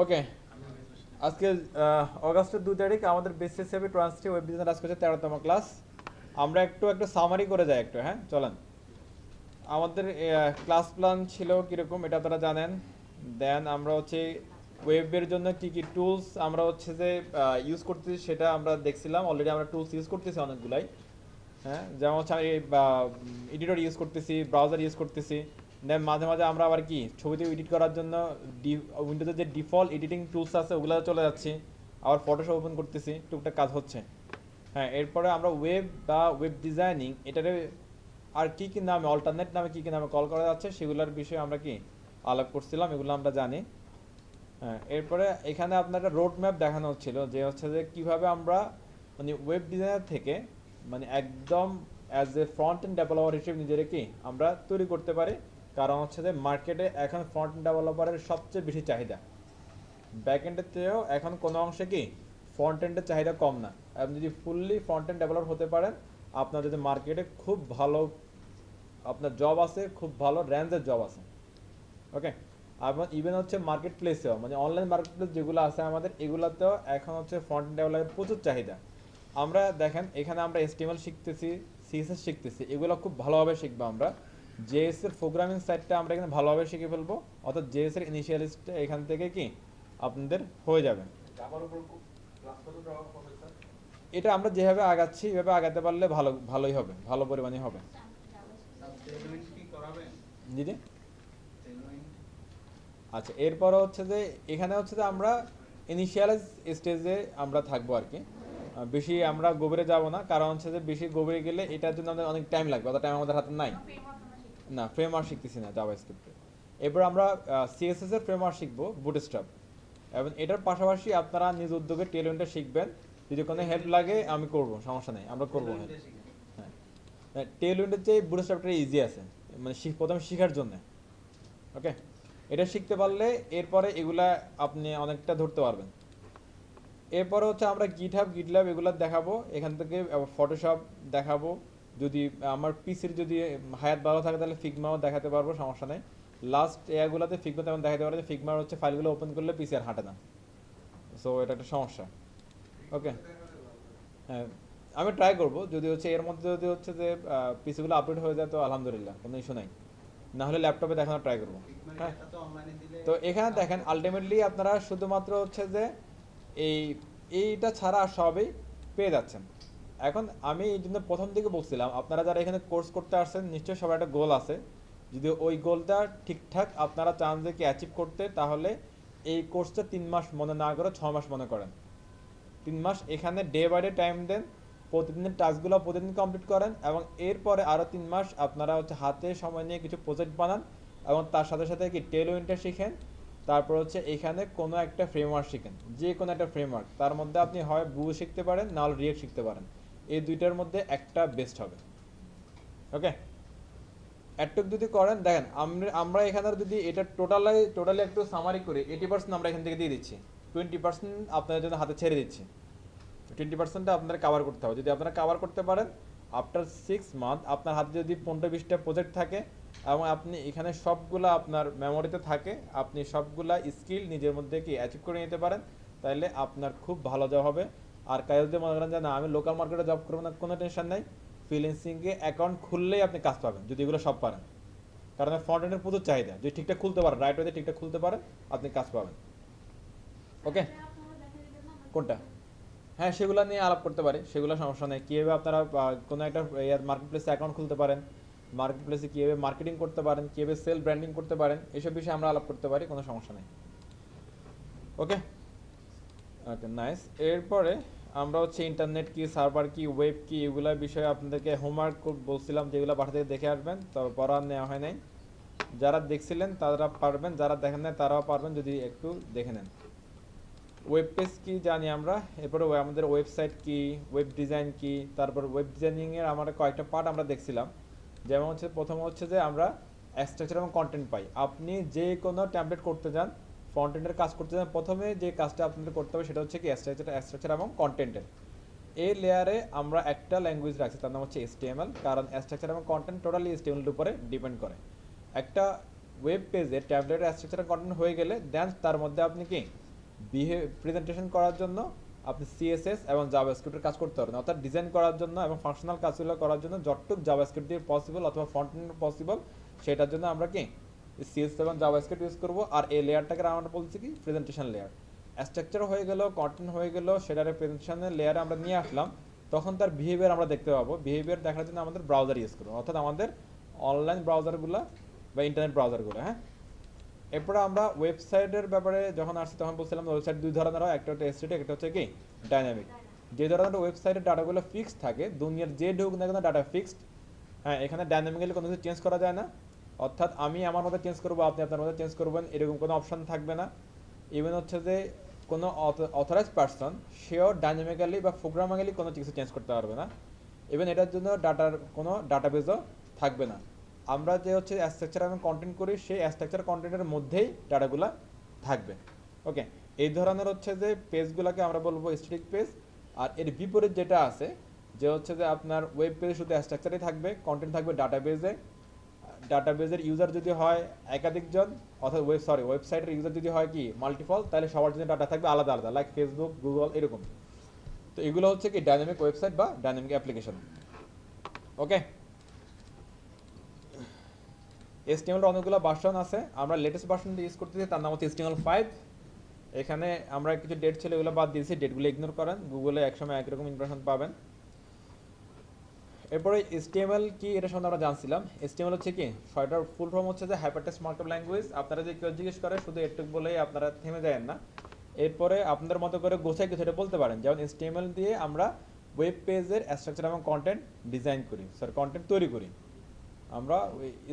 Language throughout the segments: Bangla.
ওকে, আজকে অগাস্টের 2 তারিখ আমাদের বেসিস হিসেবে ট্রান্সটি ওয়েব ডিজাইন আজকে হচ্ছে 13তম ক্লাস। আমরা একটু সামারি করে যাই একটু, হ্যাঁ চলেন। আমাদের ক্লাস প্ল্যান ছিল কীরকম এটা আপনারা জানেন। দেন আমরা হচ্ছে ওয়েবের জন্য কি কি টুলস আমরা হচ্ছে যে ইউজ করতেছি সেটা আমরা দেখছিলাম। অলরেডি আমরা টুলস ইউজ করতেছি অনেকগুলাই, হ্যাঁ, যেমন হচ্ছে আমি এডিটর ইউজ করতেছি, ব্রাউজার ইউজ করতেছি। দেন মাঝে মাঝে আমরা আবার কি ছবিতে এডিট করার জন্য উইন্ডোজের যে ডিফল্ট এডিটিং টুলস আছে ওগুলো চলে যাচ্ছি, আবার ফটোশপ ওপেন করতেছি, টুকটাক কাজ হচ্ছে। হ্যাঁ, এরপরে আমরা ওয়েব বা ওয়েব ডিজাইনিং এটারে আর কি কি নামে, অল্টারনেট নামে কি কি নামে কল করা যাচ্ছে সেগুলোর বিষয়ে আমরা কি আলাপ করছিলাম, এগুলো আমরা জানি। হ্যাঁ, এরপরে এখানে আপনার একটা রোড ম্যাপ দেখানো হচ্ছিল যে হচ্ছে যে কীভাবে আমরা মানে ওয়েব ডিজাইনার থেকে মানে একদম as a front end developer হিসেবে নিজেরা কি আমরা তৈরি করতে পারি। কারণ হচ্ছে যে মার্কেটে এখন ফ্রন্ট এন্ড ডেভেলপারের সবচেয়ে বেশি চাহিদা, ব্যাক এন্ডের চেয়েও এখন কোনো অংশে কি ফ্রন্ট এন্ডের চাহিদা কম না। আপনি যদি ফুললি ফ্রন্ট এন্ড ডেভেলপার হতে পারেন, আপনার যদি মার্কেটে খুব ভালো আপনার জব আছে, খুব ভালো রেঞ্জের জব আছে। ওকে, এবং ইভেন হচ্ছে মার্কেট প্লেসেও মানে অনলাইন মার্কেট প্লেস যেগুলো আছে আমাদের, এগুলোতেও এখন হচ্ছে ফ্রন্ট এন্ড ডেভেলপের প্রচুর চাহিদা। আমরা দেখেন এখানে আমরা HTML শিখতেছি, CSS শিখতেছি, এগুলো খুব ভালোভাবে শিখবো আমরা। জেএস এর প্রোগ্রামিং সাইডটা আমরা এখানে ভালোভাবে শিখে ফেলবো, অর্থাৎ জেএস এর ইনিশিয়ালিস্টটা এখান থেকে কি আপনাদের হয়ে যাবে। এটা আমরা যেভাবে আগাচ্ছি এভাবে আগাতে পারলে ভালোই হবে, ভালো পরিমাণে হবে। জি জি। আচ্ছা, এরপর হচ্ছে যে এখানে হচ্ছে যে আমরা ইনিশিয়াল স্টেজে আমরা থাকবো আর কি। বেশি আমরা গভীরে যাব না, কারণ হচ্ছে যে বেশি গভীরে গেলে এটার জন্য আমাদের অনেক টাইম লাগবে, অত টাইম আমাদের হাতে নাই। না, ফ্রেমওয়ার্ক শিখতেছি না জাভাস্ক্রিপ্টে। এরপর আমরা সিএসএস এর ফ্রেমওয়ার্ক শিখবো, বুটস্ট্র্যাপ। এবং এটার পাশাপাশি আপনারা নিজ উদ্যোগে টেলউইন্ডটা শিখবেন। যদি কোনো হেল্প লাগে আমি করব, সমস্যা নেই, আমরা করবো। হ্যাঁ, টেলউইন্ডের চেয়ে বুটস্ট্র্যাপটা ইজি আছে মানে প্রথমে শেখার জন্য। ওকে, এটা শিখতে পারলে এরপরে এগুলা আপনি অনেকটা ধরতে পারবেন। এরপরে হচ্ছে আমরা গিটহাব এগুলো দেখাবো এখান থেকে, ফটোশপ দেখাবো। যদি আমার পিসির যদি হায়াত ভালো থাকে তাহলে ফিগমাও দেখাতে পারবো, সমস্যা নেই। লাস্ট এগুলোতে ফিগমা তেমন দেখাতে পারবো যে ফিগমার হচ্ছে ফাইলগুলো ওপেন করলে পিসি আর হাঁটে না, সো এটা একটা সমস্যা। ওকে, হ্যাঁ, আমি ট্রাই করবো যদি হচ্ছে এর মধ্যে যদি হচ্ছে যে পিসিগুলো আপডেট হয়ে যায় তো আলহামদুলিল্লাহ, কোনো ইস্যু নাই। না হলে ল্যাপটপে দেখানোর ট্রাই করবো। হ্যাঁ, তো এখানে দেখেন আলটিমেটলি আপনারা শুধুমাত্র হচ্ছে যে এই এইটা ছাড়া আর সবই পেয়ে যাচ্ছেন। এখন আমি এই জন্য প্রথম দিকে বলছিলাম আপনারা যারা এখানে কোর্স করতে আসছেন নিশ্চয়ই সবার একটা গোল আছে। যদি ওই গোলটা ঠিকঠাক আপনারা চান যে কি অ্যাচিভ করতে, তাহলে এই কোর্সটা 3 মাস মনে না করে 6 মাস মনে করেন। 3 মাস এখানে ডে বাই ডে টাইম দেন, প্রতিদিনের টাস্কগুলো প্রতিদিন কমপ্লিট করেন, এবং এরপরে আরও 3 মাস আপনারা হচ্ছে হাতে সময় নিয়ে কিছু প্রজেক্ট বানান, এবং তার সাথে সাথে কি টেলউইন্ডটা শিখেন। তারপর হচ্ছে এখানে কোনো একটা ফ্রেমওয়ার্ক শিখেন, যে কোনো একটা ফ্রেমওয়ার্ক, তার মধ্যে আপনি হয় Vue শিখতে পারেন না হলে রিয়েক্ট শিখতে পারেন। এই দুইটার মধ্যে একটা বেস্ট হবে। ওকে, এটুক যদি করেন দেখেন আমরা এখানে যদি এটা টোটালি একটু সামারি করি, 80% আমরা এখান থেকে দিয়ে দিচ্ছি, 20% আপনাদের জন্য হাতে ছেড়ে দিচ্ছি। 20%টা আপনারা কাভার করতে হবে। যদি আপনারা কাভার করতে পারেন, আফটার 6 মান্থ আপনার হাতে যদি 15-20টা প্রজেক্ট থাকে এবং আপনি এখানে সবগুলা আপনার মেমোরিতে থাকে, আপনি সবগুলা স্কিল নিজের মধ্যে কি অ্যাচিভ করে নিতে পারেন, তাহলে আপনার খুব ভালো জব হবে। আর কাজ যদি মনে করেন যে না আমি লোকাল মার্কেটে জব করবো না, কোনো টেনশন নাই, ফ্রিল্যান্সিংয়ে অ্যাকাউন্ট খুললেই আপনি কাজ পাবেন যদি এগুলো সব পারেন। কারণ ফ্রন্ট এন্ডের প্রচুর চাহিদা, যদি ঠিকঠাক খুলতে পারেন, রাইট ওয়েতে ঠিকঠাক খুলতে পারেন, আপনি কাজ পাবেন। ওকে, কোনটা? হ্যাঁ, সেগুলো নিয়ে আলাপ করতে পারি, সেগুলো সমস্যা নেই। কীভাবে আপনারা কোনো একটা মার্কেট প্লেসে অ্যাকাউন্ট খুলতে পারেন, মার্কেট প্লেসে কীভাবে মার্কেটিং করতে পারেন, কীভাবে সেল ব্র্যান্ডিং করতে পারেন, এসব বিষয়ে আমরা আলাপ করতে পারি, কোনো সমস্যা নেই। ওকে, ওকে, নাইস। এরপরে আমরা হচ্ছে ইন্টারনেট কি, সার্ভার কি, ওয়েব কি, এগুলোর বিষয়ে আপনাদেরকে হোমওয়ার্ক বলছিলাম যেগুলো বাসা থেকে দেখে আসবেন, তবে পড়া নেওয়া হয় নাই। যারা দেখছিলেন তারা পারবেন, যারা দেখেন নাই তারাও পারবেন যদি একটু দেখে নেন। ওয়েব পেজ কি জানি আমরা, এরপরে আমাদের ওয়েবসাইট কি, ওয়েব ডিজাইন কি, তারপর ওয়েব ডিজাইনিংয়ের আমরা কয়েকটা পার্ট আমরা দেখছিলাম। যেমন হচ্ছে প্রথম হচ্ছে যে আমরা স্ট্রাকচার এবং কন্টেন্ট পাই। আপনি যে কোনো ট্যাম্পলেট করতে যান, ফ্রন্ট এন্ডের কাজ করতে যান, প্রথমে যে কাজটা আপনাদের করতে হবে সেটা হচ্ছে কি স্ট্রাকচার এবং কন্টেন্টের। এই লেয়ারে আমরা একটা ল্যাঙ্গুয়েজ রাখছি, তার নাম হচ্ছে HTML, কারণ স্ট্রাকচার এবং কন্টেন্ট টোটালি HTML-এর উপরে ডিপেন্ড করে। একটা ওয়েব পেজে ট্যাবলেটের স্ট্রাকচার কন্টেন্ট হয়ে গেলে দেন তার মধ্যে আপনি কি প্রেজেন্টেশন করার জন্য আপনি সিএসএস এবং জাভাস্ক্রিপ্টের কাজ করতে পারবেন, অর্থাৎ ডিজাইন করার জন্য এবং ফাংশনাল কাজগুলো করার জন্য যতটুকু জাভাস্ক্রিপ্ট দিয়ে পসিবল অথবা ফ্রন্ট এন্ড পসিবল সেটার জন্য আমরা কি সিএসএস এবং জাভাস্ক্রিপ্ট ইউজ করবো। আর এই লেয়ারটাকে আমরা বলছি কি প্রেজেন্টেশন লেয়ার। স্ট্রাকচার হয়ে গেল, কন্টেন্ট হয়ে গেল, সেটার প্রেজেন্টেশনের লেয়ারে আমরা নিয়ে আসলাম, তখন তার বিহেভিয়ার আমরা দেখতে পাবো। বিহেভিয়ার দেখার জন্য আমাদের ব্রাউজার ইউজ করবো, অর্থাৎ আমাদের অনলাইন ব্রাউজারগুলো বা ইন্টারনেট ব্রাউজারগুলো। হ্যাঁ, এরপরে আমরা ওয়েবসাইটের ব্যাপারে যখন আসছি তখন বলছিলাম ওয়েবসাইট দুই ধরনের হয়, একটা হচ্ছে স্ট্যাটিক, একটা হচ্ছে কি ডাইনামিক। যে ধরনের ওয়েবসাইটের ডাটাগুলো ফিক্সড থাকে, দুনিয়ার যে ঢুক না কেন ডাটা ফিক্সড। হ্যাঁ, এখানে ডাইনামিক্যালি কোনো কিছু চেঞ্জ করা যায় না, অর্থাৎ আমি আমার মধ্যে চেঞ্জ করবো, আপনি আপনার মধ্যে চেঞ্জ করবেন, এরকম কোনো অপশন থাকবে না। ইভেন হচ্ছে যে কোনো অথরাইজ পার্সন সেও ডাইনামিক্যালি বা প্রোগ্রামালি কোনো কিছু চেঞ্জ করতে পারবে না। ইভেন এটার জন্য ডাটার কোনো ডাটাবেসও থাকবে না। আমরা যে হচ্ছে স্ট্রাকচার এবং কন্টেন্ট করি, সেই স্ট্রাকচার কন্টেন্টের মধ্যেই ডাটাগুলো থাকবে। ওকে, এই ধরনের হচ্ছে যে পেজগুলোকে আমরা বলবো স্ট্যাটিক পেজ। আর এর বিপরীত যেটা আছে, যে হচ্ছে যে আপনার ওয়েব পেজে শুধু স্ট্রাকচারই থাকবে, কন্টেন্ট থাকবে ডাটাবেজে। ডাটাবেজের ইউজার যদি হয় একাধিকজন, অর্থাৎ ওয়েবসাইটের ইউজার যদি হয় কি মাল্টিপল, তাহলে সবার জন্য ডাটা থাকবে আলাদা আলাদা, লাইক ফেসবুক, গুগল, এরকম। তো এগুলো হচ্ছে কি ডাইনামিক ওয়েবসাইট বা ডাইনামিক অ্যাপ্লিকেশন। ওকে, HTML এর অনেকগুলো ভার্সন আছে, আমরা লেটেস্ট ভার্সনটা ইউজ করতেছি, তার নাম হচ্ছে HTML5। এখানে আমরা কিছু ডেট ছিল এগুলো বাদ দিয়েছি, ডেটগুলো ইগনোর করেন, গুগলে একসময় একরকম ইনফরমেশন পাবেন। এরপরে HTML কি এটা সম্বন্ধে আমরা জানছিলাম। HTML হচ্ছে কি, ছয়টার ফুল ফর্ম হচ্ছে যে হাইপারটেক্সট মার্কআপ ল্যাঙ্গুয়েজ। আপনারা যে কেউ জিজ্ঞেস করে শুধু এটুকু বলেই আপনারা থেমে যায় না, এরপরে আপনাদের মতো করে গোছাই কিছু এটা বলতে পারেন। যেমন HTML দিয়ে আমরা ওয়েব পেজের স্ট্রাকচার এবং কন্টেন্ট ডিজাইন করি, কন্টেন্ট তৈরি করি। আমরা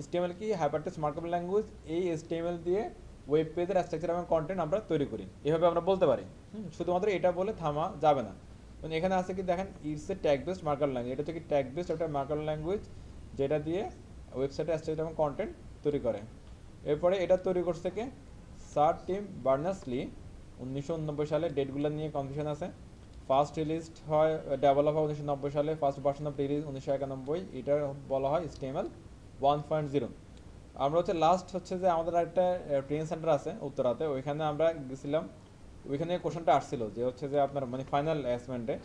HTML কি হাইপারটেক্সট মার্কআপ ল্যাঙ্গুয়েজ, এই HTML দিয়ে ওয়েব পেজের স্ট্রাকচার এবং কন্টেন্ট আমরা তৈরি করি, এভাবে আমরা বলতে পারি। শুধুমাত্র এটা বলে থামা যাবে না। এখানে আছে কি দেখেন, it's a tag based markup language. এটা হচ্ছে কি ট্যাগ বেসড একটা মার্কআপ ল্যাঙ্গুয়েজ, যেটা দিয়ে ওয়েবসাইটে স্ট্রাকচার এবং কন্টেন্ট তৈরি করে। এরপরে এটা তৈরি করছে কে, স্যার টিম বার্নার্স-লি 1989 সালে। ডেটগুলো নিয়ে কনফিউশন আছে। ফার্স্ট রিলিজ হয় ডেভেলপ হয় 1990 সালে, ফার্স্ট ভার্সন অফ রিলিজ 1991। এটা বলা হয় HTML 1.0। আমরা হচ্ছে লাস্ট হচ্ছে যে আমাদের একটা ট্রেনিং সেন্টার আছে উত্তরাতে, ওইখানে আমরা গেছিলাম। ওইখানে কোশ্চেনটা আসছিল যে হচ্ছে যে আপনার মানে ফাইনাল অ্যাসাইনমেন্টে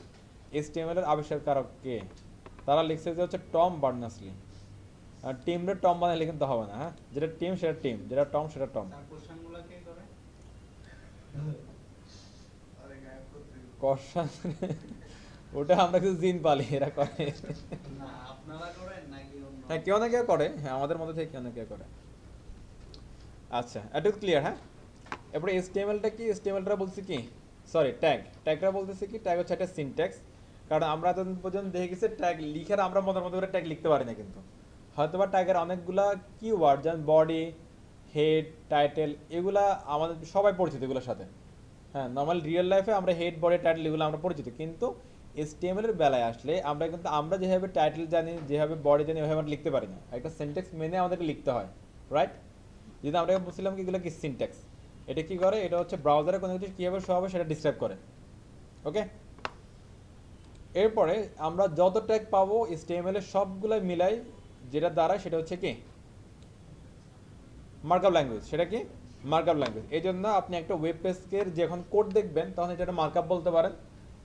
HTML এর আবিষ্কারক কে, তারা লিখছে যে হচ্ছে টম বার্নার্স-লি। আর টিমরে টম বানাইলে কিন্তু হবে না। হ্যাঁ, যেটা টিম সেটা টিম, যেটা টম সেটা টম। কোশ্চেন ওটা আমরা কিছু জিন পালি, এরা করে না আপনারা করেন নাকি অন্য? হ্যাঁ, কেউ না কেউ করে। হ্যাঁ, আমাদের মধ্যে থেকে কেউ না কেউ করে। আচ্ছা, এটুকু ক্লিয়ার। হ্যাঁ, এরপরে HTMLটা কি, HTMLটা বলছি কি, ট্যাগটা বলতেছি কি, ট্যাগ হচ্ছে একটা সিনট্যাক্স। কারণ আমরা এতদিন পর্যন্ত দেখে গেছি ট্যাগ লিখার আমরা মনের মতো করে ট্যাগ লিখতে পারি না, কিন্তু হয়তোবা ট্যাগের অনেকগুলা কিওয়ার্ড যেমন বডি, হেড, টাইটেল, এগুলা আমাদের সবাই পরিচিত এগুলোর সাথে। হ্যাঁ, নর্মাল রিয়েল লাইফে আমরা হেড, বডি, টাইটেল এগুলো আমরা পরিচিত, কিন্তু HTML এর বেলায় আসলে আমরা যেভাবে টাইটেল জানি, যেভাবে বডি জানি, ওইভাবে আমরা লিখতে পারি না। একটা সিনট্যাক্স মেনে আমাদেরকে লিখতে হয়, রাইট? যদি আমরা বলছিলাম কি এগুলো কি সিনট্যাক্স, এটা কি করে, এটা হচ্ছে ব্রাউজারে কোনো কিছু কীভাবে শো হবে সেটা ডিসক্রাইব করে। ওকে, এরপরে আমরা যত ট্যাগ পাবো HTML এর সবগুলো মিলাই, যেটা দ্বারা সেটা হচ্ছে কি মার্কআপ ল্যাঙ্গুয়েজ। সেটা কি মার্কআপ ল্যাঙ্গুয়েজ। এই জন্য আপনি একটা ওয়েব পেজের যখন কোড দেখবেন তখন এটা একটা মার্কআপ বলতে পারেন।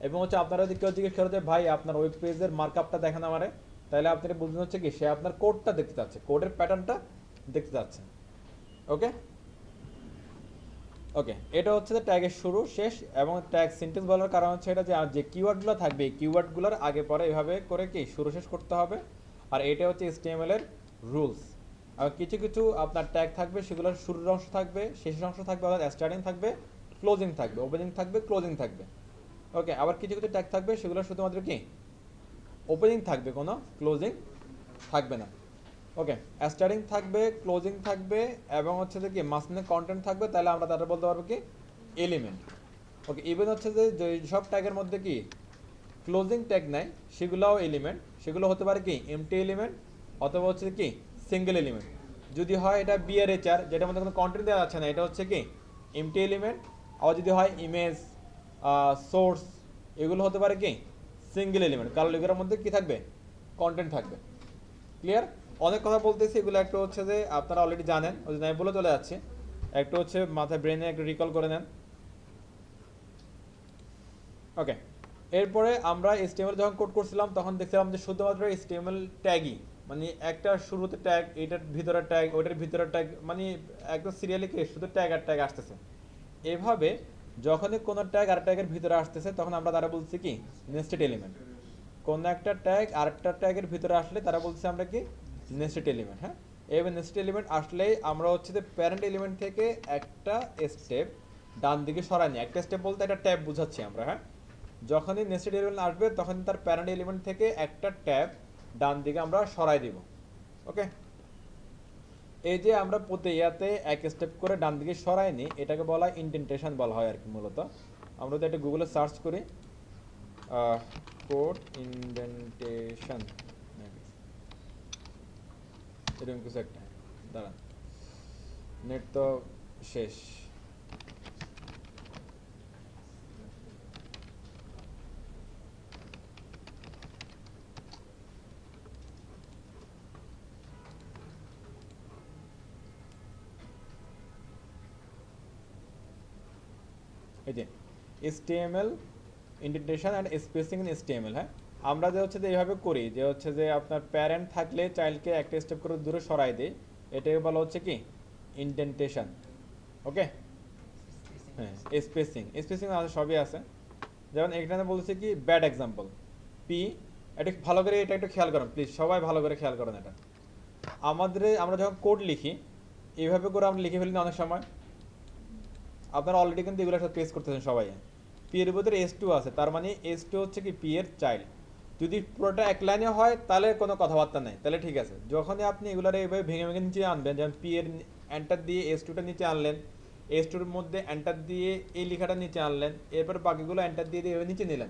এবং হচ্ছে আপনারা যদি কেউ জিজ্ঞেস করে যে ভাই আপনার ওয়েব পেজের মার্কআপটা দেখান আমারে, তাহলে আপনার বুঝতে হচ্ছে কি সে আপনার কোডটা দেখতে চাচ্ছে, কোডের প্যাটার্নটা দেখতে চাচ্ছে। ওকে ওকে, এটা হচ্ছে যে ট্যাগের শুরু শেষ। এবং ট্যাগ সিনট্যাক্স বলার কারণ হচ্ছে এটা যে কিওয়ার্ডগুলো থাকবে, এই কিওয়ার্ডগুলোর আগে পরে এভাবে করে কি শুরু শেষ করতে হবে। আর এটা হচ্ছে HTML এর রুলস। আর কিছু কিছু আপনার ট্যাগ থাকবে, সেগুলোর শুরুর অংশ থাকবে, শেষের অংশ থাকবে, অর্থাৎ স্টার্টিং থাকবে, ক্লোজিং থাকবে, ওপেনিং থাকবে, ক্লোজিং থাকবে। ওকে, আবার কিছু কিছু ট্যাগ থাকবে সেগুলো শুধুমাত্র কি ওপেনিং থাকবে, কোনো ক্লোজিং থাকবে না। ওকে, স্টার্টিং থাকবে, ক্লোজিং থাকবে, এবং হচ্ছে যে কি মাঝখানে কন্টেন্ট থাকবে, তাহলে আমরা তারা বলতে পারবো কি এলিমেন্ট। ওকে, ইভেন হচ্ছে যে সব ট্যাগের মধ্যে কি ক্লোজিং ট্যাগ নাই, সেগুলোও এলিমেন্ট। সেগুলো হতে পারে কি এমটি এলিমেন্ট, অথবা হচ্ছে কি সিঙ্গেল এলিমেন্ট। যদি হয় এটা BRHR, যেটার মধ্যে কোনো কন্টেন্ট দেওয়া যাচ্ছে না, এটা হচ্ছে কি এমটি এলিমেন্ট। আবার যদি হয় ইমেজ, সোর্স, এগুলো হতে পারে কি সিঙ্গেল এলিমেন্ট, কারণ এগুলোর মধ্যে কি থাকবে কন্টেন্ট থাকবে। ক্লিয়ার? অনেক কথা বলতেছি, এগুলো একটা হচ্ছে যে আপনারা অলরেডি জানেন, ওই জন্য আমি বলে চলে যাচ্ছি। একটা হচ্ছে মাথায় ব্রেনে একটু রিকল করে নেন। ওকে, এরপরে আমরা HTML যখন কোড করছিলাম তখন দেখছিলাম যে শুধুমাত্র HTML ট্যাগই, মানে একটা শুরুতে ট্যাগ, এটার ভিতরে ট্যাগ, ওইটার ভিতরে ট্যাগ, মানে একদম সিরিয়ালি কি শুধু ট্যাগ আর ট্যাগ আসতেছে। এভাবে যখনই কোনো ট্যাগ আর ট্যাগের ভিতরে আসতেছে তখন আমরা তারা বলছি কি নেস্টেড এলিমেন্ট। কোন একটা ট্যাগ আরেকটা ট্যাগের ভিতরে আসলে তারা বলছি আমরা কি নেস্টেড এলিমেন্ট। হ্যাঁ, এবার নেস্টেড এলিমেন্ট আসলেই আমরা হচ্ছে যে প্যারেন্ট এলিমেন্ট থেকে একটা স্টেপ ডান দিকে সরাই নিই। একটা স্টেপ বলতে একটা ট্যাব বুঝাচ্ছি আমরা। হ্যাঁ, যখনই নেস্টেড এলিমেন্ট আসবে তখন তার প্যারেন্ট এলিমেন্ট থেকে একটা ট্যাব ডান দিকে আমরা সরাই দিব। ওকে, এই যে আমরা প্রতি ইয়াতে এক স্টেপ করে ডান দিকে সরাই নিই, এটাকে বলা হয় ইন্ডেন্টেশন বলা হয় আর কি মূলত। আমরা যদি এটা গুগলে সার্চ করি কোড ইন্ডেন্টেশন এরকম কিছু একটা, দাঁড়ান নেট তো শেষ। এই যে HTML indentation and spacing in HTML। হ্যাঁ, আমরা যে হচ্ছে যে এইভাবে করি যে হচ্ছে যে আপনার প্যারেন্ট থাকলে চাইল্ডকে একটা স্টেপ করে দূরে সরাই দেয়, এটাকে বলা হচ্ছে কি ইন্ডেন্টেশন। ওকে, হ্যাঁ স্পেসিং, স্পেসিং আছে সবই আছে। যেমন এখানে বলছে কি ব্যাড এক্সাম্পল পি, এটা ভালো করে এটা একটু খেয়াল করেন প্লিজ, সবাই ভালো করে খেয়াল করেন এটা। আমরা যখন কোড লিখি এইভাবে করে আমরা লিখে ফেলি না অনেক সময়, আপনারা অলরেডি কিন্তু এগুলো একটা পেস করতেছেন সবাই। পি এর ভিতরে S2 আছে, তার মানে S2 হচ্ছে কি পি এর চাইল্ড। যদি পুরোটা এক লাইনে হয় তাহলে কোনো কথাবার্তা নেই, তাহলে ঠিক আছে। যখনই আপনি এগুলার এইভাবে ভেঙে ভেঙে নিচে আনবেন, যেমন পি এর এন্টার দিয়ে S2টা নিচে আনলেন, S2 এর মধ্যে এন্টার দিয়ে এই লেখাটা নিচে আনলেন, এরপর বাকিগুলো এন্টার দিয়ে দিয়ে এভাবে নিচে নিলেন,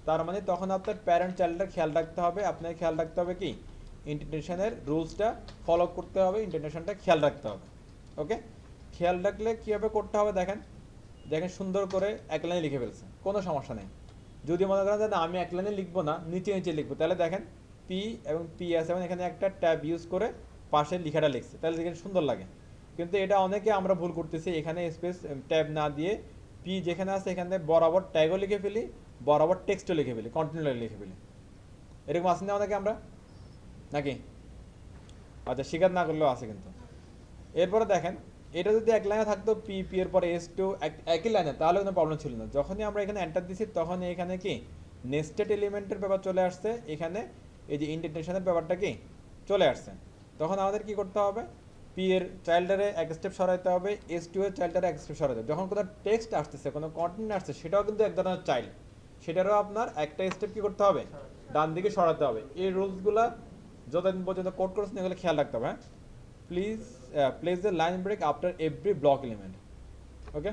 তার মানে তখন আপনার প্যারেন্ট চাইল্ডটা খেয়াল রাখতে হবে। আপনার খেয়াল রাখতে হবে কি ইন্টেনশনের রুলসটা ফলো করতে হবে, ইন্টেনশনটা খেয়াল রাখতে হবে। ওকে, খেয়াল রাখলে কীভাবে করতে হবে দেখেন, দেখেন সুন্দর করে এক লাইনে লিখে ফেলছে, কোনো সমস্যা নেই। যদি মনে করেন যে আমি এক লাইনে লিখবো না, নিচে নিচে লিখবো, তাহলে দেখেন পি এবং পি আছে এবং এখানে একটা ট্যাব ইউজ করে পাশে লেখাটা লিখছে, তাহলে দেখেন সুন্দর লাগে। কিন্তু এটা অনেকে আমরা ভুল করতেছি, এখানে স্পেস ট্যাব না দিয়ে পি যেখানে আছে এখানে বরাবর ট্যাগও লিখে ফেলি, বরাবর টেক্সটও লিখে ফেলি, কন্টিনিউ লিখে ফেলি। এরকম আছে না অনেকে আমরা, নাকি? আচ্ছা, স্বীকার না করলেও আছে কিন্তু। এরপরে দেখেন এটা যদি এক লাইনে থাকতো পি পি এর পরে S2 একই লাইনে, তাহলে কোনো প্রবলেম ছিল না। যখনই আমরা এখানে এন্টার দিছি তখন এখানে কি নেস্টেড এলিমেন্টের ব্যাপার চলে আসছে, এখানে এই যে ইন্ডেন্টেশনের ব্যাপারটা কি চলে আসছে। তখন আমাদের কি করতে হবে, পি এর চাইল্ডারে এক স্টেপ সরাইতে হবে, S2 এর চাইল্ডারে এক স্টেপ সরাইতে হবে। যখন কোনো টেক্সট আসতেছে, কোনো কন্টেন্ট আসছে, সেটাও কিন্তু এক ধরনের চাইল্ড, সেটারও আপনার একটা স্টেপ কি করতে হবে, ডান দিকে সরাতে হবে। এই রুলসগুলো যতদিন পর্যন্ত কোড করছেন এগুলো খেয়াল রাখতে হবে। হ্যাঁ, please place the line break after every block element. Okay,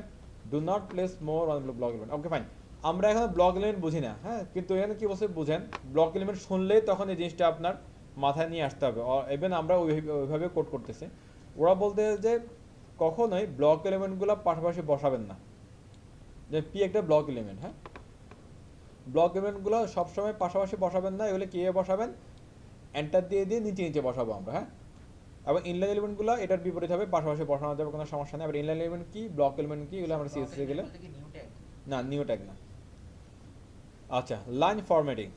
do not place more on the block element. Okay, fine. আমরা এখন ব্লক এলিমেন্ট বুঝি না। হ্যাঁ, কিন্তু এখানে কি বলছে বুঝেন, ব্লক এলিমেন্ট শুনলেই তখন এই জিনিসটা আপনার মাথায় নিয়ে আসতে হবে। ইভেন আমরা ওইভাবে কোড করতেছি। ওরা বলতে যে কখনোই ব্লক এলিমেন্টগুলো পাশাপাশি বসাবেন না, যে পি একটা ব্লক এলিমেন্ট। হ্যাঁ, ব্লক এলিমেন্টগুলো সবসময় পাশাপাশি বসাবেন না, এগুলো কীভাবে বসাবেন, এন্টার দিয়ে দিয়ে নিচে নিচে বসাবো আমরা। হ্যাঁ, এবং ইনলাইন এলিমেন্টগুলো এটার বিপরীত হবে, পাশাপাশি বসানো যাবে, কোনো সমস্যা নেই। আবার ইনলাইন এলিমেন্ট কি, ব্লক এলিমেন্ট কি, এগুলো আমরা সিএসএস এ গেলে না, নিউ ট্যাগ না। আচ্ছা, লাইন ফরম্যাটিং।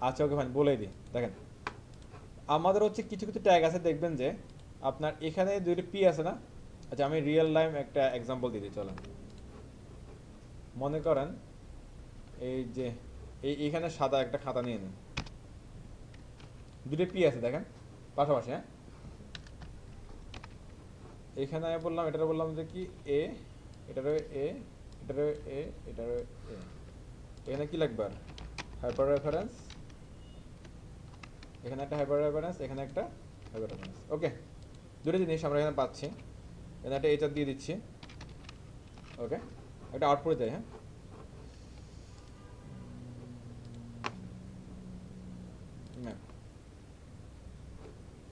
আচ্ছা, ওকে ফাইন, বলেই দিই। দেখেন আমাদের হচ্ছে কিছু কিছু ট্যাগ আছে, দেখবেন যে আপনার এখানে দুইটা পি আছে না। আচ্ছা, আমি রিয়েল লাইম একটা এক্সাম্পল দিয়ে দিই, চলেন। মনে করেন এই যে এইখানে সাদা একটা খাতা নিয়ে নিন, দুটো পি আছে দেখেন পাশাপাশি। হ্যাঁ, এখানে আমি বললাম, এটারে বললাম যে কি এ, এটারে এ, এটারে এ, এটারে এ। এখানে কি লাগবে আর হাইপার রেফারেন্স, এখানে একটা হাইপার রেফারেন্স, এখানে একটা হাইপার রেফারেন্স। ওকে, দুটো জিনিস আমরা এখানে পাচ্ছি। এখানে একটা এইচআর দিয়ে দিচ্ছি। ওকে, একটা আউটপুট দেয়। হ্যাঁ,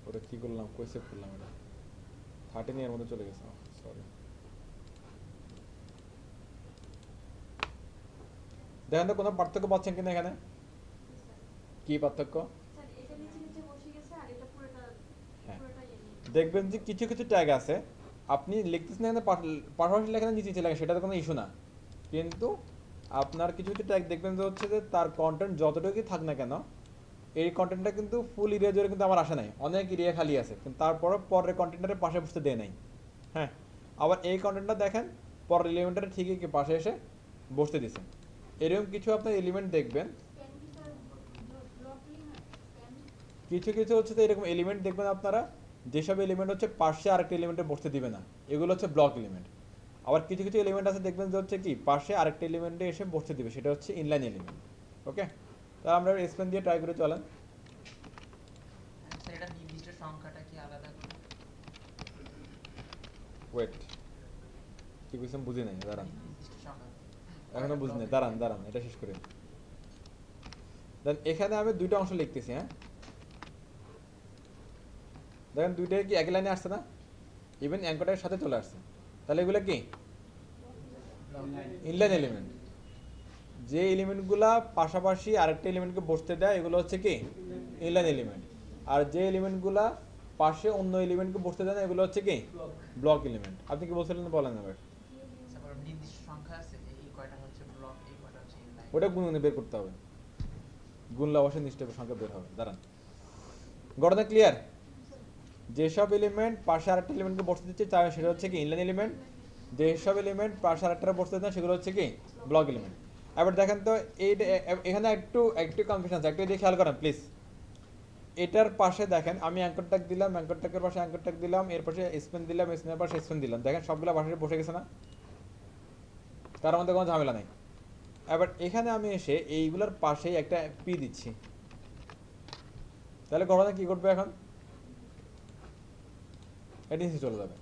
ওটা কি করলাম, কই সেভ করলাম, এটা 13 এর মধ্যে চলে গেছে, সরি। দেখেন তো কোনো পার্থক্য পাচ্ছেন কিনা এখানে, কি পার্থক্য? হ্যাঁ, দেখবেন যে কিছু কিছু ট্যাগ আছে আপনি লিখতেছেন এখানে পাশাপাশি লেখেন নিচে নিচে লেখেন, সেটা তো কোনো ইস্যু না। কিন্তু আপনার কিছু কিছু ট্যাগ দেখবেন যে হচ্ছে যে তার কন্টেন্ট যতটুকুই থাক না কেন, এই কন্টেন্টটা কিন্তু ফুল এরিয়া জুড়ে কিন্তু আমার আসে নাই, অনেক এরিয়া খালি আছে, কিন্তু তারপরও পরের কন্টেন্টের পাশে বসতে দেয় নাই। হ্যাঁ, আবার এই কন্টেন্টটা দেখেন পরের এলিমেন্টের ঠিকই কি পাশে এসে বসতে দিছে। এরকম কিছু আপনার এলিমেন্ট দেখবেন, কিছু কিছু হচ্ছে তো এরকম এলিমেন্ট দেখবেন আপনারা, যেসব এলিমেন্ট হচ্ছে পাশে আরেকটা এলিমেন্টে বসতে দিবে না, এগুলো হচ্ছে ব্লক এলিমেন্ট। আবার কিছু কিছু এলিমেন্ট আছে দেখবেন যে হচ্ছে কি পাশে আরেকটা এলিমেন্টে এসে বসতে দিবে, সেটা হচ্ছে ইনলাইন এলিমেন্ট। ওকে, তা আমরা স্পেন দিয়ে ট্রাই করে চলেন। স্যার এটা নির্দিষ্ট সংখ্যাটা কি আলাদা করে? ওয়েট, কি বুঝছেন বুঝি নাই, দাঁড়ান, নির্দিষ্ট সংখ্যা এখনো বুঝি নাই, দাঁড়ান দাঁড়ান এটা শেষ করি। দেন এখানে আমি দুইটা অংশ লিখতেছি। হ্যাঁ, দেখেন দুইটাই কি একই লাইনে আসছে না, ইভেন অ্যাঙ্করটার সাথে চলে আসছে। তাহলে এগুলো কি ইনলাইন এলিমেন্ট। যে এলিমেন্টগুলা পাশাপাশি আরেকটা এলিমেন্টকে বসতে দেয় এগুলো হচ্ছে কি ইনলাইন এলিমেন্ট। আর যে এলিমেন্টগুলা পাশে অন্য এলিমেন্টকে বসতে দেয় না এগুলো হচ্ছে কি ব্লক এলিমেন্ট। আপনি কি বলছিলেন বলেন এবার। তারপর নির্দিষ্ট সংখ্যা আছে যে এই কয়টা হচ্ছে ব্লক, এই কয়টা হচ্ছে ইনলাইন। ওটা গুণে বের করতে হবে, গুণলে অবশ্যই নিশ্চয় সংখ্যা বের হবে। দাঁড়ান, ঘটনা ক্লিয়ার? যেসব এলিমেন্ট পাশে আরেকটা এলিমেন্টকে বসতে দিচ্ছে সেটা হচ্ছে কি ইনলাইন এলিমেন্ট, যেসব এলিমেন্ট পাশে আরেকটা বসতে দিচ্ছে না সেগুলো হচ্ছে কি ব্লক এলিমেন্ট। এবার দেখেন তো এই এখানে একটু একটু কনফিউশন আছে, একটু দিয়ে খেয়াল করেন প্লিজ। এটার পাশে দেখেন আমি অ্যাঙ্কর ট্যাগ দিলাম, অ্যাঙ্কর ট্যাগের পাশে অ্যাঙ্কর ট্যাগ দিলাম, এর পাশে স্পেন দিলাম, স্পেনের পাশে স্পেন দিলাম, দেখেন সবগুলো পাশে বসে গেছে না, তার মধ্যে কোনো ঝামেলা নেই। এবার এখানে আমি এসে এইগুলোর পাশেই একটা পি দিচ্ছি, তাহলে ঘটনা কি ঘটবে এখন, এটা নিচে চলে যাবে।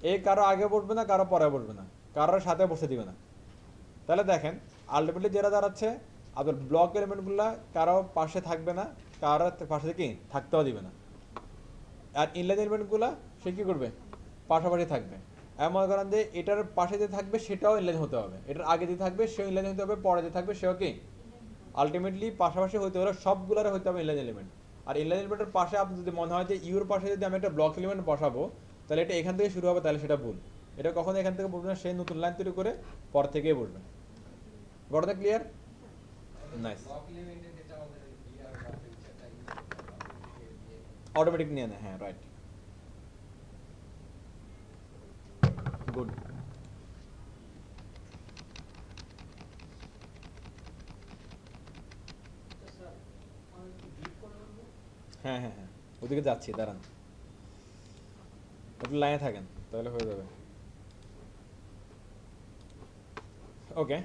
এই কারো আগে বসবে না, কারো পরে বসবে না, কারোর সাথে বসে দিবে না। তাহলে দেখেন আলটিমেটলি যেটা দাঁড়াচ্ছে আপনার ব্লক এলিমেন্টগুলো কারো পাশে থাকবে না, কারো পাশে কি থাকতেও দিবে না। আর ইনলাইন এলিমেন্টগুলো সে কী করবে পাশাপাশি থাকবে। এমন মনে করেন যে এটার পাশে যে থাকবে সেটাও ইনলাইন হতে হবে, এটার আগে যে থাকবে সেও ইনলাইন হতে হবে, পরে যে থাকবে সেও কি আলটিমেটলি পাশাপাশি হতে হলে সবগুলোর হতে হবে ইনলাইন এলিমেন্ট। আর ইনলাইন এলিমেন্টের পাশে আপনি যদি মনে হয় যে ইউর পাশে যদি আমি একটা ব্লক এলিমেন্ট বসাবো তাহলে এটা এখান থেকে শুরু হবে, তাহলে সেটা ভুল। এটা কখনো এখান থেকে বসবে না, সে নতুন লাইন তৈরি করে পর থেকেই বসবে। ঘটনা ক্লিয়ার? নাইস, অটোমেটিক নিয়ে নেয়, হ্যাঁ রাইট, গুড। হ্যাঁ হ্যাঁ হ্যাঁ, ওদিকে যাচ্ছি, দাঁড়ান একটু লাইনে থাকেন তাহলে হয়ে যাবে। ওকে,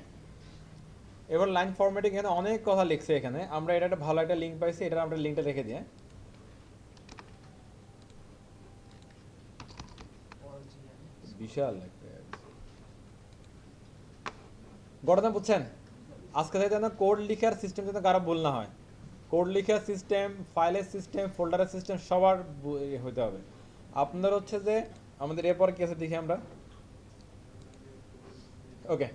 এবার লাইন ফরম্যাটিং, এখানে অনেক কথা লিখছে, এখানে আমরা এটা একটা ভালো একটা লিঙ্ক পাইছি, এটা আমরা লিঙ্কটা রেখে দিই। বিশাল একটা ঘটনা বুঝছেন, আজকে থেকে যেন কোড লিখার সিস্টেম যেন কারো ভুল না হয়। কোড লিখার সিস্টেম, ফাইলের সিস্টেম, ফোল্ডারের সিস্টেম সবার হইতে হবে। আপনার হচ্ছে যে আমাদের এরপর কি আছে দেখি আমরা। ওকে,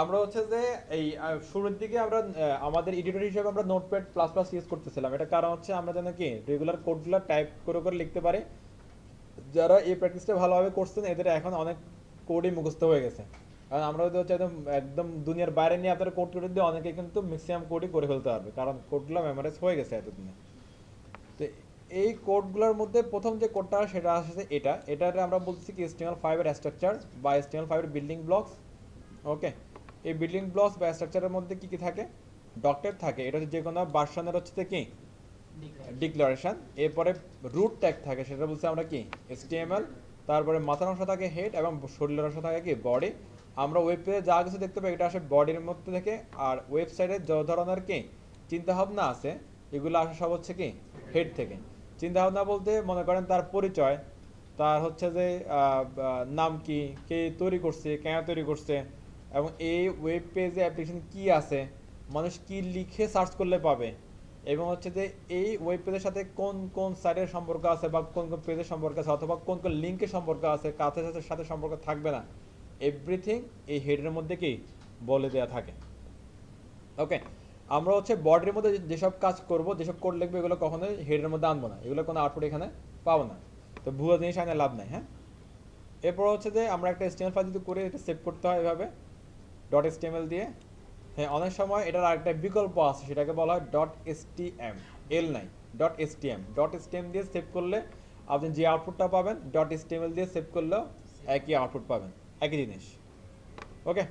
আমরা হচ্ছে যে এই শুরুর দিকে আমরা আমাদের এডিটর হিসেবে আমরা নোটপ্যাড প্লাস প্লাস ইউজ করতেছিলাম। এটা কারণ হচ্ছে আমরা যেন কি রেগুলার কোডগুলো টাইপ করে করে লিখতে পারি। যারা এই প্র্যাকটিসটা ভালোভাবে করছেন এদের এখন অনেক কোডই মুখস্থ হয়ে গেছে। কারণ আমরা যদি হচ্ছে একদম একদম দুনিয়ার বাইরে নিয়ে আপনার কোড করে দিয়ে অনেকে কিন্তু ম্যাক্সিমাম কোডই করে ফেলতে পারবে, কারণ কোডগুলো মেমোরাইজ হয়ে গেছে এতদিনে। তো এই কোডগুলোর মধ্যে প্রথম যে কোডটা সেটা আসছে এটাতে আমরা বলছি কি HTML5 এর স্ট্রাকচার বা HTML5 এর বিল্ডিং ব্লকস। ওকে, এই বিল্ডিং ব্লকস বা স্ট্রাকচারের মধ্যে কি কি থাকে, ডক্টেড থাকে, এটা হচ্ছে যে কোনো ভার্সনের হচ্ছে কি ডিক্লারেশন। এরপরে রুট ট্যাগ থাকে, সেটা বলছি আমরা কি HTML। তারপরে মাথার অংশ থাকে হেড এবং শরীরের অংশ থাকে কি বডি। আমরা ওয়েব পেজে যা কিছু দেখতে পাই এটা আসে বডির মধ্যে থেকে, আর ওয়েবসাইটে যত ধরনের কি চিন্তাভাবনা আছে এগুলো আসে সব হচ্ছে কি হেড থেকে। চিন্তাভাবনা বলতে মনে করেন তার পরিচয়, তার হচ্ছে যে নাম কি, কে তৈরি করছে, কেন তৈরি করছে, এবং এই ওয়েব পেজে অ্যাপ্লিকেশন কি আছে, মানুষ কি লিখে সার্চ করলে পাবে, এবং হচ্ছে যে এই ওয়েব পেজের সাথে কোন কোন সাইটের সম্পর্ক আছে বা কোন কোন পেজের সম্পর্ক আছে, অথবা কোন কোন লিঙ্কের সম্পর্ক আছে, কাছের সাথে সম্পর্ক থাকবে না, এভরিথিং এই হেডের মধ্যে কি বলে দেওয়া থাকে। ওকে, আমরা হচ্ছে বডির মধ্যে যেসব কাজ করব, যেসব কোড লিখবো এগুলো কখনোই হেডের মধ্যে আনবো না, এগুলো কোনো আউটপুট এখানে পাবো না। তো ভুয়া জিনিস আনে লাভ নাই। হ্যাঁ, এরপর হচ্ছে যে আমরা একটা HTML ফাইল যদি করে এটা সেভ করতে হয় এভাবে ডট HTML দিয়ে। হ্যাঁ, অনেক সময় এটার আরেকটা বিকল্প আছে, সেটাকে বলা হয় ডট এসটিএম, এল নাই, ডট এসটিএম। ডট এসটিএম দিয়ে সেভ করলে আপনি যে আউটপুটটা পাবেন, ডট এসটিএমএল দিয়ে সেভ করলেও একই আউটপুট পাবেন, একই জিনিস। ওকে,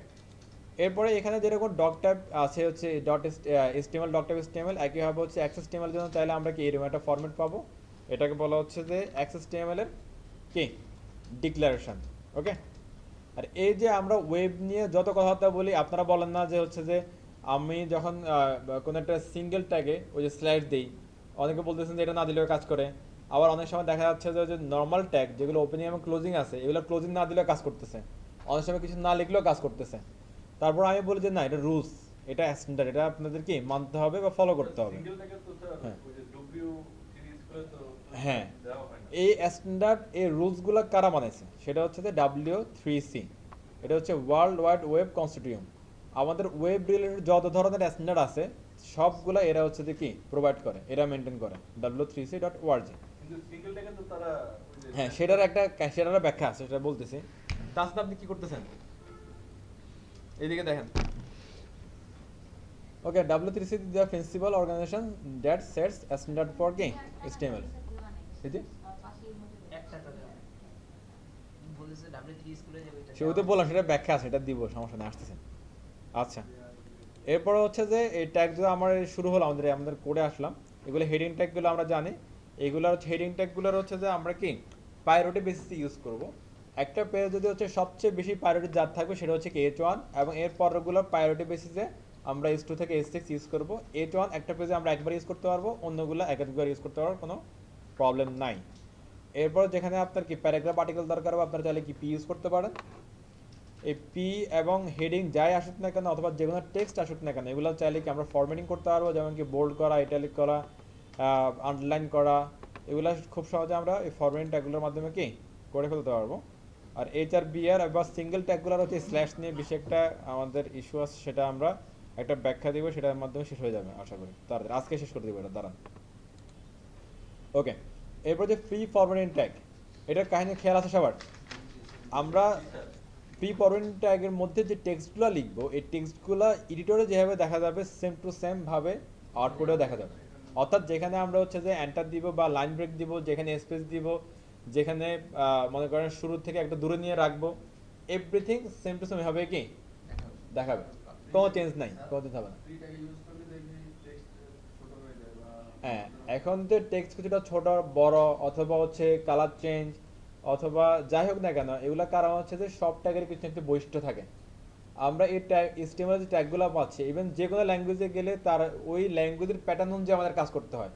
এরপরে এখানে যেরকম ডক টাইপ আছে হচ্ছে dot STML, doc type STML, একইভাবে হচ্ছে এক্সএসটিএমএল জন্য চাইলে আমরা কি এরকম একটা ফরম্যাট পাবো, এটাকে বলা হচ্ছে যে এক্সএসটিএমএল এর কি ডিক্লারেশন। ওকে, আর এই যে আমরা ওয়েব নিয়ে যত কথাবার্তা বলি, আপনারা বলেন না যে হচ্ছে যে আমি যখন কোনো একটা সিঙ্গেল ট্যাগে ওই যে স্ল্যাশ দিই, অনেকে বলতেছেন যে এটা না দিলেও কাজ করে। আবার অনেক সময় দেখা যাচ্ছে যে নর্মাল ট্যাগ যেগুলো ওপেনিং এবং ক্লোজিং আছে, এগুলো ক্লোজিং না দিলেও কাজ করতেছে, অনেক সময় কিছু না লিখলেও কাজ করতেছে। তারপর আমি বলি যে না, এটা রুলস, এটা স্ট্যান্ডার্ড, এটা আপনাদের কি মানতে হবে বা ফলো করতে হবে। হ্যাঁ, হ্যাঁ, এই স্ট্যান্ডার্ড, এই রুলসগুলো কারা বানাইছে, সেটা হচ্ছে যে W3C। এটা হচ্ছে ওয়ার্ল্ড ওয়াইড ওয়েব কনসোর্টিয়াম। আমাদের ওয়েব রিলেটেড যত ধরনের স্ট্যান্ডার্ড আছে সবগুলা এরা হচ্ছে যে কি প্রোভাইড করে, এরা মেনটেন করে, w3c.org। হ্যাঁ, সেটার ব্যাখ্যা আছে, সেটা বলতেছি। তাছাড়া আপনি কি করতেছেন, এইদিকে দেখেন। ওকে, W3C is the principal organization that sets a standard for কি HTML। এই যে একটা তো দেওয়া বলেছে W3 স্কুলে যাবে, এটা সেও তো বললাম, সেটা ব্যাখ্যা আছে, এটা দিব, সমস্যা নেই, আসতেছেন। আচ্ছা, এরপরে হচ্ছে যে এই ট্যাগগুলো আমার শুরু হলো, আমাদের কোডে আসলাম। এগুলো হেডিং ট্যাগগুলো আমরা জানি, এগুলো হচ্ছে হেডিং ট্যাগগুলোর হচ্ছে যে আমরা কি প্রায়োরিটি বেসিসে ইউজ করব। একটা পেজ যদি হচ্ছে সবচেয়ে বেশি প্রায়োরিটি যার থাকবে সেটা হচ্ছে কি H1, এবং এর পরেরগুলো প্রায়োরিটি বেসিসে আমরা H2 থেকে H6 ইউজ করব। H1 একটা পেজে আমরা একবার ইউজ করতে পারবো, অন্যগুলো একাধিকবার ইউজ করতে পারবো, কোনো প্রবলেম নাই। এরপর যেখানে আপনার কি প্যারাগ্রাফ আর্টিকেল দরকার হবে, আপনারা চাইলে কি পি ইউজ করতে পারেন। এই পি এবং হেডিং যাই আসুক না কেন, অথবা যে কোনো টেক্সট আসুক না কেন, এগুলো চাইলে কি আমরা ফরম্যাটিং করতে পারবো, যেমন কি বোল্ড করা, ইটালিক করা, আন্ডারলাইন করা, এগুলো খুব সহজে আমরা এই ফরম্যাটিং ট্যাগগুলোর মাধ্যমে কি করে ফেলতে পারবো। আর HRBR বা সিঙ্গেল ট্যাগগুলোর হচ্ছে স্ল্যাশ নিয়ে বেশি একটা আমাদের ইস্যু আছে, সেটা আমরা একটা ব্যাখ্যা দিব, সেটার মাধ্যমে শেষ হয়ে যাবে আশা করি তাড়াতাড়ি, আজকে শেষ করে দিব এটা, দাঁড়ান। ওকে, এরপর যে ফ্রি ফরম্যাটিং ট্যাগ, এটার কাহিনী খেয়াল আছে সবার। আমরা প্রি ফরম্যাটিং ট্যাগের মধ্যে যে টেক্সটগুলো লিখবো, এই টেক্সটগুলো এডিটরে যেভাবে দেখা যাবে সেম টু সেম ভাবে আউটপুটেও দেখা যাবে। অর্থাৎ যেখানে আমরা হচ্ছে যে এন্টার দিব বা লাইন ব্রেক দিব, যেখানে স্পেস দিব, যেখানে মনে করেন শুরু থেকে একটা দূরে নিয়ে রাখবো, এভরিথিং সেম টু সেম হবে কি দেখাবে, কোনো চেঞ্জ নাই, কোনো চেঞ্জ হবে না। হ্যাঁ, এখন যে টেক্সট কিছুটা ছোট বড় অথবা হচ্ছে কালার চেঞ্জ অথবা যাই হোক না কেন, এগুলোর কারণ হচ্ছে যে সব ট্যাগের কিছু একটা বৈশিষ্ট্য থাকে। আমরা এই ট্যাগ HTML যে ট্যাগগুলো পাচ্ছি, ইভেন যে কোনো ল্যাঙ্গুয়েজে গেলে তার ওই ল্যাঙ্গুয়েজের প্যাটার্ন অনুযায়ী আমাদের কাজ করতে হয়।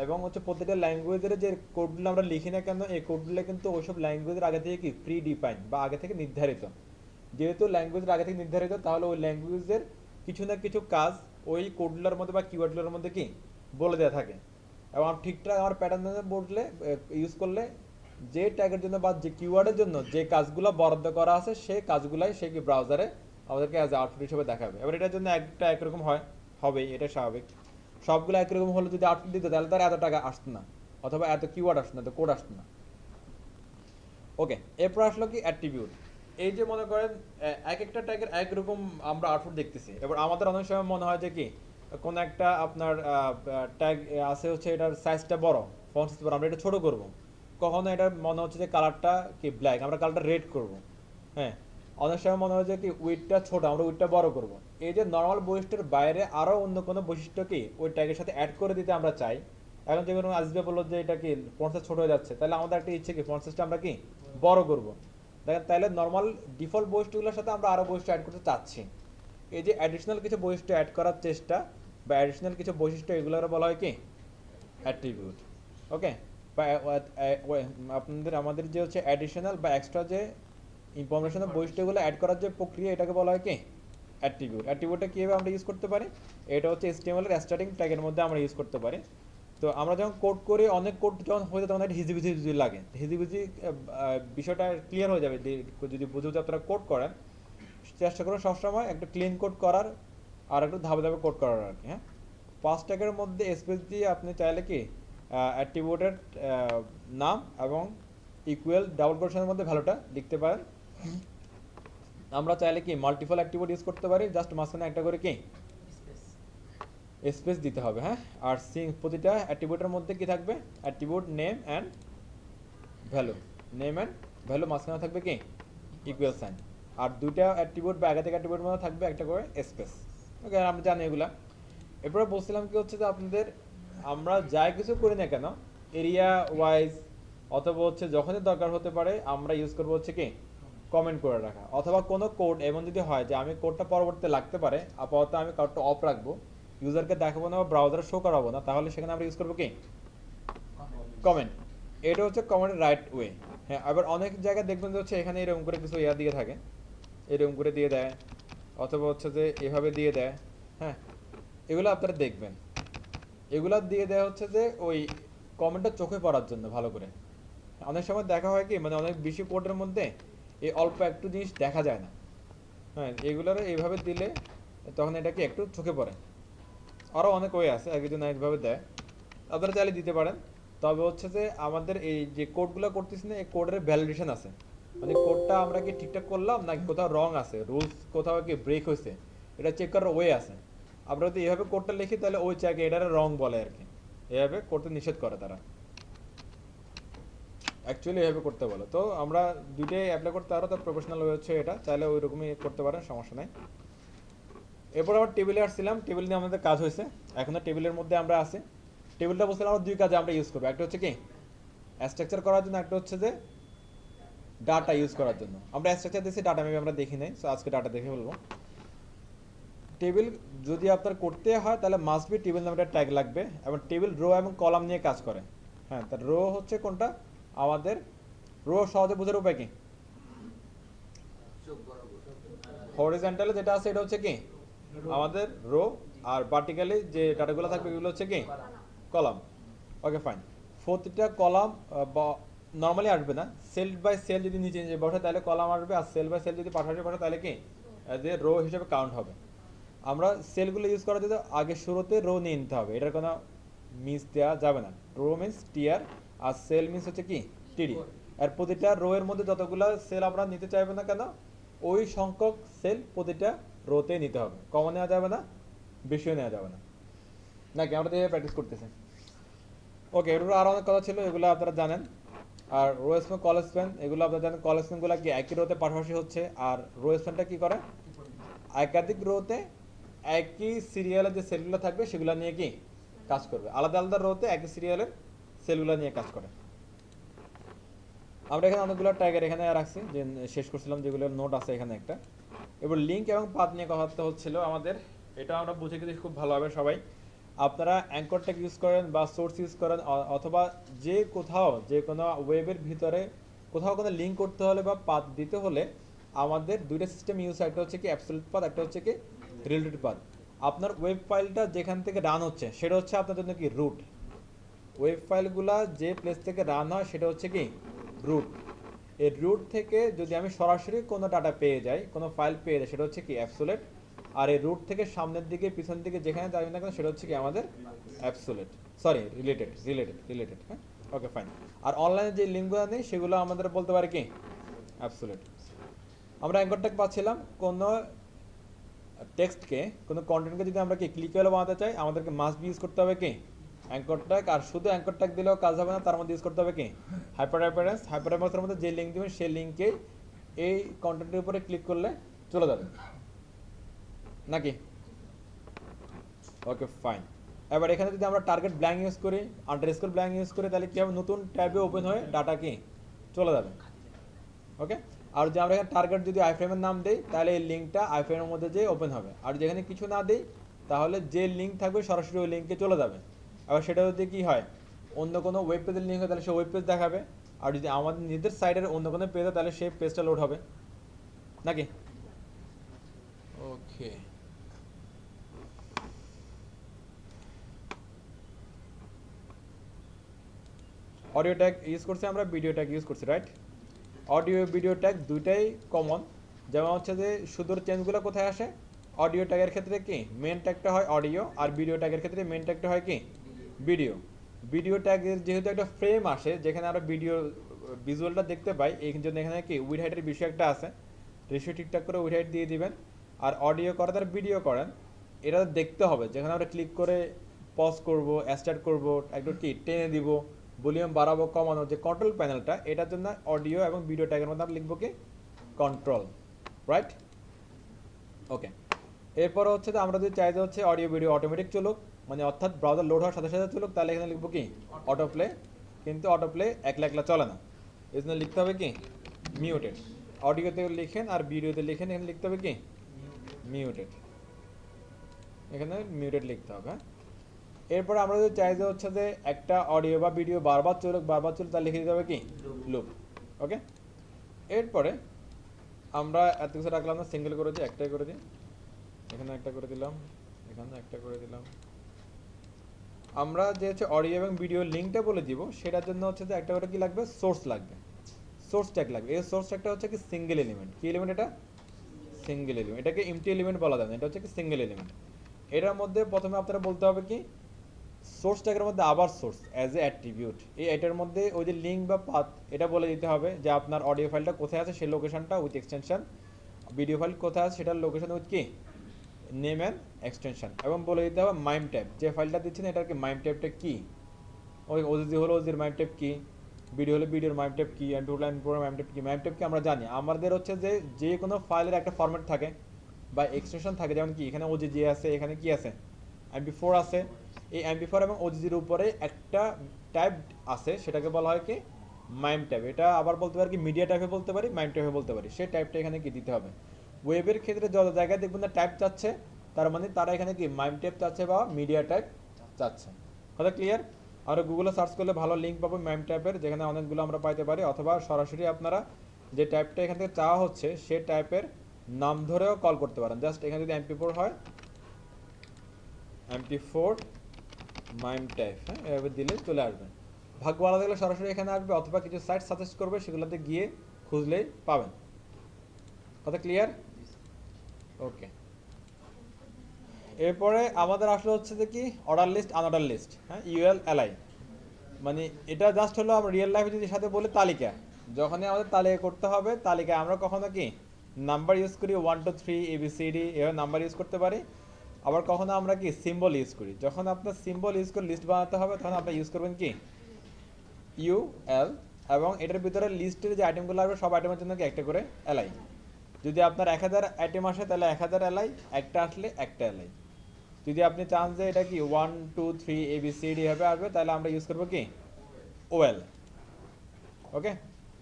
এবং হচ্ছে প্রত্যেকটা ল্যাঙ্গুয়েজের যে কোডগুলো আমরা লিখি না কেন, এই কোডগুলো কিন্তু ওইসব ল্যাঙ্গুয়েজের আগে থেকে কি প্রি ডিফাইন বা আগে থেকে নির্ধারিত। যেহেতু ল্যাঙ্গুয়েজের আগে থেকে নির্ধারিত, তাহলে ওই ল্যাঙ্গুয়েজের কিছু না কিছু কাজ ওই কোডগুলোর মধ্যে বা কিওয়ার্ডগুলোর মধ্যে কি বলে দেওয়া থাকে। এবং ঠিকঠাক আমার প্যাটার্ন বললে ইউজ করলে যে ট্যাগের জন্য বা যে কিওয়ার্ডের জন্য যে কাজগুলো বরাদ্দ করা আছে, সেই কাজগুলাই সে কি ব্রাউজারে আমাদেরকে অ্যাজ আউটপুট হিসেবে দেখাবে। এবার এটার জন্য একটা একরকম হবেই, এটা স্বাভাবিক। সবগুলো একরকম হলে যদি আউটপুট দিত, তাহলে তার এত টাকা আসতো না, অথবা এত কিওয়ার্ড আসতো না, এত কোড আসতো না। ওকে, এরপর আসলো কি অ্যাট্রিবিউট। এই যে মনে করেন এক একটা ট্যাগের একরকম আমরা আউটপুট দেখতেছি। এবার আমাদের অনেক সময় মনে হয় যে কি কোন একটা আপনার ট্যাগ আছে হচ্ছে এটার সাইজটা বড়, ফন্ট সাইজ বড়, আমরা এটা ছোট করব। কখনো এটা মনে হচ্ছে যে কালারটা কি ব্ল্যাক, আমরা কালারটা রেড করব। হ্যাঁ, অনেক সময় মনে হয় যে কি উইডটা ছোট, আমরা উইডটা বড় করব। এই যে নর্মাল বৈশিষ্ট্যের বাইরে আরো অন্য কোনো বৈশিষ্ট্য কি ওই ট্যাগের সাথে অ্যাড করে দিতে আমরা চাই। এখন যেমন আজিজা বললো যে এটা কি ফন্ট সাইজ ছোট হয়ে যাচ্ছে, তাহলে আমাদের একটা ইচ্ছে কি ফন্ট সাইজটা আমরা কি বড় করব। দেখেন, তাহলে নর্মাল ডিফল্ট বৈশিষ্ট্যগুলোর সাথে আমরা আরো বৈশিষ্ট্য অ্যাড করতে চাচ্ছি। এই যে অ্যাডিশনাল কিছু বৈশিষ্ট্য অ্যাড করার চেষ্টা বা অ্যাডিশনাল কিছু বৈশিষ্ট্য, এগুলোর বলা হয় কি অ্যাট্রিবিউট। ওকে, বা আমাদের যে হচ্ছে অ্যাডিশনাল বা এক্সট্রা যে ইনফরমেশনাল বৈশিষ্ট্যগুলো অ্যাড করার যে প্রক্রিয়া, এটাকে বলা হয় কি অ্যাট্রিবিউট। অ্যাট্রিবিউটটা কীভাবে আমরা ইউজ করতে পারি, এটা হচ্ছে HTML এর স্টার্টিং ট্যাগের মধ্যে আমরা ইউজ করতে পারি। তো আমরা যখন কোড করি, অনেক কোড যখন হয়ে যায় তখন একটা হিজিবিজি যদি লাগে, হিজিবিজি বিষয়টা ক্লিয়ার হয়ে যাবে যদি বুঝে বুঝে আপনারা কোড করেন। চেষ্টা করুন সবসময় একটা ক্লিন কোড করার আর একটু ধাপে ধাপে কোড করার আর কি। হ্যাঁ, 5 ট্যাগের মধ্যে স্পেস দিয়ে আপনি চাইলে কি অ্যাট্রিবিউটের নাম এবং ইকুয়াল ডাবল কোটেশনের মধ্যে ভ্যালুটা লিখতে পারেন। আমরা চাইলে কি মাল্টিপল অ্যাট্রিবিউট ইউজ করতে পারি, জাস্ট মাঝখানে একটা করে কি স্পেস স্পেস দিতে হবে, হ্যাঁ। আর প্রতিটা অ্যাট্রিবিউটের মধ্যে কি থাকবে, attribute name and value, name and value মাঝখানে থাকবে কি ইকুয়াল সাইন। আর দুইটা অ্যাট্রিবিউট বা একাধিক অ্যাট্রিবিউটের মধ্যে থাকবে একটা করে স্পেস। ওকে, আমরা জানি এগুলা। এরপরে বলছিলাম কি হচ্ছে যে আপনাদের আমরা যাই কিছু করি না কেন এরিয়া ওয়াইজ অথবা হচ্ছে যখনই দরকার হতে পারে আমরা ইউজ করবো হচ্ছে কি কমেন্ট করে রাখা, অথবা কোনো কোড এমন যদি হয় যে আমি কোডটা পরবর্তীতে লাগতে পারে, আপাতত আমি কোডটা অফ রাখবো, ইউজারকে দেখাবো না বা ব্রাউজারে শো করাবো না, তাহলে সেখানে আমরা ইউজ করবো কি কমেন্ট। এটা হচ্ছে কমেন্টের রাইট ওয়ে। হ্যাঁ, আবার অনেক জায়গায় দেখবেন যে হচ্ছে এখানে এরকম করে কিছু ইয়া দিয়ে থাকে, এরকম করে দিয়ে দেয়, অথবা হচ্ছে যে এভাবে দিয়ে দেয়। হ্যাঁ, এগুলো আপনারা দেখবেন, এগুলো দিয়ে দেওয়া হচ্ছে যে ওই কমেন্টটা চোখে পড়ার জন্য ভালো করে। অনেক সময় দেখা হয় কি মানে অনেক বেশি কোডের মধ্যে এই অল্প একটু জিনিস দেখা যায় না। হ্যাঁ, এগুলোর এইভাবে দিলে তখন এটা কি একটু চোখে পড়ে। আরও অনেক ওয়ে আছে, একজন একভাবে দেয়, আপনারা চাইলে দিতে পারেন। তবে হচ্ছে যে আমাদের এই যে কোডগুলো করতেছি না, এই কোডের ভ্যালিডেশন আছে, মানে কোডটা আমরা কি ঠিকঠাক করলাম নাকি কোথাও রং আছে, রুলস কোথাও কি ব্রেক হয়েছে, এটা চেক করার ওয়ে আছে। আমরা যদি এভাবে কোডটা লিখি তাহলে ওই চাকে এটার রং বলে আর কি, এভাবে করতে নিষেধ করে তারা, অ্যাকচুয়ালি এভাবে করতে বলে। তো আমরা দুইটাই অ্যাপ্লাই করতে পারো, তো প্রফেশনাল ওয়ে হচ্ছে এটা, চাইলে ওই রকমই করতে পারেন, সমস্যা নাই। এরপর আমরা টেবিলে আসছিলাম, টেবিল নিয়ে আমাদের কাজ হয়েছে, এখনো টেবিলের মধ্যে আমরা আছি। টেবিলটা বলছিলাম আমরা দুই কাজে আমরা ইউজ করবো, একটা হচ্ছে কি স্ট্রাকচার করার জন্য, একটা হচ্ছে যে ডাটা ইউজ করার জন্য। আমরা স্ট্রাকচার দিয়েছি, ডাটা মেবি আমরা দেখি নাই, সো আজকে ডাটা দেখে বলবো। টেবিল যদি আপনার করতে হয় তাহলে মাস্ট বি টেবিল নামে একটা ট্যাগ লাগবে, এবং টেবিল রো এবং কলাম নিয়ে কাজ করে। হ্যাঁ, তার রো হচ্ছে কোনটা, আমাদের রো সহজে বোঝার উপায় কি, হরিজন্টালে যেটা আছে এটা হচ্ছে কি আমাদের রো, আর ভার্টিক্যালি যে ডাটাগুলো থাকবে এগুলো হচ্ছে কি কলাম। ওকে ফাইন, প্রতিটা কলাম নর্মালি আসবে না, সেল বাই সেল যদি নিচে নিচে বসে তাহলে কলাম আসবে, আর সেল বাই সেল যদি পাশাপাশি বসে তাহলে কি যে রো হিসেবে কাউন্ট হবে। আমরা সেলগুলো ইউজ করার জন্য আগে শুরুতে রো নিয়ে নিতে হবে, এটার কোনো মিস দেওয়া যাবে না। রো মিন্স টিআর, আর সেল মিন্স হচ্ছে কি টিডি। আর প্রতিটা রো এর মধ্যে যতগুলো সেল আমরা নিতে চাইবো না কেন ওই সংখ্যক সেল প্রতিটা রোতে নিতে হবে, কমও নেওয়া যাবে না, বেশিও নেওয়া যাবে না, নাকি আমরা তো প্র্যাকটিস করতেছি। ওকে, এর উপর আরও অনেক কথা ছিল, এগুলো আপনারা জানেন। আর রো স্প্যান কল স্প্যান এগুলো আপনারা জানেন, কল স্প্যানগুলো কি একই রোতে পাশাপাশি হচ্ছে, আর রো স্প্যানটা কি করে একাধিক রোতে একই সিরিয়ালের যে সেলগুলো থাকবে সেগুলো নিয়ে কি কাজ করবে, আলাদা আলাদা রোতে একই সিরিয়ালের সেলগুলো নিয়ে কাজ করে। আমরা এখানে অনেকগুলো ট্যাগের এখানে রাখছি, যে শেষ করছিলাম যেগুলোর নোট আছে এখানে একটা। এবার লিঙ্ক এবং পাথ নিয়ে কথা হচ্ছিল আমাদের, এটা আমরা বুঝে গেছি খুব ভালোভাবে সবাই। আপনারা অ্যাঙ্কর ট্যাগ ইউজ করেন বা সোর্স ইউজ করেন, অথবা যে কোথাও যে কোনো ওয়েবের ভিতরে কোথাও কোনো লিঙ্ক করতে হলে বা পাথ দিতে হলে আমাদের দুইটা সিস্টেম ইউজ, একটা হচ্ছে কি অ্যাবসলিউট পাথ, একটা হচ্ছে কি রিলেটেড পাথ। আপনার ওয়েব ফাইলটা যেখান থেকে রান হচ্ছে সেটা হচ্ছে আপনার জন্য কি রুট, ওয়েব ফাইলগুলা যে প্লেস থেকে রান হয় সেটা হচ্ছে কি রুট। এই রুট থেকে যদি আমি সরাসরি কোনো ডাটা পেয়ে যাই, কোনো ফাইল পেয়ে যাই, সেটা হচ্ছে কি অ্যাবসোলেট। আর এই রুট থেকে সামনের দিকে পিছন দিকে যেখানে যাবি না কেন সেটা হচ্ছে কি আমাদের অ্যাবসোলেট, সরি রিলেটেড রিলেটেড রিলেটেড হ্যাঁ, ওকে ফাইন। আর অনলাইনে যে লিঙ্কগুলো নেই সেগুলো আমাদের বলতে পারে কি অ্যাবসোলেট। আমরা অ্যাঙ্কর ট্যাগ পাচ্ছিলাম কোনো টেক্সটকে, কোনো কন্টেন্টকে যদি আমরা কি ক্লিকেবল বানাতে চাই আমাদেরকে মাস্ট বি ইউজ করতে হবে কি অ্যাঙ্কর ট্যাগ। আর শুধু অ্যাঙ্কর ট্যাগ দিলেও কাজ হবে না, তার মধ্যে ইউজ করতে হবে কি হাইপার রেফারেন্স। হাইপার রেফারেন্সের মধ্যে যে লিঙ্ক দিবেন সেই লিঙ্কে এই কন্টেন্টের উপরে ক্লিক করলে চলে যাবে নাকি, ওকে ফাইন। এবার এখানে যদি আমরা টার্গেট ব্ল্যাঙ্ক ইউজ করি, আন্ডারস্কোর ব্ল্যাঙ্ক ইউজ করি, তাহলে কি হবে নতুন ট্যাবে ওপেন হয়ে ডাটা কি চলে যাবে। ওকে, আর যে আমরা এখানে টার্গেট যদি আইফ্রেমের নাম দেই তাহলে এই লিঙ্কটা আইফ্রেমের মধ্যে যে ওপেন হবে, আর যেখানে কিছু না দেই তাহলে যে লিঙ্ক থাকবে সরাসরি ওই লিঙ্কে চলে যাবে। আবার সেটা যদি কি হয় অন্য কোনো ওয়েব পেজের লিঙ্ক হয় তাহলে সে ওয়েব পেজ দেখাবে, আর যদি আমাদের নিজের সাইডের অন্য কোনো পেজ হয় তাহলে সেই পেজটা লোড হবে নাকি। ওকে, অডিও ট্যাগ ইউজ করছি আমরা, ভিডিও ট্যাগ ইউজ করছি রাইট। অডিও ভিডিও ট্যাগ দুইটাই কমন, যেমন হচ্ছে যে শুধুর চেঞ্জগুলো কোথায় আসে, অডিও ট্যাগের ক্ষেত্রে কি মেন ট্যাগটা হয় অডিও, আর ভিডিও ট্যাগের ক্ষেত্রে মেন ট্যাগটা হয় কি ভিডিও। ভিডিও ট্যাগের যেহেতু একটা ফ্রেম আসে যেখানে আমরা ভিডিও ভিজুয়ালটা দেখতে পাই, এই জন্য এখানে কি উইড হাইটের বিষয় একটা আছে, রেশিও ঠিকঠাক করে উইড হাইট দিয়ে দিবেন। আর অডিও করেন আর ভিডিও করেন, এটা দেখতে হবে যেখানে আমরা ক্লিক করে পজ করব, স্টার্ট করব, একটু কি টেনে দিব, ভলিউম বাড়াবো কমানো, যে কন্ট্রোল প্যানেলটা, এটার জন্য অডিও এবং ভিডিও ট্যাগের মধ্যে আমরা লিখবো কি কন্ট্রোল, রাইট? ওকে, এরপর হচ্ছে যে আমরা যদি চাই যে হচ্ছে অডিও ভিডিও অটোমেটিক চলুক, মানে অর্থাৎ ব্রাউজার লোড হওয়ার সাথে সাথে চলুক, তাহলে এখানে লিখবো কি অটো প্লে। কিন্তু অটো প্লে একলা একলা চলে না, এই জন্য লিখতে হবে কি মিউটেড। অডিওতে লিখেন আর ভিডিওতে লিখেন, এখানে লিখতে হবে কি মিউটেড, এখানে মিউটেড লিখতে হবে। এরপর আমরা যদি চাই যে হচ্ছে যে একটা অডিও বা ভিডিও বারবার চলুক তাহলে লিখে দিতে হবে কি লুপ। ওকে, এরপরে আমরা এত কিছু রাখলাম না, সিঙ্গেল করেছি, একটাই করে দিই, এখানে একটা করে দিলাম, এখানে একটা করে দিলাম। আমরা যে হচ্ছে অডিও এবং ভিডিও লিঙ্কটা বলে দিব, সেটার জন্য হচ্ছে যে একটা করে কি লাগবে, সোর্স লাগবে, সোর্স ট্যাগ লাগবে। এই সোর্স ট্যাগটা হচ্ছে কি সিঙ্গেল এলিমেন্ট। কি এলিমেন্ট এটা? Single element. এটাকে এমটি এলিমেন্ট বলা যায় না, এটা হচ্ছে কি সিঙ্গেল এলিমেন্ট। এটার মধ্যে প্রথমে আপনারা বলতে হবে কি সোর্স ট্যাগের মধ্যে আবার সোর্স অ্যাজ এ অ্যাট্রিবিউট, এটার মধ্যে ওই যে লিঙ্ক বা পাথ, এটা বলে দিতে হবে যে আপনার অডিও ফাইলটা কোথায় আছে সেই লোকেশনটা উইথ এক্সটেনশন, ভিডিও ফাইল কোথায় আছে সেটার লোকেশন উইথ কি নেম অ্যান্ড এক্সটেনশন, এবং বলে দিতে হবে মাইম ট্যাব, যে ফাইলটা দিচ্ছেন এটার কি মাইম ট্যাবটা কি, ওই ওজিজি হলো ওজির মাইম ট্যাব কি, ভিডিও হলে ভিডিওর মাইম ট্যাব কি, এমপি হলো এমপির মাইম ট্যাব কি। মাইম ট্যাব কি আমরা জানি, আমাদের হচ্ছে যে কোনো ফাইলের একটা ফরম্যাট থাকে বা এক্সটেনশন থাকে, যেমন কি এখানে ওজিজি আছে, এখানে কি আছে MP4 আছে, এই MP4 এবং ওজিজির উপরে একটা ট্যাব আছে, সেটাকে বলা হয় কি মাইম ট্যাব। এটা আবার বলতে পারি কি মিডিয়া ট্যাবে বলতে পারি, মাইম ট্যাবে বলতে পারি, সেই ট্যাবটা এখানে কি দিতে হবে। ওয়েবের ক্ষেত্রে যত জায়গায় দেখবেন না ট্যাব চাচ্ছে, তার মানে তারা এখানে কি মাইম ট্যাব চাচ্ছে বা মিডিয়া ট্যাব চাচ্ছে। কথা ক্লিয়ার? আর গুগলে সার্চ করলে ভালো লিঙ্ক পাবো মাইম ট্যাবের, যেখানে অনেকগুলো আমরা পাইতে পারি, অথবা সরাসরি আপনারা যে ট্যাবটা এখান থেকে চাওয়া হচ্ছে সেই ট্যাবের নাম ধরেও কল করতে পারেন। জাস্ট এখানে যদি MP4 হয়, MP4 মাইম ট্যাব, হ্যাঁ এভাবে দিলে চলে আসবে। ভাগ্য ভালো থাকলে সরাসরি এখানে আসবে, অথবা কিছু সাইট সাজেস্ট করবে, সেগুলোতে গিয়ে খুঁজলেই পাবেন। কথা ক্লিয়ার? ওকে, এরপরে আমাদের আসলে হচ্ছে যে কি অর্ডার লিস্ট আনঅর্ডার লিস্ট, হ্যাঁ ইউএল এলআই, মানে এটা জাস্ট হলো আমরা রিয়েল লাইফে যদি সাথে বলি তালিকা, যখনই আমাদের তালিকা করতে হবে, তালিকায় আমরা কখনো কি নাম্বার ইউজ করি 1 2 3 ABCD এভাবে নাম্বার ইউজ করতে পারি। আবার কখনো আমরা কি সিম্বল ইউজ করি, যখন আপনার সিম্বল ইউজ করে লিস্ট বানাতে হবে তখন আপনি ইউজ করবেন কি ইউএল, এবং এটার ভিতরে লিস্টের যে আইটেমগুলো আসবে সব আইটেমের জন্য কি একটা করে এলআই। যদি আপনার 1000 আইটেম আসে তাহলে 1000 এলআই, একটা আসলে একটা এলআই। যদি আপনি চান যে এটা কি 1 2 3 ABCD এভাবে আসবে, তাহলে আমরা ইউজ করবো কি ওয়েল। ওকে,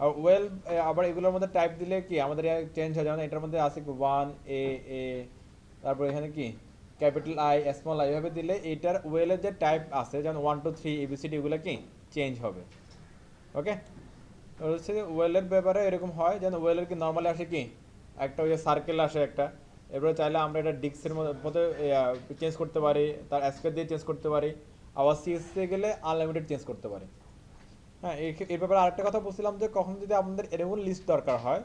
আর ওয়েল আবার এগুলোর মধ্যে টাইপ দিলে কি আমাদের চেঞ্জ হয়ে যাবে, এটার মধ্যে আছে কি 1 A, তারপর এখানে কি ক্যাপিটাল আই স্মল আই, এভাবে দিলে এটার ওয়েলের যে টাইপ আছে যেমন 1 2 3 ABCD এগুলো কি চেঞ্জ হবে। ওকে, তো হচ্ছে ওয়েলের ব্যাপারে এরকম হয়, যেন ওয়েলের কি নর্মালি আসে কি একটা ওই সার্কেল আসে একটা, এবারে চাইলে আমরা এটা ডিস্কের মধ্যে চেঞ্জ করতে পারি, তার অ্যাসপেক্ট দিয়ে চেঞ্জ করতে পারি, আবার সিএসসি গেলে আনলিমিটেড চেঞ্জ করতে পারি। হ্যাঁ, এর ব্যাপারে আরেকটা কথা বলছিলাম যে কখন যদি আমাদের এরকম লিস্ট দরকার হয়,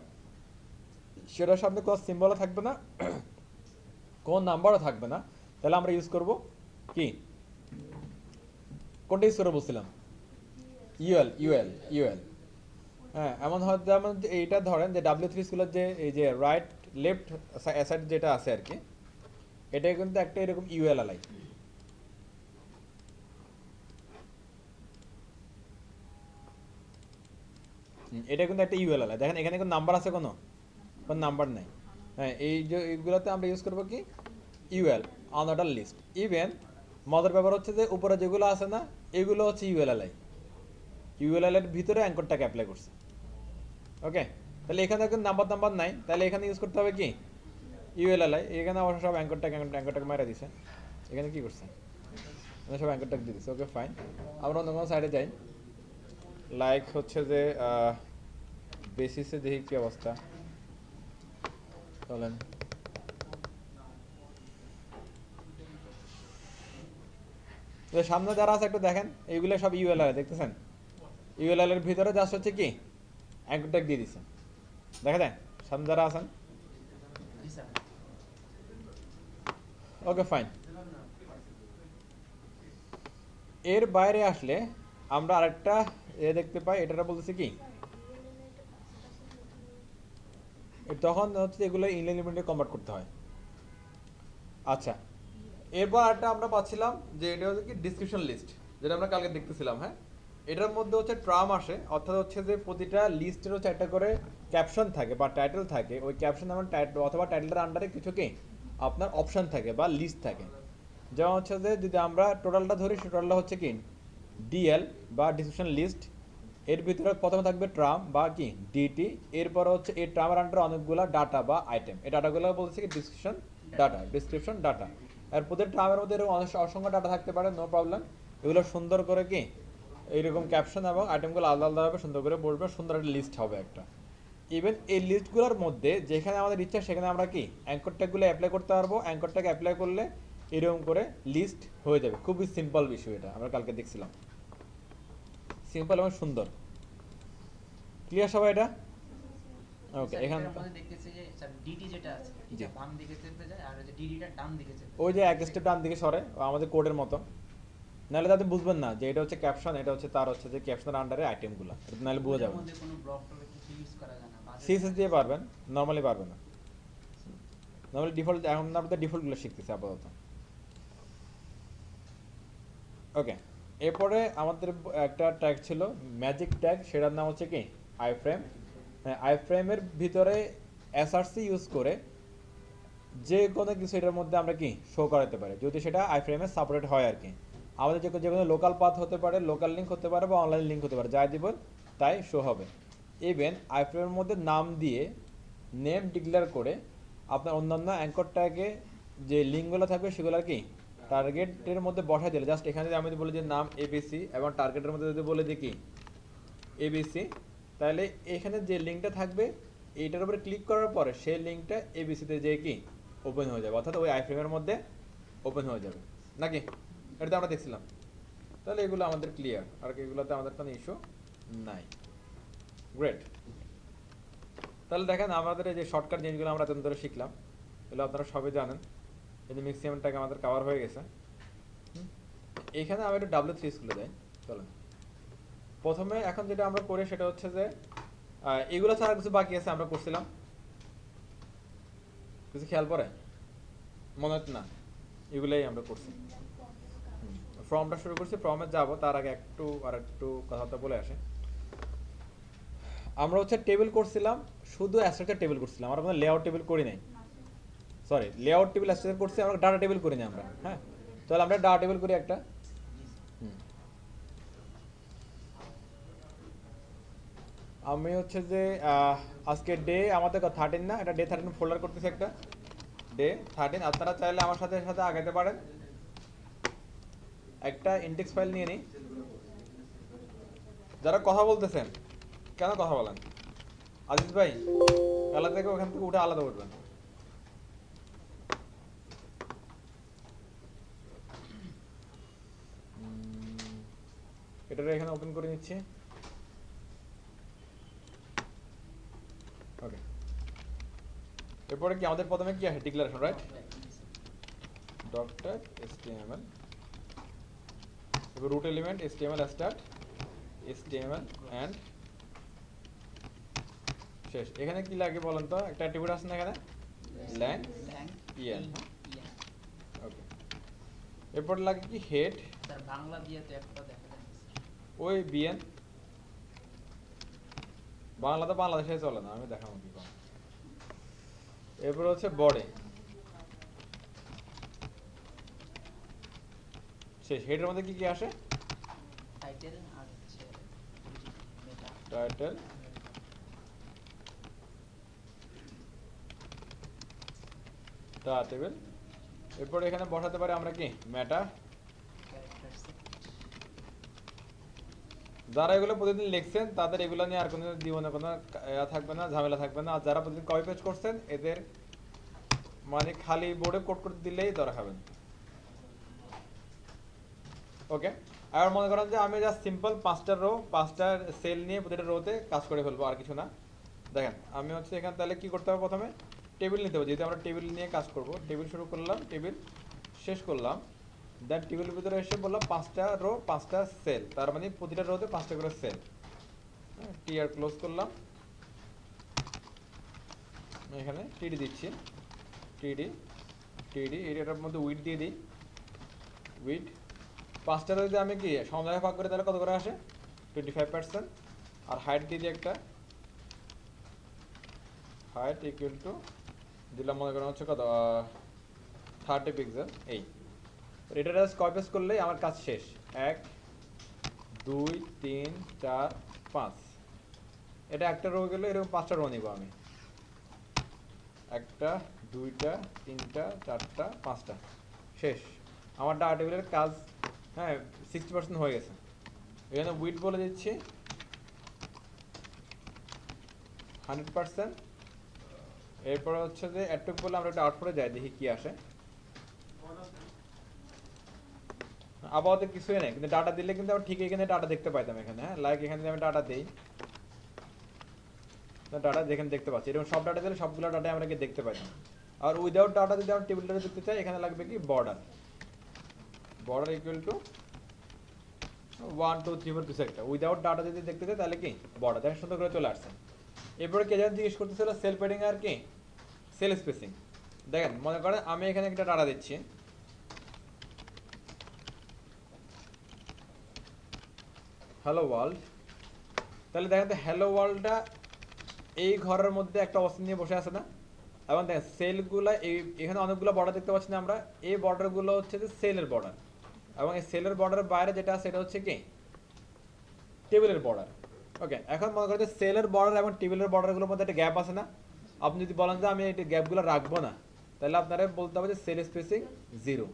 সেটার সামনে কোনো সিম্বলও থাকবে না, কোনো নাম্বারও থাকবে না, তাহলে আমরা ইউজ করব কি কোনটা ইউজ করে বলছিলাম ইউএল। হ্যাঁ, এমন হয় যেমন এইটা ধরেন যে W3 স্কুলের যে এই যে রাইট লেফট সাইড যেটা আছে আর কি, এটা কিন্তু একটা এরকম ইউএল এলাই। এটা কিন্তু একটা ইউএল এলাই, দেখেন এখানে কোনো নাম্বার আছে, কোনো নাম্বার নাই। হ্যাঁ, এই যে এইগুলোতে আমরা ইউজ করবো কি ইউএল আনঅর্ডার লিস্ট। ইভেন মজার ব্যাপার হচ্ছে যে উপরে যেগুলো আছে না, এগুলো হচ্ছে ইউএলএলআই, ইউএলএল এর ভিতরে অ্যাঙ্করটাকে অ্যাপ্লাই করছে। ওকে, তাহলে এখানে কিন্তু নাম্বার নাই, তাহলে এখানে ইউজ করতে হবে কি ইউএলএলআই। এখানে অবশ্য সব অ্যাঙ্করটাকে মারা দিছে, এখানে কি করছে এখানে সব অ্যাঙ্করটাকে দিয়ে দিচ্ছে। ওকে ফাইন, আমরা অন্য কোনো সাইডে যাই, লাইক হচ্ছে যে বেসিসে দেখি কি অবস্থা, চলেন। সামনে যারা আছে একটু দেখেন, এইগুলো সব ইউএলএল দেখতেছেন, ইউএলএল এর ভিতরে জাস্ট হচ্ছে কি অ্যাঙ্কর ট্যাগ দিয়ে দিছে, দেখা যায় সামনে যারা আছেন। ওকে ফাইন, এর বাইরে আসলে আমরা আরেকটা দেখতে পাই, এটা বলতেছে কি তখন হচ্ছে এগুলো ইনলাইন এলিমেন্টে কনভার্ট করতে হয়। আচ্ছা, এরপর একটা আমরা পাচ্ছিলাম যে এটা হচ্ছে কি ডিসক্রিপশন লিস্ট, যেটা আমরা কালকে দেখতেছিলাম। হ্যাঁ, এটার মধ্যে হচ্ছে ট্রাম আসে, অর্থাৎ হচ্ছে যে প্রতিটা লিস্টের হচ্ছে একটা করে ক্যাপশন থাকে বা টাইটেল থাকে। ওই ক্যাপশন আমার টাইটেল অথবা টাইটেলের আন্ডারে কিছু কি আপনার অপশন থাকে বা লিস্ট থাকে। যেমন হচ্ছে যে যদি আমরা টোটালটা ধরি, সে টোটালটা হচ্ছে কি ডিএল বা ডিসক্রিপশন লিস্ট। এর ভিতরে প্রথমে থাকবে ট্রাম বা কি ডিটি, এরপর হচ্ছে এই ট্রামের আন্ডারে অনেকগুলো ডাটা বা আইটেম। এই ডাটাগুলো বলছে কি ডিসক্রিপশন ডাটা। আর প্রতিটা ট্রামের মধ্যে এরকম অসংখ্য ডাটা থাকতে পারে, নো প্রবলেম। এগুলো সুন্দর করে কি এইরকম ক্যাপশন এবং আইটেমগুলো আলাদা আলাদাভাবে সুন্দর করে বলবে, সুন্দর একটা লিস্ট হবে একটা। ইভেন এই লিস্টগুলোর মধ্যে যেখানে আমাদের ইচ্ছা সেখানে আমরা কি অ্যাঙ্কর ট্যাগগুলো অ্যাপ্লাই করতে পারবো। অ্যাঙ্কর ট্যাগ অ্যাপ্লাই করলে এরকম করে লিস্ট হয়ে যাবে। খুবই সিম্পল বিষয়, এটা আমরা কালকে দেখছিলাম। সিম্পল এবং সুন্দর। ক্লিয়ার সবাই এটা? ওকে, স্যার, এখান এটার মধ্যে দেখতেছি যে স্যার ডিটি যেটা আছে জি। এটা বাম দিকে চেপে যায়, আর ওই যে ডিডিটা ডান দিকে চেপে ওই যে যায়। এক স্টেপ ডান দিকে সরে, ও আমাদের কোডের মতো। নাহলে তাদের বুঝবেন না যে এটা হচ্ছে ক্যাপশন, এটা হচ্ছে তার হচ্ছে যে ক্যাপশনের আন্ডারে আইটেমগুলো, নাহলে বুঝে ওটার যাবেন। মধ্যে কোনো ব্লক টক কিছু ইউজ করা যায় না। সিএসএস দিয়ে পারবেন, নর্মালি পারবেন না। নর্মালি ডিফল্ট, এখন আপনাদের ডিফল্টগুলো শিখতেছে আপাতত। ওকে, এরপরে আমাদের একটা ট্যাগ ছিল ম্যাজিক ট্যাগ, সেটার নাম হচ্ছে কি আইফ্রেম। হ্যাঁ, আইফ্রেমের ভিতরে এসআরসি ইউজ করে যে কোনো কিছু এটার মধ্যে আমরা কি শো করাতে পারি, যদি সেটা আইফ্রেমে সাপোর্টেড হয় আর কি। আমাদের যে কোনো লোকাল পাথ হতে পারে, লোকাল লিঙ্ক হতে পারে বা অনলাইন লিঙ্ক হতে পারে, যাই দিব তাই শো হবে। ইভেন আইফ্রেমের মধ্যে নাম দিয়ে নেম ডিক্লেয়ার করে আপনার অন্যান্য অ্যাঙ্কর ট্যাগে যে লিঙ্কগুলো থাকবে সেগুলো আর কি টার্গেটের মধ্যে বসাই দিলে, জাস্ট এখানে যদি আমি বলি যে নাম এবিসি এবং টার্গেটের মধ্যে যদি বলে দিই কি এবিসি, তাহলে এখানে যে লিঙ্কটা থাকবে এইটার উপরে ক্লিক করার পরে সেই লিঙ্কটা এবিসিতে যেয়ে কি ওপেন হয়ে যাবে, অর্থাৎ ওই আইফ্রেমের মধ্যে ওপেন হয়ে যাবে নাকি। এটা তো আমরা দেখছিলাম। তাহলে এগুলো আমাদের ক্লিয়ার, আর এগুলোতে আমাদের কোনো ইস্যু নাই। গ্রেট। তাহলে দেখেন আমাদের এই যে শর্টকাট জিনিসগুলো আমরা এতদিন ধরে শিখলাম, এগুলো আপনারা সবই জানেন। এই যে ম্যাক্সিমামটাকে আমাদের কভার হয়ে গেছে। এখানে আমি একটু W3 স্কুলে যাই, চলেন। প্রথমে এখন যেটা আমরা করি সেটা হচ্ছে যে এগুলো ছাড়া কিছু বাকি আছে আমরা করছিলাম, কিছু খেয়াল পড়ে মনে হচ্ছে না, এগুলোই আমরা করছি। ফর্মটা শুরু করছি, ফর্মে যাব তার আগে একটু কথাবার্তা বলে আসে। আমরা হচ্ছে টেবিল করছিলাম, শুধু স্ট্রাকচার টেবিল করছিলাম, আমরা কোনো লেআউট টেবিল করি নাই। সরি, লেআউট টেবিল স্ট্রাকচার করছি, আমরা ডাটা টেবিল করি না আমরা। হ্যাঁ, তাহলে আমরা ডাটা টেবিল করি একটা। আমি হচ্ছে যে আজকে ডে আমাদের 13 না, এটা ডে 13 ফোল্ডার করতেছি একটা ডে 13। আপনারা চাইলে আমার সাথে সাথে আগাতে পারেন। একটা ইন্ডেক্স ফাইল নিয়ে নিই। যারা কথা বলতেছেন কেন কথা বলেন? আজিজ ভাই, আলাদা থেকে ওখান থেকে উঠে আলাদা উঠবেন। এটা এখানে ওপেন করে নিচ্ছি। ওকে, এরপরে কি আমাদের প্রথমে কি আসে? Declaration, right? Doctor HTML, root element HTML start, HTML end শেষ। এখানে কি লাগে বলেন তো? একটা অ্যাট্রিবিউট আছে না এখানে, ল্যাং ইএন। ওকে, এরপর লাগে কি হেড, স্যার বাংলা দিয়ে তো একটা দেখা যায় না, স্যার। ওই বিএন। বাংলা তো বাংলাদেশে চলে না, আমি দেখাবো কি করে। এরপর হচ্ছে বডি, শেষ। হেডের মধ্যে কি কি আসে? টাইটেল আর হচ্ছে মেটা। Title, table. এরপর এখানে বসাতে পারি আমরা কি মেটা। Character set. যারা এগুলো প্রতিদিন লিখছেন তাদের এগুলো নিয়ে আর কোনো জীবনে কোনো থাকবে না, ঝামেলা থাকবে না। আর যারা প্রতিদিন কপি পেস্ট করছেন এদের মানে খালি বোর্ডে কোড করে দিলেই ধরা খাবেন। ওকে, আর মনে করেন যে আমি জাস্ট সিম্পল 5টা রো 5টা সেল নিয়ে প্রতিটা রোতে কাজ করে ফেলবো, আর কিছু না। দেখেন আমি হচ্ছে এখানে তাহলে কি করতে হবে? প্রথমে টেবিল নিতে হবে, যেহেতু আমরা টেবিল নিয়ে কাজ করব। টেবিল শুরু করলাম, টেবিল শেষ করলাম। দেন টেবিলের ভিতরে এসে বললাম 5টা রো 5টা সেল, তার মানে প্রতিটা রোতে 5টা করে সেল। টিআর ক্লোজ করলাম। এখানে টিডি দিচ্ছি, টিডি টিডি এটার মধ্যে উইড দিয়ে দিই, উইড 5টা যদি আমি কি সমাধানে ভাগ করি তাহলে কত করে আসে 25%। আর হাইট দিয়ে দিই একটা, হাইট ইকুয়াল টু দিলাম মনে করেন হচ্ছে কত 30 পিক্সেল। এই এটা জাস্ট কপি পেস্ট করলেই আমার কাজ শেষ। 1 2 3 4 5, এটা একটা রো গেলে এরকম 5টা রো নিব আমি, 1টা 2টা 3টা 4টা 5টা, শেষ আমার ডাটা টেবিলের কাজ। হ্যাঁ 60% হয়ে গেছে। এখানে উইড বলে দিচ্ছি 100%। এরপর হচ্ছে যে এটুক বলে আমরা একটা আউটপুটে যাই, দেখি কি আসে। আপাতত কিছুই নেই, কিন্তু ডাটা দিলে কিন্তু আমি ঠিক এখানে ডাটা দেখতে পাইতাম এখানে। হ্যাঁ লাইক এখানে যদি আমি ডাটা দিই, ডাটা যেখানে দেখতে পাচ্ছি এরকম সব ডাটা দিলে সবগুলো ডাটা আমরা কি দেখতে পাইতাম। আর উইদাউট ডাটা যদি আমরা টেবিলটা দেখতে চাই, এখানে লাগবে কি বর্ডার, বর্ডার ইকুয়াল টু 1 2 3 4 কিছু একটা। উইদাউট ডাটা যদি দেখতে চাই তাহলে কি বর্ডার, দেখেন সুন্দর করে চলে আসছে। এরপরে কে যেন জিজ্ঞেস করতেছিল সেল প্যাডিং আর কি সেল স্পেসিং। দেখেন মনে করেন আমি এখানে একটা ডাটা দিচ্ছি, হ্যালো ওয়ার্ল্ড। তাহলে দেখেন তো হ্যালো ওয়ার্ল্ডটা এই ঘরের মধ্যে একটা অবস্থান নিয়ে বসে আছে না। এবং দেখেন সেলগুলো এখানে অনেকগুলো বর্ডার দেখতে পাচ্ছি না আমরা, এই বর্ডারগুলো হচ্ছে যে সেলের বর্ডার, এবং এই সেলের বর্ডারের বাইরে যেটা আছে সেটা হচ্ছে কি টেবিলের বর্ডার। ওকে, এখন মনে করেন যে সেলের বর্ডার এবং টেবিলের বর্ডারগুলোর মধ্যে একটা গ্যাপ আছে না। আপনি যদি বলেন যে আমি এই গ্যাপগুলো রাখবো না, তাহলে আপনারা বলতে হবে যে সেল স্পেসিং 0,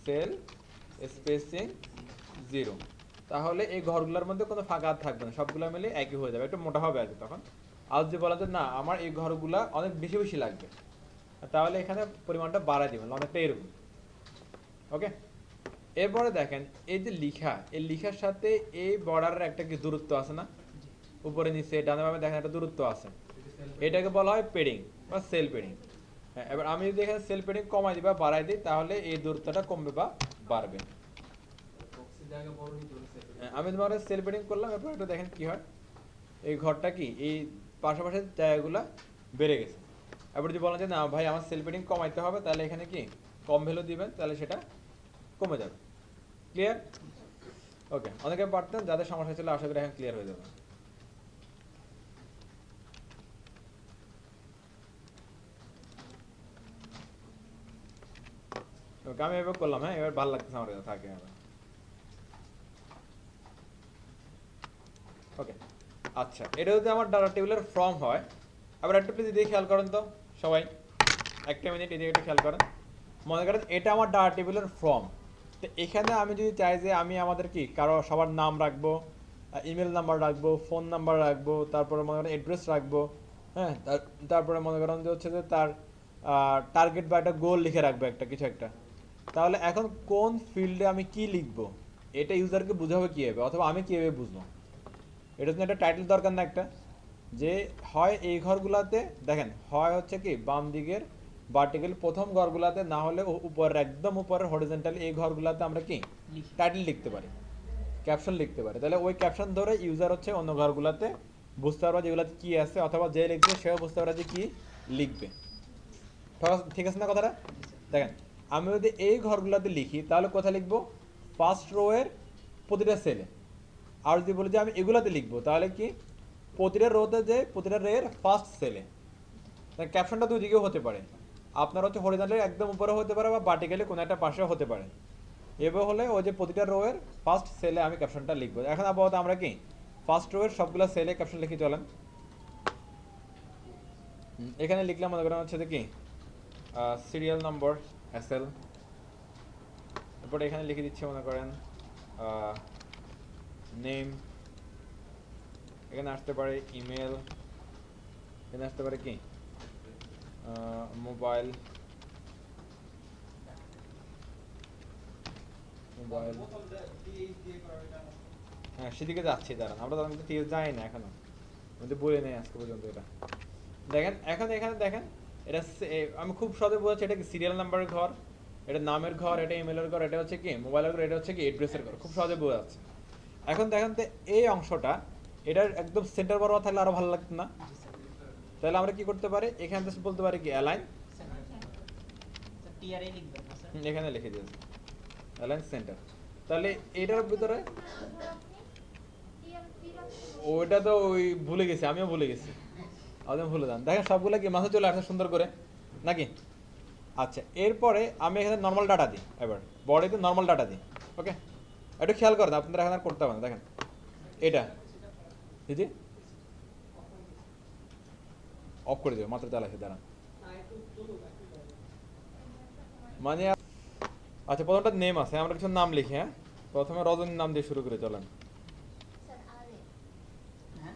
সেল স্পেসিং 0। তাহলে এই ঘরগুলোর মধ্যে কোনো ফাঁকা আর থাকবে না, সবগুলো মিলে একই হয়ে যাবে, একটু মোটা হবে আর কি তখন। আর যদি বলা যে না আমার এই ঘরগুলা অনেক বেশি বেশি লাগবে, তাহলে এখানে পরিমাণটা বাড়াই দিবেন অনেকটা এরকম। ওকে, এরপরে দেখেন এই যে লিখা, এই লিখার সাথে এই বর্ডারের একটা কি দূরত্ব আছে না, উপরে নিচে ডানে বামে দেখেন একটা দূরত্ব আছে, এটাকে বলা হয় পেডিং বা সেল পেডিং। হ্যাঁ, এবার আমি যদি এখানে সেল পেডিং কমাই দিই বা বাড়াই দিই, তাহলে এই দূরত্বটা কমবে বা বাড়বে। আমি তোমার সেল পেডিং করলাম, এরপর একটু দেখেন কি হয়। এই ঘরটা কি এই পাশাপাশি জায়গাগুলো বেড়ে গেছে। এবার যদি বলেন যে না ভাই আমার সেল পেডিং কমাইতে হবে, তাহলে এখানে কি কম ভ্যালু দিবেন, তাহলে সেটা কমে যাবে। ক্লিয়ার? ওকে, অনেকে পারতেন, যাদের সমস্যা ছিল আশা করি এখন ক্লিয়ার হয়ে যাবে। ওকে, আমি এবার করলাম। হ্যাঁ, এবার ভালো লাগতেছে আমার কাছে, থাকে এবার। ওকে, আচ্ছা, এটা যদি আমার ডাটা টেবিলের ফর্ম হয়, আবার একটা প্লিজ এদিকে খেয়াল করেন তো সবাই, একটা মিনিট এদিকে একটু খেয়াল করেন। মনে করেন এটা আমার ডাটা টেবিলের ফর্ম। তো এখানে আমি যদি চাই যে আমি আমাদের কি কারো সবার নাম রাখবো, ইমেল নাম্বার রাখবো, ফোন নাম্বার রাখবো, তারপরে মনে করেন অ্যাড্রেস রাখবো, হ্যাঁ, তারপরে মনে করেন যে হচ্ছে যে তার টার্গেট বা একটা গোল লিখে রাখবো একটা কিছু একটা। তাহলে এখন কোন ফিল্ডে আমি কি লিখবো, এটা ইউজারকে বুঝাবে কীভাবে, অথবা আমি কীভাবে বুঝবো? এটার জন্য একটা টাইটেল দরকার না একটা, যে হয় এই ঘরগুলাতে দেখেন, হয় হচ্ছে কি বাম দিকের ভার্টিক্যাল প্রথম ঘরগুলাতে, না হলে উপরের একদম উপরের হরিজন্টালি এই ঘরগুলাতে আমরা কি টাইটেল লিখতে পারি, ক্যাপশন লিখতে পারি। তাহলে ওই ক্যাপশন ধরে ইউজার হচ্ছে অন্য ঘরগুলাতে বুঝতে পারবে যেগুলাতে কি আছে, অথবা যে লিখবে সেও বুঝতে পারবে যে কি লিখবে। ঠিক আছে না কথাটা? দেখেন আমি যদি এই ঘরগুলাতে লিখি তাহলে কোথায় লিখবো, ফার্স্ট রো এর প্রতিটা সেলে। আর যদি বলি যে আমি এগুলাতে লিখবো, তাহলে কি প্রতিটা রোতে যে প্রতিটা রে এর ফার্স্ট সেলে। ক্যাপশনটা দুই দিকেও হতে পারে, আপনার হচ্ছে হরিজন্টালি একদম উপরে হতে পারে বা ভার্টিক্যালি কোনো একটা পাশেও হতে পারে। এবার হলে ওই যে প্রতিটা রো এর ফার্স্ট সেলে আমি ক্যাপশনটা লিখবো। এখন আপাতত আমরা কি ফার্স্ট রো এর সবগুলো সেলে ক্যাপশন লিখি, চলেন। এখানে লিখলাম মনে করেন হচ্ছে কি সিরিয়াল নম্বর SL, এরপরে এখানে লিখে দিচ্ছি মনে করেন নেম, এখানে আসতে পারে ইমেল, এখানে আসতে পারে কি মোবাইল, হ্যাঁ সেদিকে যাচ্ছি, দাঁড়ান আমরা তখন কিন্তু যাই না এখনো, আমি বলে নেই আজকে পর্যন্ত। এটা দেখেন এখন এখানে দেখেন, এটা আমি খুব সহজে বোঝাচ্ছি, এটা কি সিরিয়াল নাম্বারের ঘর, এটা নামের ঘর, এটা ইমেলের ঘর, এটা হচ্ছে কি মোবাইলের ঘর, এটা হচ্ছে কি অ্যাড্রেসের ঘর, খুব সহজে বোঝা যাচ্ছে। এখন দেখেন তো এই অংশটা এটার একদম সেন্টার বরাবর থাকলে আরো ভালো লাগতো না? তাহলে আমরা কি করতে পারি, এখানে জাস্ট বলতে পারি কি অ্যালাইন, টিআরএ লিখবেন না স্যার? এখানে লিখে দিয়েছি অ্যালাইন সেন্টার। তাহলে এটার ভিতরে ওইটা তো ওই ভুলে গেছি, আমিও ভুলে গেছি, আপনি ভুলে যান। দেখেন সবগুলো কি মাথায় চলে আসছে সুন্দর করে নাকি? আচ্ছা, এরপরে আমি এখানে নর্মাল ডাটা দিই, এবার বডিতে নর্মাল ডাটা দিই। ওকে, একটু খেয়াল করেন, আপনারা এখানে আর করতে হবে না। দেখেন এটা দিদি অফ করে দেবে, মাত্র চালাইছে, দাঁড়ান। মানে আচ্ছা, প্রথমটা নেম আছে, আমরা কিছু নাম লিখি। হ্যাঁ, প্রথমে রজনীর নাম দিয়ে শুরু করে চলেন, হ্যাঁ,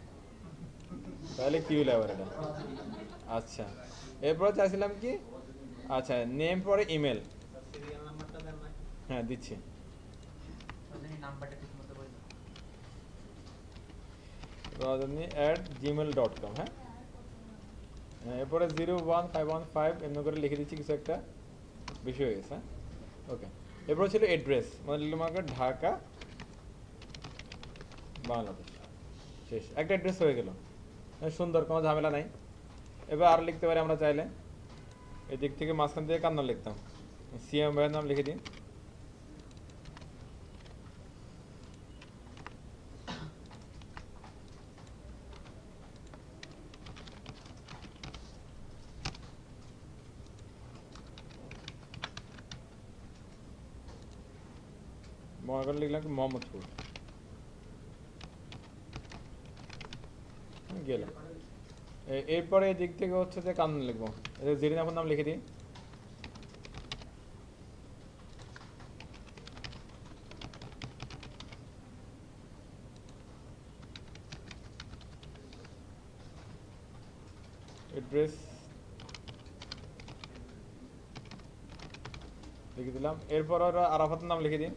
তাহলে কি হলো এবার এটা? আচ্ছা, এরপরে চাইছিলাম কি, আচ্ছা নেম পরে ইমেল, সিরিয়াল নাম্বারটা দেন না। হ্যাঁ দিচ্ছি। রজনী নাম্বারটা ঠিক মতো বলুন। rajani@gmail.com। হ্যাঁ, এরপরে 01515 এমনি করে লিখে দিচ্ছি, কিছু একটা বেশি হয়ে গেছে। হ্যাঁ, ওকে। এরপরে ছিল অ্যাড্রেস, মানে লিখলাম আমাকে ঢাকা, বাংলাদেশ, শেষ, একটা অ্যাড্রেস হয়ে গেল। সুন্দর, কোনো ঝামেলা নাই। এবার আর লিখতে পারি আমরা চাইলে, এই দিক থেকে মাঝখান থেকে কার নাম লিখতাম, সিএম ভাইয়ের নাম লিখে দিই। মনে করে লিখলাম কি মোহাম্মদপুর, গেল। এরপরে এই দিক থেকে হচ্ছে যে কার নাম লিখবো, জেরিন আপনার নাম লিখে দিই। অ্যাড্রেস লিখে দিলাম। এরপর ওরা আরাফাতের নাম লিখে দিন।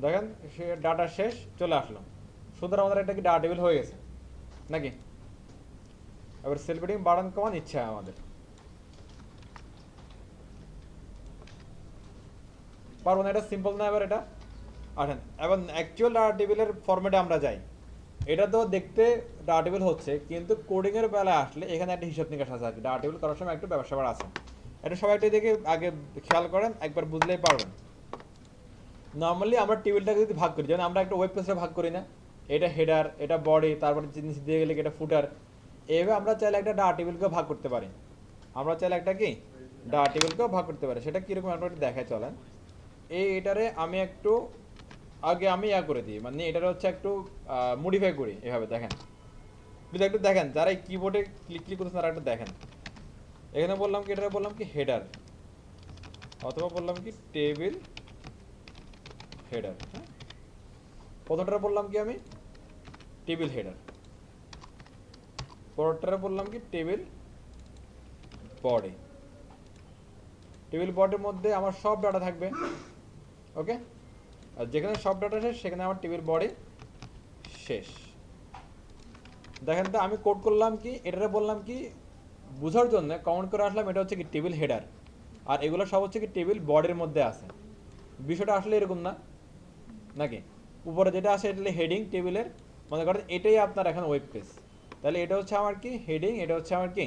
দেখেন সে ডাটা শেষ, চলে আসলো। সুতরাং আমাদের একটা কি ডাটা টেবিল হয়ে গেছে নাকি? এবার সেল বিডিং বাড়ান কমান ইচ্ছা আমাদের, পারবো না, এটা সিম্পল না। এবার এটা আসেন, এবার অ্যাকচুয়াল ডাটা টেবিলের ফরম্যাটে আমরা যাই। এটা তো দেখতে ডাটা টেবিল হচ্ছে, কিন্তু কোডিং এর বেলায় আসলে এখানে একটা হিসাব নিকাশ আছে আর কি। ডাটা টেবিল করার সময় একটু ব্যবসা আছে, এটা সবাই একটু দেখে আগে খেয়াল করেন, একবার বুঝলেই পারবেন। নর্মালি আমরা টেবিলটাকে যদি ভাগ করি, যেমন আমরা একটা ওয়েব পেজে ভাগ করি না, এটা হেডার, এটা বডি, তারপরে জিনিস দিয়ে গেলে এটা ফুটার। এইভাবে আমরা চাইলে একটা ডাটা টেবিলকেও ভাগ করতে পারি। আমরা চাইলে একটা কি ডাটা টেবিলকেও ভাগ করতে পারি। সেটা কীরকম আমরা একটু দেখায় চলেন। এটারে আমি একটু আগে আমি করে দিই, মানে এটারে হচ্ছে একটু মডিফাই করি। এভাবে দেখেন, যদি একটু দেখেন, যারা এই কিবোর্ডে ক্লিক করতেছেন তারা একটু দেখেন। এখানে বললাম কি, এটারে বললাম কি হেডার, অথবা বললাম কি টেবিল হেডার। হ্যাঁ, প্রথমটা বললাম কি আমি টেবিল হেডার, পরেরটা বললাম কি টেবিল বডি। টেবিল বডির মধ্যে আমার সব ডাটা থাকবে। ওকে, আর যেখানে সব ডাটা শেষ সেখানে আমার টেবিল বডি শেষ। দেখেন তো আমি কোড করলাম কি, এটারে বললাম কি বোঝার জন্য কমেন্ট করে আসলাম, এটা হচ্ছে কি টেবিল হেডার, আর এগুলো সব হচ্ছে কি টেবিল বডির মধ্যে আছে। বিষয়টা আসলে এরকম না নাকি? উপরে যেটা আছে এটা হেডিং টেবিলের, মনে করেন এটাই আপনার এখন ওয়েব পেজ, তাহলে এটা হচ্ছে আমার কি হেডিং, এটা হচ্ছে আমার কি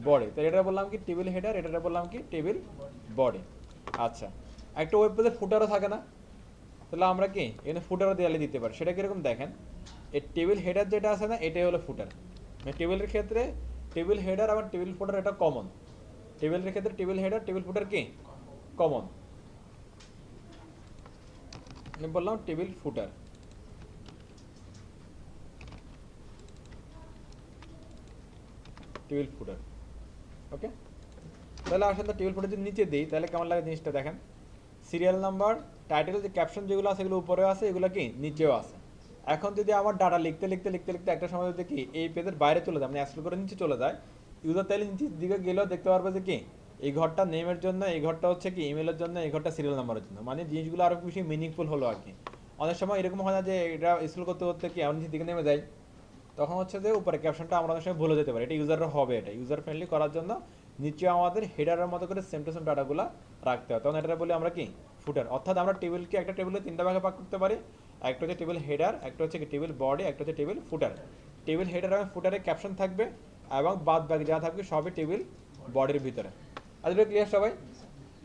বডি। তাহলে এটা বললাম কি টেবিল হেডার, এটা বললাম কি টেবিল বডি। আচ্ছা, একটা ওয়েব পেজে ফুটারও থাকে না, তাহলে আমরা কি এখানে ফুটারও দেয়ালে দিতে পারি। সেটা কিরকম দেখেন, এই টেবিল হেডার যেটা আছে না, এটাই হলো ফুটার। মানে টেবিলের ক্ষেত্রে টেবিল হেডার আর টেবিল ফুটার এটা কমন। টেবিলের ক্ষেত্রে টেবিল হেডার টেবিল ফুটার কি কমন। আমি বললাম টেবিল ফুটার, টেবিল ফুটার। ওকে, তাহলে আসলে টেবিল ফুটার যদি নিচে দিই তাহলে কেমন লাগে জিনিসটা দেখেন। সিরিয়াল নাম্বার, টাইটেল, যে ক্যাপশন যেগুলো আছে এগুলো উপরেও আছে, এগুলো কি নিচেও আছে। এখন যদি আমার ডাটা লিখতে লিখতে লিখতে লিখতে একটা সময় যদি কি এই পেজের বাইরে চলে যায়, মানে স্ক্রল করে নিচে চলে যায়, ইউজার তাহলে নিচের দিকে গেলেও দেখতে পারবে যে কি এই ঘরটা নেমের জন্য, এই ঘরটা হচ্ছে কি ইমেলের জন্য, এই ঘরটা সিরিয়াল নাম্বারের জন্য। মানে জিনিসগুলো আরো বেশি মিনিংফুল হলো আর কি। অনেক সময় এরকম হয় না যে এটা স্ক্রল করতে করতে কি এমন নিচের দিকে নেমে যায়, তখন হচ্ছে যে উপরে ক্যাপশনটা আমরা অনেক সময় ভুলে যেতে পারি, এটা ইউজারের হবে, এটা ইউজার ফ্রেন্ডলি করার জন্য নিচে আমাদের হেডারের মতো করে সেম টু সেম ডাটাগুলো রাখতে হয়, তখন এটা বলি আমরা কি ফুটার। অর্থাৎ আমরা টেবিলকে একটা টেবিলে তিনটা ভাগে ভাগ করতে পারি, একটা হচ্ছে টেবিল হেডার, একটা হচ্ছে টেবিল বডি, একটা হচ্ছে টেবিল ফুটার। টেবিল হেডার এবং ফুটারে ক্যাপশন থাকবে এবং বাদ বাকি যা থাকবে সবই টেবিল বডির ভিতরে। আর এটা ক্লিয়ার সবাই?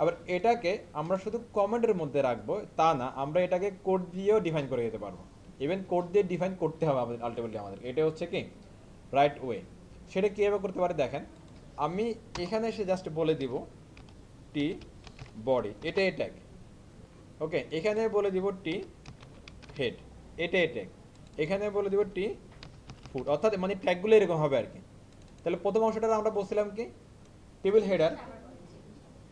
আবার এটাকে আমরা শুধু কমেন্টের মধ্যে রাখবো তা না, আমরা এটাকে কোড দিয়েও ডিফাইন করে দিতে পারবো। ইভেন কোড দিয়ে ডিফাইন করতে হবে আমাদের আলটিমেটলি, আমাদের এটা হচ্ছে কি রাইট ওয়ে। সেটা কীভাবে করতে পারে দেখেন, আমি এখানে এসে জাস্ট বলে দিব টি বডি, এটাই ট্যাগ। ওকে, এখানে বলে দিব টি হেড, এটাই ট্যাগ। এখানে বলে দিব টি ফুট, অর্থাৎ মানে ট্যাগগুলো এরকম হবে আর কি। তাহলে প্রথম অংশটা আমরা বলছিলাম কি টেবিল হেডার,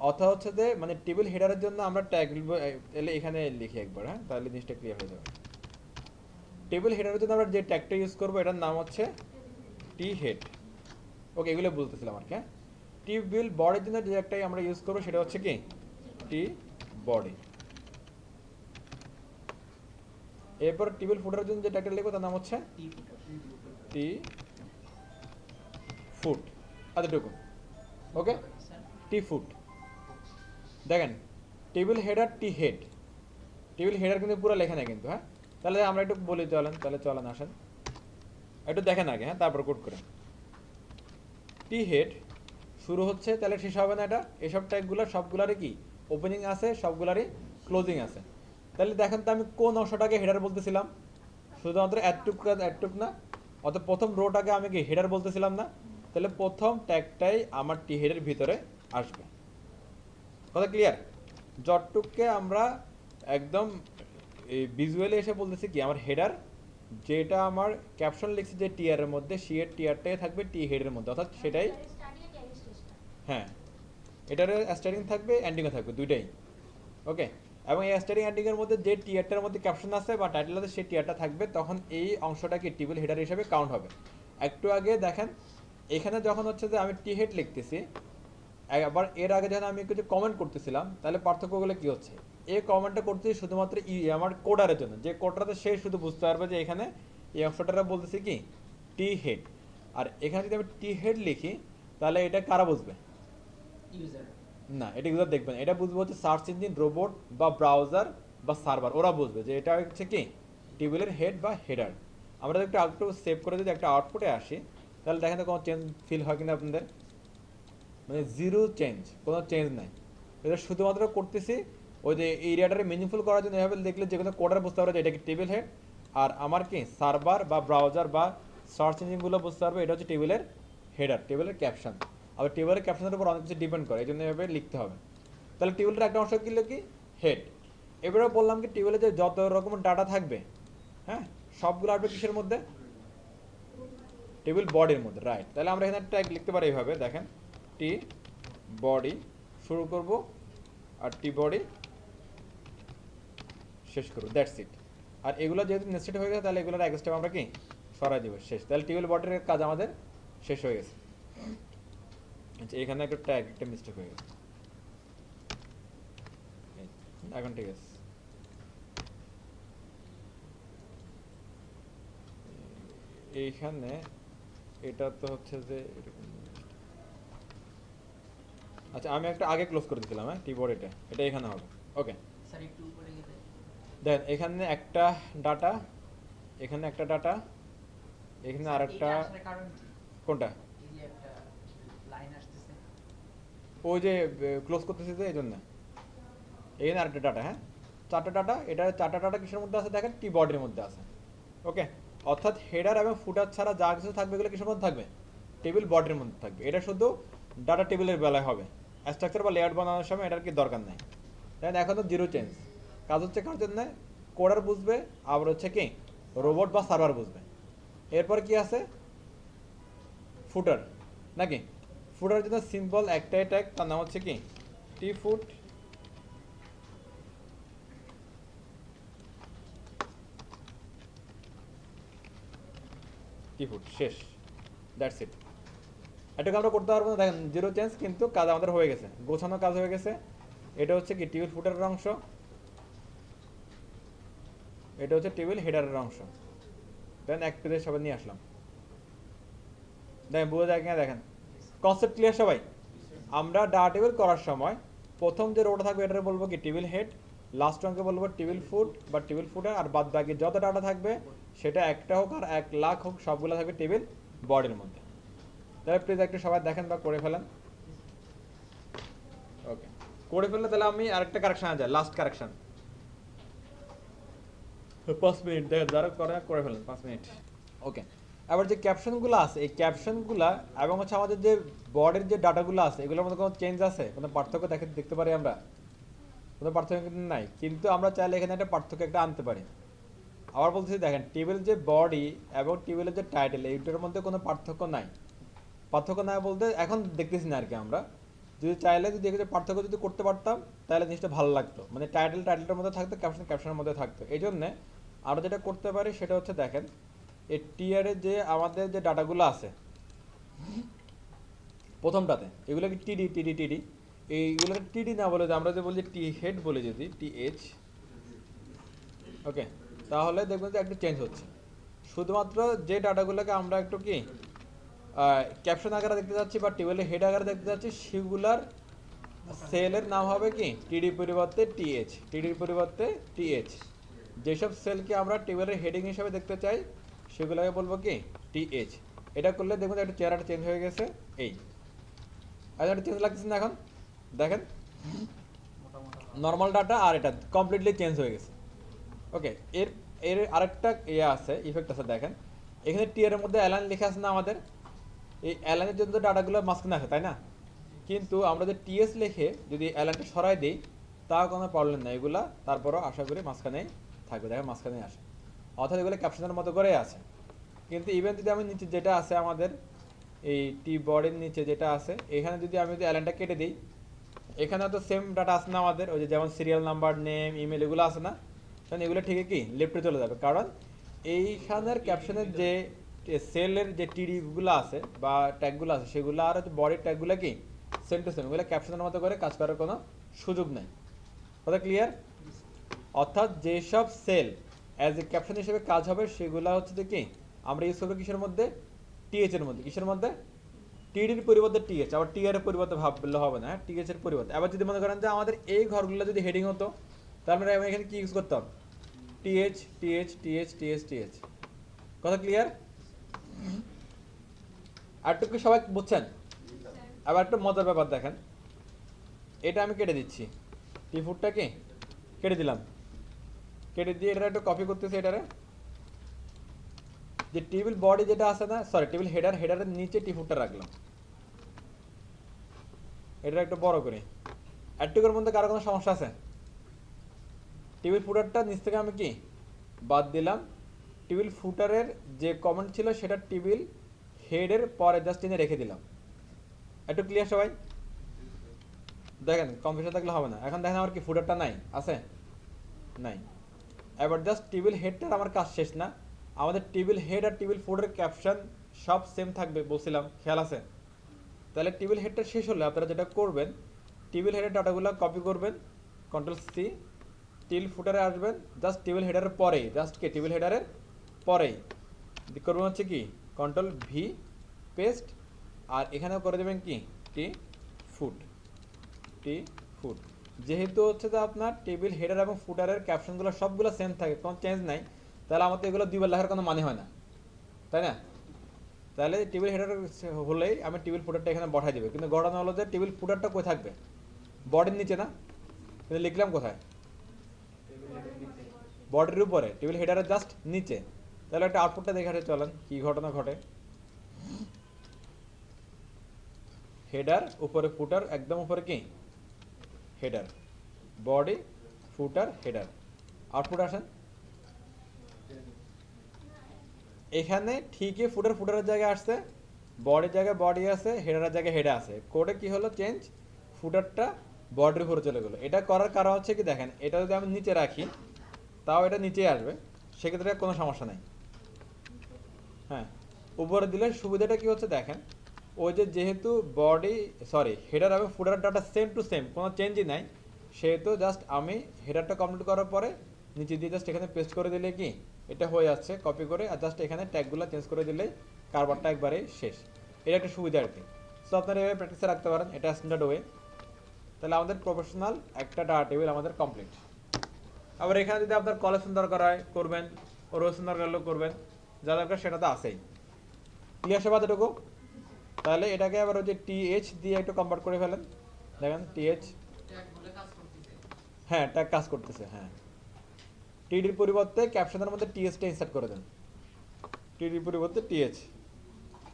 অর্থাৎ হচ্ছে যে মানে টেবিল হেডারের জন্য আমরা ট্যাগ তাহলে এখানে লিখি একবার, হ্যাঁ, তাহলে জিনিসটা ক্লিয়ার হয়ে যাবে। টেবিল হেডারের জন্য আমরা যে ট্যাগটা ইউজ করবো এটার নাম হচ্ছে টি হেড। ওকে, এগুলো বলতেছিলাম আর কি। হ্যাঁ, টেবিল বডির জন্য যে একটাই আমরা ইউজ করবো সেটা হচ্ছে কি টি বডি। এরপর টেবিল ফুটারের জন্য যে ট্যাগটা লিখবো তার নাম হচ্ছে টি ফুট, এতটুকু। ওকে, টি ফুট। দেখেন টেবিল হেডার টি হেড, টেবিল হেডার কিন্তু পুরো লেখা নেই কিন্তু। হ্যাঁ, তাহলে আমরা একটু বলি, চলেন তাহলে চলেন আসেন একটু দেখেন আগে, হ্যাঁ, তারপর কোড করেন। টি হেড শুরু হচ্ছে, তাহলে শেষ হবে না এটা। এসব ট্যাগগুলো সবগুলারই কি ওপেনিং আছে, সবগুলারই ক্লোজিং আছে। তাহলে দেখেন তো আমি কোন অংশটাকে হেডার বলতেছিলাম, শুধুমাত্র অ্যাডটুক না, অর্থাৎ প্রথম রোটাকে আমি কি হেডার বলতেছিলাম না। তাহলে প্রথম ট্যাগটাই আমার টি হেডের ভিতরে আসবে। কথা ক্লিয়ার? যতটুককে আমরা একদম এই ভিজুয়ালি এসে বলতেছি কি আমার হেডার, যেটা আমার ক্যাপশন লিখছি যে টিআর এর মধ্যে, সি এর টিআরটাই থাকবে টি হেডের মধ্যে, অর্থাৎ সেটাই। হ্যাঁ, এটার স্টার্টিং থাকবে এন্ডিংও থাকবে দুইটাই। ওকে, এবং এই স্টার্টিং এন্ডিং এর মধ্যে যে টিআরটার মধ্যে ক্যাপশন আছে বা টাইটেল আছে সেই টিআরটা থাকবে, তখন এই অংশটাকে টেবিল হেডার হিসেবে কাউন্ট হবে। একটু আগে দেখেন এখানে যখন হচ্ছে যে আমি টি হেড লিখতেছি, আবার এর আগে যখন আমি কিছু কমেন্ট করতেছিলাম, তাহলে পার্থক্যগুলো কি হচ্ছে? এই কমেন্টটা করতেছি শুধুমাত্র আমার কোডারের জন্য, যে কোডটাতে সে শুধু বুঝতে পারবে যে এখানে এই অংশটা বলতেছি কি টি হেড। আর এখানে যদি আমি টি হেড লিখি তাহলে এটা কারা বুঝবে? ইউজার। না, এটা ইউজার দেখবে না, এটা বুঝবে হচ্ছে সার্চ ইঞ্জিন, রোবট বা ব্রাউজার বা সার্ভার, ওরা বুঝবে যে এটা হচ্ছে কি টেবিলের হেড বা হেডার। আমরা যদি একটু সেভ করে যদি একটা আউটপুটে আসি, তাহলে দেখেন তো কোনো চেঞ্জ ফিল হয় কিনা আপনাদের? মানে জিরো চেঞ্জ, কোনো চেঞ্জ নাই। এটা শুধুমাত্র করতেছি ওই যে এরিয়াটারে মিনিংফুল করার জন্য। এভাবে দেখলে যে কোনো কোডার বুঝতে পারবে যে এটা কি টেবিল হেড, আর আমার কি সার্ভার বা ব্রাউজার বা সার্চ ইঞ্জিনগুলো বুঝতে পারবে এটা হচ্ছে টেবিলের হেডার, টেবিলের ক্যাপশন। আবার টেবিলের ক্যাপশনের উপর অনেক কিছু ডিপেন্ড করে, এই জন্য এভাবে লিখতে হবে। তাহলে টেবিলের একটা অংশ কিলো কি হেড। এবারে বললাম কি টেবিলে যে যত রকমের ডাটা থাকবে, হ্যাঁ, সবগুলো আসবে কিসের মধ্যে? টেবিল বডির মধ্যে, রাইট। তাহলে আমরা এখানে ট্যাগ লিখতে পারি এইভাবে, দেখেন টি বডি শুরু করব আর টি বডি শেষ করব, দ্যাটস ইট। আর এগুলো যেহেতু নেস্টেড হয়ে গেছে তাহলে এগুলোর এক স্টেপ আমরা কি সরাই দিব, শেষ। তাহলে টেবিল বডির কাজ আমাদের শেষ হয়ে গেছে। আচ্ছা, এখানে একটা ট্যাগ একটা মিস্টেক হয়ে গেছে, এখন ঠিক আছে। এইখানে এটা তো হচ্ছে যে এরকম। আচ্ছা, আমি একটা আগে ক্লোজ করে দিয়েছিলাম, হ্যাঁ, টি বডিটা, এটা এখানে হবে। ওকে, স্যার একটু উপরে গেলে দেখেন এখানে একটা ডাটা, এখানে একটা ডাটা, এখানে স্যার, আরেকটা। এইটা আসার কারণ কি? কোনটা? এই যে একটা লাইন আসতেছে। ওই যে ক্লোজ করতেছি যে এই জন্য। এখানে আরেকটা ডাটা, হ্যাঁ, চারটা ডাটা। এটা চারটা ডাটা কিসের মধ্যে আছে দেখেন? টি বডির মধ্যে আছে। ওকে, অর্থাৎ হেডার এবং ফুটার ছাড়া যা কিছু থাকবে এগুলো কিসের মধ্যে থাকবে? টেবিল বডির মধ্যে থাকবে। এটা শুধু ডাটা টেবিলের বেলায় হবে, স্ট্রাকচার বা লেআউট বানানোর সময় এটার কি দরকার নাই। দেখেন এখন তো জিরো চেঞ্জ। কাজ হচ্ছে কার জন্য? কোডার বুঝবে, আবার হচ্ছে কি রোবট বা সার্ভার বুঝবে। এরপর কি আছে? ফুটার, নাকি? ফুটারের জন্য সিম্পল একটাই ট্যাগ, তার নাম হচ্ছে কি টি ফুট। টি ফুট, শেষ, দ্যাটস ইট। এটাকে আমরা করতে পারবো না, দেখেন জিরো চেঞ্জ, কিন্তু কাজ আমাদের হয়ে গেছে, গোছানো কাজ হয়ে গেছে। এটা হচ্ছে কি টেবিল ফুটারের অংশ, এটা হচ্ছে টেবিল হেডারের অংশ। দেন এক পেজে সবাই নিয়ে আসলাম। দেখেন বোঝা যায় কিনা দেখেন, কনসেপ্ট ক্লিয়ার সবাই? আমরা ডাটা টেবিল করার সময় প্রথম যে রোটা থাকবে এটাকে বলবো কি টেবিল হেড, লাস্ট অঙ্কে বলবো টেবিল ফুট বা টেবিল ফুটার, আর বাদ বাকি যত ডাটা থাকবে সেটা একটা হোক আর 1,00,000 হোক সবগুলো থাকবে টেবিল বডির মধ্যে। তাহলে প্লিজ একটু সবাই দেখেন বা করে ফেলেন। ওকে, করে ফেললে তাহলে আমি আরেকটা কারেকশন আছে, লাস্ট কারেকশন 5 মিনিট, দেখেন যারা করে ফেলেন 5 মিনিট। ওকে, এবার যে ক্যাপশনগুলো আছে এই ক্যাপশনগুলো এবং হচ্ছে আমাদের যে বডির যে ডাটাগুলো আছে এগুলোর মধ্যে কোনো চেঞ্জ আছে, কোনো পার্থক্য দেখতে পারি আমরা? কোনো পার্থক্য কিন্তু নাই, কিন্তু আমরা চাইলে এখানে একটা পার্থক্য একটা আনতে পারি। আবার বলতেছি দেখেন, টেবিল যে বডি এবং টেবিলের যে টাইটেল এইটার মধ্যে কোনো পার্থক্য নাই। পার্থক্য নাই বলতে এখন দেখতেছি না আর কি। আমরা যদি চাইলে যদি এগুলো পার্থক্য যদি করতে পারতাম তাহলে জিনিসটা ভালো লাগতো, মানে টাইটেলটার মধ্যে থাকতো, ক্যাপশনের মধ্যে থাকতো। এই জন্যে আমরা যেটা করতে পারি সেটা হচ্ছে দেখেন, এই টিয়ারে যে আমাদের যে ডাটাগুলো আছে প্রথমটাতে এগুলোকে টিডি টিডি টিডি, এইগুলোকে টিডি না বলে আমরা যে বলি টি হেড বলে যদি টিএইচ, ওকে, তাহলে দেখবেন যে একটু চেঞ্জ হচ্ছে। শুধুমাত্র যে ডাটাগুলোকে আমরা একটু কি ক্যাপশন আকারে দেখতে যাচ্ছি বা টেবিলের হেড আকারে দেখতে যাচ্ছি সেগুলার সেলের নাম হবে কি টিডি পরিবর্তে টিএইচ, টিডির পরিবর্তে টিএইচ। যেসব সেলকে আমরা টেবিলের হেডিং হিসাবে দেখতে চাই সেগুলোকে বলবো কি টিএইচ। এটা করলে দেখুন একটা চেহারাটা চেঞ্জ হয়ে গেছে। এই একটা চেঞ্জ লাগতেছে না এখন? দেখেন নর্মাল ডাটা আর এটা কমপ্লিটলি চেঞ্জ হয়ে গেছে। ওকে, এর এর আরেকটা ইয়ে আছে, ইফেক্ট আছে। দেখেন এখানে টিয়ারের মধ্যে অ্যালাইন লেখা আছে না আমাদের, এই অ্যালাইনের জন্য ডাটাগুলো মাঝখানে আসে তাই না? কিন্তু আমরা যদি টিএস লিখে যদি অ্যালাইনটা সরাই দিই তাও কোনো প্রবলেম নেই, এগুলা তারপরও আশা করি মাঝখানেই থাকবে। দেখেন মাঝখানেই আসে, অর্থাৎ এগুলো ক্যাপশনের মতো করেই আছে। কিন্তু ইভেন যদি আমি নিচে যেটা আছে আমাদের এই টি বডির নিচে যেটা আছে এখানে যদি আমি যদি অ্যালাইনটা কেটে দিই, এখানে তো সেম ডাটা আছে না আমাদের, ওই যে যেমন সিরিয়াল নাম্বার, নেম, ইমেল এগুলো আছে না? কারণ এগুলো ঠিকই কি লেফটে চলে যাবে, কারণ এইখানের ক্যাপশনের যে সেলের যে টিডিগুলো আছে বা ট্যাগগুলো আছে সেগুলো আর বডির ট্যাগগুলো কি সেম টু সেম, এগুলো ক্যাপশনের মতো করে কাজ করার কোনো সুযোগ নেই। কথা ক্লিয়ার? অর্থাৎ যেসব সেল অ্যাজ এ ক্যাপশন হিসেবে কাজ হবে সেগুলো হচ্ছে যে কি আমরা ইউজ করবো কিসের মধ্যে? টিএইচ এর মধ্যে। কিসের মধ্যে? টিডির পরিবর্তে টিএইচ, আবার টিআর এর পরিবর্তে ভাবলে হবে না, টিএইচ এর পরিবর্তে। আবার যদি মনে করেন যে আমাদের এই ঘরগুলো যদি হেডিং হতো তাহলে আমরা এখানে কি ইউজ করতাম? TH TH TH TH TH. কথা ক্লিয়ার? আর একটু কি সবাই বুঝছেন? আবার একটা মজার ব্যাপার দেখেন, এটা আমি কেটে দিচ্ছি, টি ফুটটাকে কেটে দিলাম, কেটে দিয়ে এটা একটু কপি করতেছি, এটারে যে টেবিল বডি যেটা আছে না, সরি টেবিল হেডার, হেডারের নিচে টি ফুটটা রাখলাম, এটা একটু বড় করে। অ্যাডটুকুর মধ্যে কারো কোনো সমস্যা আছে? টেবিল ফুটারটা নিচ থেকে আমি কি বাদ দিলাম, টেবিল ফুটারের যে কমেন্ট ছিল সেটা টেবিল হেডের পরে জাস্ট টেনে রেখে দিলাম। একটু ক্লিয়ার সবাই? দেখেন কনফিউশন থাকলে হবে না। এখন দেখেন আমার কি ফুটারটা নাই, আছে? নাই। এবার জাস্ট টেবিল হেডটার আমার কাজ শেষ না, আমাদের টেবিল হেড আর টেবিল ফুটার ক্যাপশন সব সেম থাকবে বলছিলাম, খেয়াল আছে? তাহলে টেবিল হেডটা শেষ হলে আপনারা যেটা করবেন, টেবিল হেডের ডাটাগুলো কপি করবেন, কন্ট্রোল সি, টেবিল ফুটারে আসবেন, জাস্ট টেবিল হেডারের পরেই, জাস্ট কি টেবিল হেডারের পরেই করবেন হচ্ছে কি কন্ট্রোল ভি পেস্ট, আর এখানেও করে দেবেন কি টি ফুট, টি ফুট। যেহেতু হচ্ছে যে আপনার টেবিল হেডার এবং ফুটারের ক্যাপশনগুলো সবগুলো সেম থাকে, কোনো চেঞ্জ নাই, তাহলে আমাদের এগুলো দুইবার লেখার কোনো মানে হয় না, তাই না? তাহলে টেবিল হেডার হলেই আমি টেবিল ফুটারটা এখানে বসাই দেবে, কিন্তু ঘটনা হলো যে টেবিল ফুটারটা কোথায় থাকবে? বডির নিচে না? কিন্তু লিখলাম কোথায়? বডির উপরে, টেবিল হেডারের জাস্ট নিচে। তাহলে একটা আউটপুটটা দেখাতে চলেন কি ঘটনা ঘটে। হেডার উপরে, ফুটার একদম উপরে কি হেডার, বডি ফুটার হেডার, আউটপুট আসেন। এখানে ঠিকই ফুটার ফুটারের জায়গায় আসছে, বডির জায়গায় বডি আছে, হেডারের জায়গায় হেডে আছে। কোডে কি হলো চেঞ্জ, ফুটারটা বডির উপরে চলে গেলো। এটা করার কারণ হচ্ছে কি দেখেন, এটা যদি আমি নিচে রাখি তাও এটা নিচেই আসবে, সেক্ষেত্রে কোনো সমস্যা নেই। হ্যাঁ, উপরে দিলে সুবিধাটা কি হচ্ছে দেখেন, ওই যে যেহেতু বডি সরি হেডার এবং ফুটার ডাটা সেম টু সেম, কোনো চেঞ্জই নাই, সেহেতু জাস্ট আমি হেডারটা কমপ্লিট করার পরে নিচে দিয়ে জাস্ট এখানে পেস্ট করে দিলে কি এটা হয়ে যাচ্ছে কপি করে, আর জাস্ট এখানে ট্যাগগুলো চেঞ্জ করে দিলেই কারবারটা একবারে শেষ। এটা একটা সুবিধা আর কি। সো আপনারা এভাবে প্র্যাকটিসে রাখতে পারেন, এটা স্ট্যান্ডার্ড ওয়ে। তাহলে আমাদের প্রফেশনাল একটা ডাটা টেবিল আমাদের কমপ্লিট। আবার এখানে যদি আপনার কলেকশন দরকার হয় করবেন, রোলেশন দরকার হলেও করবেন, যা দরকার সেটা তো আছেই। ক্লিয়ার সব এতটুকু? তাহলে এটাকে আবার ওই যে টিএইচ দিয়ে একটু কনভার্ট করে ফেলেন, দেখেন টিএইচ, ট্যাগ বলে কাজ করতেছে। হ্যাঁ ট্যাগ কাজ করতেছে, হ্যাঁ। টিডির পরিবর্তে ক্যাপশনের মধ্যে টিএইচটা ইনসার্ট করে দেন, টিডির পরিবর্তে টিএইচ।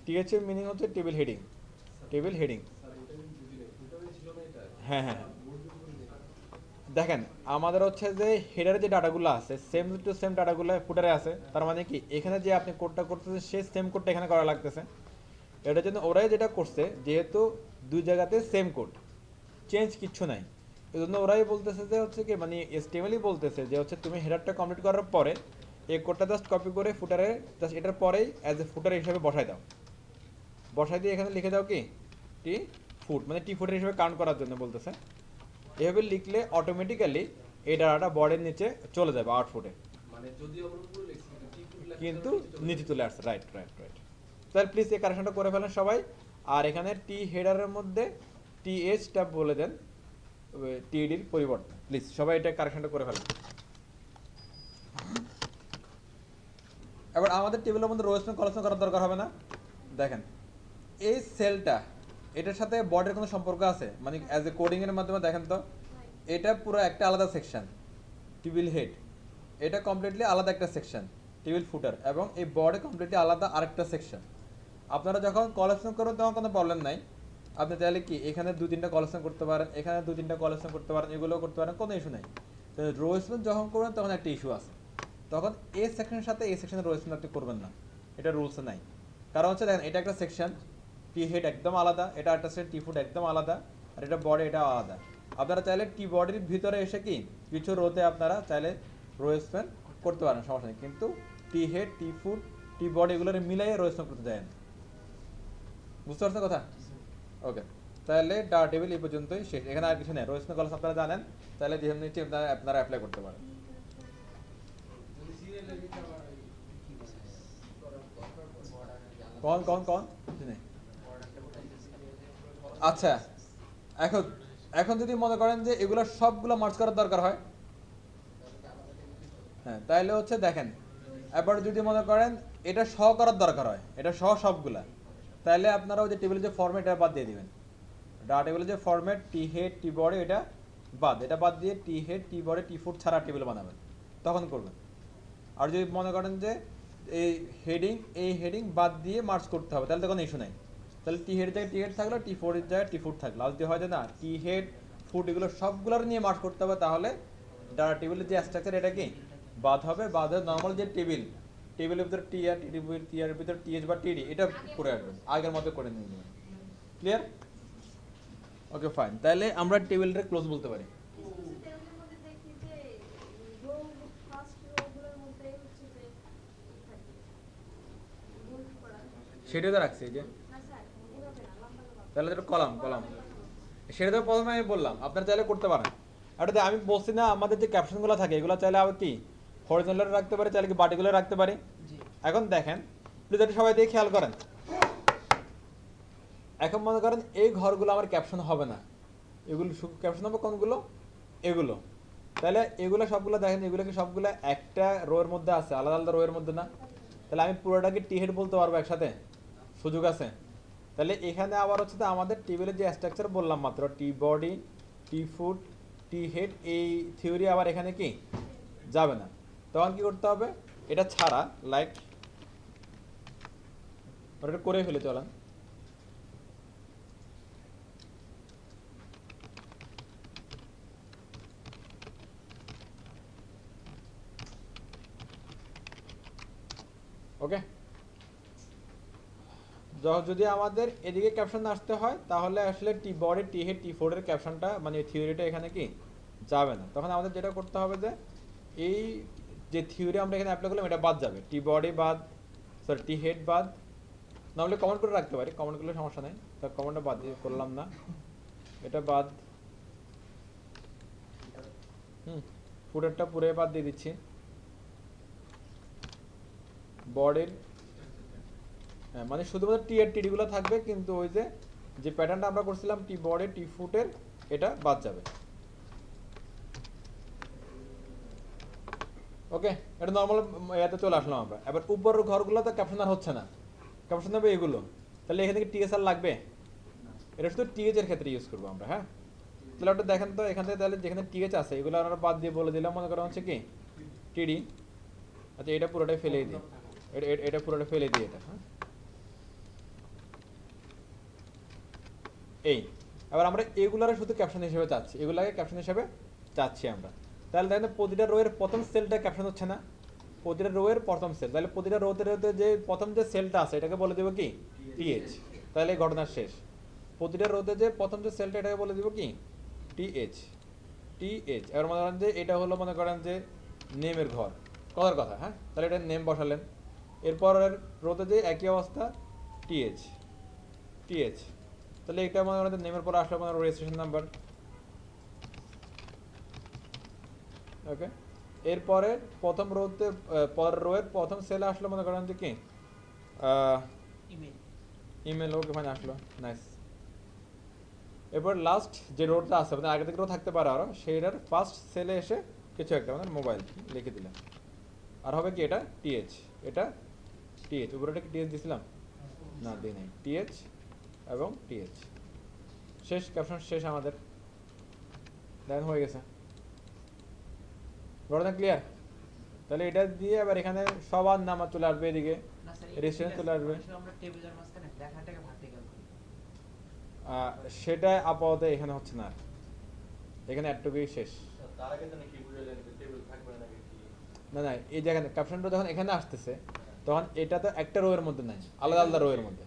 টিএইচ এর মিনিং হচ্ছে টেবিল হেডিং, টেবিল হেডিং। হ্যাঁ হ্যাঁ দেখেন আমাদের হচ্ছে যে হেডারে যে ডাটাগুলো আছে সেম টু সেম ডাটাগুলো ফুটারে আছে, তার মানে কি এখানে যে আপনি কোডটা করতেছেন সেই সেম কোডটা এখানে করা লাগতেছে। এটার জন্য ওরাই যেটা করছে, যেহেতু দুই জায়গাতে সেম কোড, চেঞ্জ কিচ্ছু নাই, এই জন্য ওরাই বলতেছে যে হচ্ছে কি মানে এসটিএমএলই বলতেছে যে হচ্ছে তুমি হেডারটা কমপ্লিট করার পরে এই কোডটা জাস্ট কপি করে ফুটারে জাস্ট এটার পরেই অ্যাজ এ ফুটার হিসেবে বসাই দাও, বসাই দিয়ে এখানে লিখে দাও কি টি ফুট, মানে টি ফুটের হিসেবে কাউন্ট করার জন্য বলতেছে। এভাবে লিখলে অটোমেটিক্যালি এই ডাটাটা বর্ডের নিচে চলে যাবে আউটপুটে, মানে যদি আমরা পুরো লিখছি কিন্তু নিচে চলে আসছে। Right right right. তাহলে প্লিজ এই কারেকশনটা করে ফেলেন সবাই। আর এখানে টি হেডারের মধ্যে টিএইচটা বলে দেন টিডির পরিবর্তে, প্লিজ সবাই এটা কারেকশনটা করে ফেলেন। এবার আমাদের টেবিলের মধ্যে রোলেশন কলেকশন করার দরকার হবে না। দেখেন এই সেলটা এটার সাথে বর্ডের কোনো সম্পর্ক আছে, মানে অ্যাজ এ কোডিং এর মাধ্যমে দেখেন তো এটা পুরো একটা আলাদা সেকশন টেবিল হেড, এটা কমপ্লিটলি আলাদা একটা সেকশন টেবিল ফুটার, এবং এই বর্ডে কমপ্লিটলি আলাদা আরেকটা সেকশন। আপনারা যখন কালেকশন করবেন তখন কোনো প্রবলেম নাই, আপনি চাইলে কি এখানে দু তিনটা কালেকশন করতে পারেন, এখানে দু তিনটা কালেকশন করতে পারেন, এগুলোও করতে পারেন, কোনো ইস্যু নাই। তো রোলেশন যখন করবেন তখন একটা ইস্যু আছে, তখন এই সেকশনের সাথে এই সেকশনের রোলেশন আপনি করবেন না, এটা রুলসে নাই। কারণ হচ্ছে দেখেন এটা একটা সেকশন টি হেড একদম আলাদা, এটা একটা সেকশন টি ফুট একদম আলাদা, আর এটা বডি এটা আলাদা। আপনারা চাইলে টি বডির ভিতরে এসে কি কিছু রোতে আপনারা চাইলে রোলেশন করতে পারেন, সমস্যা নেই, কিন্তু টি হেড টি ফুট টি বডি এগুলোর মিলাই রোলেশন করতে যায় না। বুঝতে পারছেন কথা? ওকে, তাহলে ডাটা টেবিল এই পর্যন্তই শেষ, এখানে আর কিছু নেই। রোলেশন কলেজ আপনারা জানেন, তাহলে যেমনি আপনারা অ্যাপ্লাই করতে পারেন। যদি সিরিয়ালে লিখতে আবার কি বুঝায়? কন কন কন কিছু নেই। আচ্ছা এখন এখন যদি মনে করেন যে এগুলো সবগুলো মার্জ করার দরকার হয়, হ্যাঁ তাহলে হচ্ছে দেখেন এবার যদি মনে করেন এটা সহ করার দরকার হয়, এটা সহ সবগুলা, তাহলে আপনারা ওই যে টেবিলের যে ফরম্যাট এটা বাদ দিয়ে দিবেন, ডাটা টেবিলের যে ফরম্যাট টি হেড টি বডি এটা বাদ দিয়ে টি হেড টি বডি টি ফুট ছাড়া টেবিল বানাবেন, তখন করবেন। আর যদি মনে করেন যে এই হেডিং বাদ দিয়ে মার্জ করতে হবে, তাহলে তো কোনো ইস্যু নাই, তাহলে টি হেড জায়গায় টি হেড থাকলো, টি ফোরের জায়গায় টি ফুট থাকলো। আর যদি হয় যে না টি হেড ফুট এগুলো সবগুলোর নিয়ে মার্জ করতে হবে, তাহলে ডাটা টেবিলের যে স্ট্রাকচার এটা কি বাদ হবে, বাদ হয়ে নর্মাল যে টেবিলের ভিতরে টি আর টি আর ভিতরে টিএইচ বা টিডি এটা করে আসবেন, আগের মতো করে নিয়ে নেবেন। ক্লিয়ার? ওকে ফাইন, তাহলে আমরা টেবিলটা ক্লোজ বলতে পারি। টেবিলের মধ্যে দেখি যে রো ফার্স্ট রো গুলোর মধ্যে হচ্ছে যে থাকে বোল্ড করা। সেটা তো রাখছি এই যে, না স্যার এভাবে না, লম্বা লম্বা তাহলে এটা কলাম সেটা তো প্রথমে আমি বললাম আপনারা চাইলে করতে পারেন। আর এটা আমি বলছি না আমাদের যে ক্যাপশনগুলো থাকে এগুলো চাইলে আবার কি হরিজন্টাল রাখতে পারি, চাইলে কি ভার্টিক্যালে রাখতে পারি। জি। এখন দেখেন প্লিজ এটা সবাই দিয়ে খেয়াল করেন, এখন মনে করেন এই ঘরগুলো আমার ক্যাপশন হবে না, এগুলো ক্যাপশন হবে কোনগুলো, এগুলো। তাহলে এগুলো সবগুলো দেখেন, এগুলো কি সবগুলো একটা রোয়ের মধ্যে আছে, আলাদা আলাদা রোয়ের মধ্যে না? তাহলে আমি পুরোটাকে টি হেড বলতে পারবো একসাথে, সুযোগ আছে। তাহলে এখানে আবার হচ্ছে আমাদের টেবিলের যে স্ট্রাকচার বললাম মাত্র টি বডি টি ফুট টি হেড, এই থিওরি আবার এখানে কি যাবে না। তখন কি করতে হবে, এটা ছাড়া লাইক ওটা করে ফেলে চলেন। ওকে, যদি আমাদের এদিকে ক্যাপশন আসতে হয় তাহলে আসলে টি বডি টি হেড টি ফোর এর ক্যাপশনটা মানে থিওরিটা এখানে কি যাবে না। তখন আমাদের যেটা করতে হবে যে এই যে থিওরি আমরা এখানে অ্যাপ্লাই করলাম এটা বাদ যাবে, টি বডি বাদ, সরি টি হেড বাদ, নাহলে কমেন্ট করে রাখতে পারি, কমেন্ট করলে সমস্যা নেই, তা কমেন্টটা বাদ দিয়ে করলাম না, এটা বাদ, ফুটারটা পুরো বাদ দিয়ে দিচ্ছি, বডির হ্যাঁ মানে শুধুমাত্র টি এর টিডি গুলো থাকবে, কিন্তু ওই যে প্যাটার্নটা আমরা করছিলাম টি বডি টি ফুটের, এটা বাদ যাবে। ওকে, এটা নর্মাল এতে চলে আসলাম আমরা। এবার উপরের ঘরগুলো তো ক্যাপশন আর হচ্ছে না, ক্যাপশন হবে এগুলো। তাহলে এখানে কি টিএসআর লাগবে? এটা শুধু টিএচ এর ক্ষেত্রে ইউজ করবো আমরা। হ্যাঁ, তাহলে ওটা দেখেন তো এখান থেকে, তাহলে যেখানে টিএচ আছে এগুলো আমরা বাদ দিয়ে বলে দিলাম, মনে করা হচ্ছে কি টিডি। আচ্ছা এটা পুরোটাই ফেলে দিই, এটা পুরোটা ফেলে দিই এটা। হ্যাঁ, এই এবার আমরা এগুলার শুধু ক্যাপশন হিসেবে চাচ্ছি, এগুলাকে ক্যাপশন হিসেবে চাচ্ছি আমরা। তাহলে দেখেন প্রতিটা রোয়ের প্রথম সেলটা ক্যাপশন হচ্ছে না, প্রতিটা রোয়ের প্রথম সেল। তাহলে প্রতিটা রোতে রোতে যে প্রথম যে সেলটা আছে এটাকে বলে দেবো কি টিএচ। তাহলে এই ঘটনা শেষ। প্রতিটা রোতে যে প্রথম যে সেলটা এটাকে বলে দেবো কি টিএচ। টিএচ এবার মনে করেন যে এটা হলো মনে করেন যে নেমের ঘর, কথার কথা। হ্যাঁ, তাহলে এটা নেম বসালেন। এরপরের রোতে যে একই অবস্থা টিএচ টিএচ। তাহলে এটা মনে করেন নেমের পরে আসলে আপনার রেজিস্ট্রেশন নাম্বার। ওকে, এরপরে প্রথম রোতে পরের রোয়ের প্রথম সেলে আসলো মনে করেন যে কি ইমেল। ইমেল। ওকে, মানে আসলো, নাইস। এরপর লাস্ট যে রোডটা আছে মানে আগে থেকে রো থাকতে পারে আরো, সেইটার ফার্স্ট সেলে এসে কিছু একটা মানে মোবাইল লিখে দিলাম। আর হবে কি এটা টিএচ, এটা টিএচ। উপরে কি টিএচ দিছিলাম? না, দিই নাই। টিএচ এবং টিএচ। শেষ, ক্যাপশন শেষ আমাদের। দেন হয়ে গেছে, ঘটনা ক্লিয়ার। তাহলে এটা দিয়ে এবার এখানে সবার নাম চলে আসবে, এদিকে না স্যার, রেজিস্ট্রেশন চলে আসবে। আমরা টেবিলের মাঝখানে লেখাটাকে ভার্টিক্যাল করি। সেটা আপাতত এখানে হচ্ছে না, এখানে এতটুকুই শেষ। তার আগে তো নাকি বুঝাইলেন যে টেবিল থাকবে না নাকি? না না, এই যে এখানে ক্যাপশনটা যখন এখানে আসতেছে তখন এটা তো একটা রো এর মধ্যে নাই, আলাদা আলাদা রো এর মধ্যে।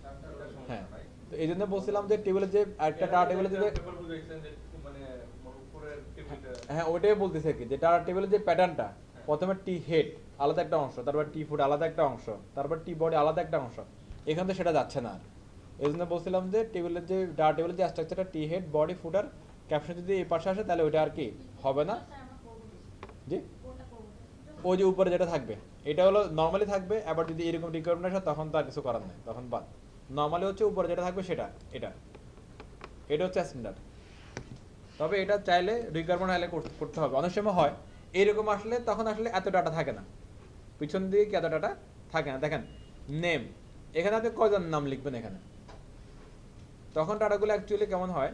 হ্যাঁ, তো এই জন্য বলছিলাম যে টেবিলের যে একটা ডাটা টেবিলের যে পেপার বুঝাইছেন যে মানে উপরের টেবিলটা। হ্যাঁ ওইটাই বলতেছে কি যে ডাটা টেবিলের যে প্যাটার্নটা, প্রথমে টি হেড আলাদা একটা অংশ, তারপর টি ফুট আলাদা একটা অংশ, তারপর টি বডি আলাদা একটা অংশ, এখান থেকে সেটা যাচ্ছে না আর। এই জন্য বলছিলাম যে টেবিলের যে ডাটা টেবিলের যে স্ট্রাকচারটা টি হেড বডি ফুটার ক্যাপশন যদি এই পাশে আসে তাহলে ওইটা আর কি হবে না। স্যার আমরা করবো না। জি, কোনটা করবো না? ওই যে উপরে যেটা থাকবে এটা হলো নর্মালি থাকবে। আবার যদি এরকম রিকোয়ারমেন্ট আসে তখন তো আর কিছু করার নেই, তখন বাদ। নর্মালি হচ্ছে উপরে যেটা থাকবে সেটা, এটা এটা হচ্ছে স্ট্যান্ডার্ড। তবে এটা চাইলে রিকোয়ারমেন্ট হলে করতে হবে। অনেক সময় হয় এরকম আসলে, তখন আসলে এত ডাটা থাকে না, পিছন দিকে কি এত ডাটা থাকে না। দেখেন নেম, এখানে আপনি কয়জন নাম লিখবেন এখানে, তখন ডাটাগুলো অ্যাকচুয়ালি কেমন হয়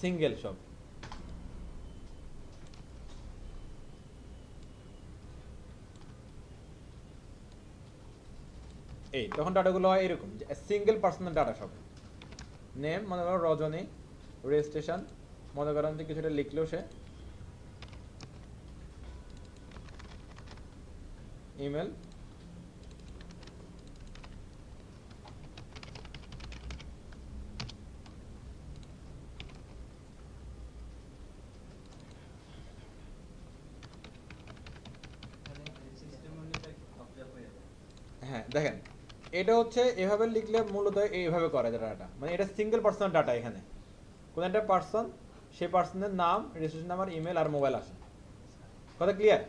সিঙ্গেল সব। এই তখন ডাটাগুলো হয় এরকম যে সিঙ্গেল পার্সোনাল ডাটা সব। নেম মনে করো রজনী, রেজিস্ট্রেশন মনে করেন যে কিছুটা লিখলেও সে, ইমেল, সিস্টেম অনুযায়ী অবজার্ভ হয়ে যাবে। হ্যাঁ দেখেন এটা হচ্ছে এভাবে লিখলে মূলত এইভাবে করে ডাটা, মানে এটা সিঙ্গেল পার্সোনাল ডাটা। এখানে কোন একটা পার্সন, সেই পার্সনের নাম, রেজিস্ট্রেশন নাম্বার, ইমেল আর মোবাইল আসে। কথা ক্লিয়ার?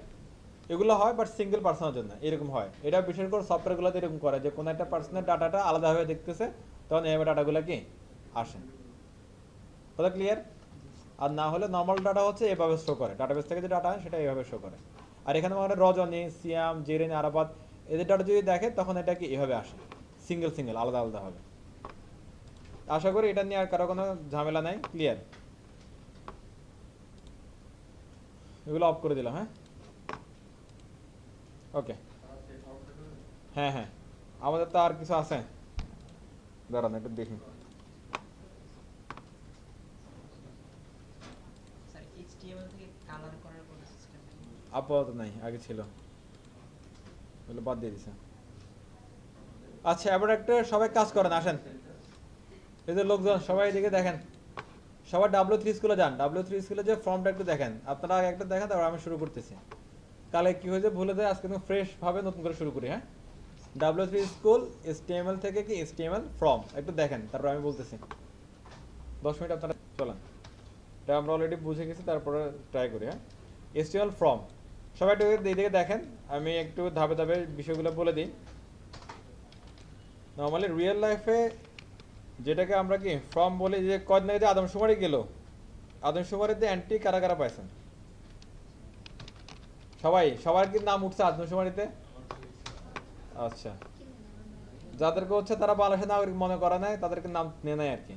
এগুলো হয় বাট সিঙ্গেল পার্সনের জন্য এরকম হয়। এটা বিশেষ করে সফটওয়্যারগুলোতে এরকম করে যে কোনো একটা পার্সনের ডাটাটা আলাদাভাবে দেখতেছে, তখন এইভাবে ডাটাগুলো কি আসে। কথা ক্লিয়ার? আর না হলে নর্মাল ডাটা হচ্ছে এভাবে শো করে, ডাটাবেস থেকে যে ডাটা হয় সেটা এইভাবে শো করে। আর এখানে মানে রজনী, সিয়াম, জেরিন, আরাবাদ এদের ডাটা যদি দেখে তখন এটা কি এভাবে আসে, সিঙ্গেল সিঙ্গেল আলাদা আলাদা হবে। আশা করি এটা নিয়ে আর কারো কোনো ঝামেলা নাই। ক্লিয়ার? এগুলো অফ করে দিলাম। হ্যাঁ, ওকে। হ্যাঁ হ্যাঁ, আমাদের তো আর কিছু আছে, দাঁড়ান একটু দেখি। স্যার এইচটিএমএল থেকে কালার করার কোনো সিস্টেম নেই? আপাতত নাই, আগে ছিল, ওগুলো বাদ দিয়ে দিছে। আচ্ছা এবার একটা সবাই কাজ করেন, আসেন এই যে লোকজন সবাই এদিকে দেখেন, সবাই W3 স্কুলে যান। W3 স্কুলে যে ফর্মটা একটু দেখেন, আপনারা আগে একটা দেখেন, তারপর আমি শুরু করতেছি। কালে কি হয়েছে ভুলে যায়, আজকে ফ্রেশ ভাবে নতুন করে শুরু করি। হ্যাঁ, W3 স্কুল HTML থেকে কি HTML ফর্ম একটু দেখেন, তারপর আমি বলতেছি। 10 মিনিট আপনারা চলেন, এটা আমরা অলরেডি বুঝে গেছি, তারপরে ট্রাই করি। হ্যাঁ, HTML ফর্ম সবাই একটু এইদিকে দেখেন, আমি একটু ধাপে ধাপে বিষয়গুলো বলে দিই। নর্মালি রিয়েল লাইফে যেটাকে আমরা কি ফর্ম বলি, যে কদিন আগে যে আদমশুমারি গেল, আদমশুমারিতে এন্ট্রি কারা কারা পাইছেন? সবার কি নাম উঠছে আদমশুমারিতে? আচ্ছা, যাদেরকে হচ্ছে তারা বাংলাদেশের নাগরিক মনে করা নাই তাদেরকে নাম নিয়ে নেয় আর কি।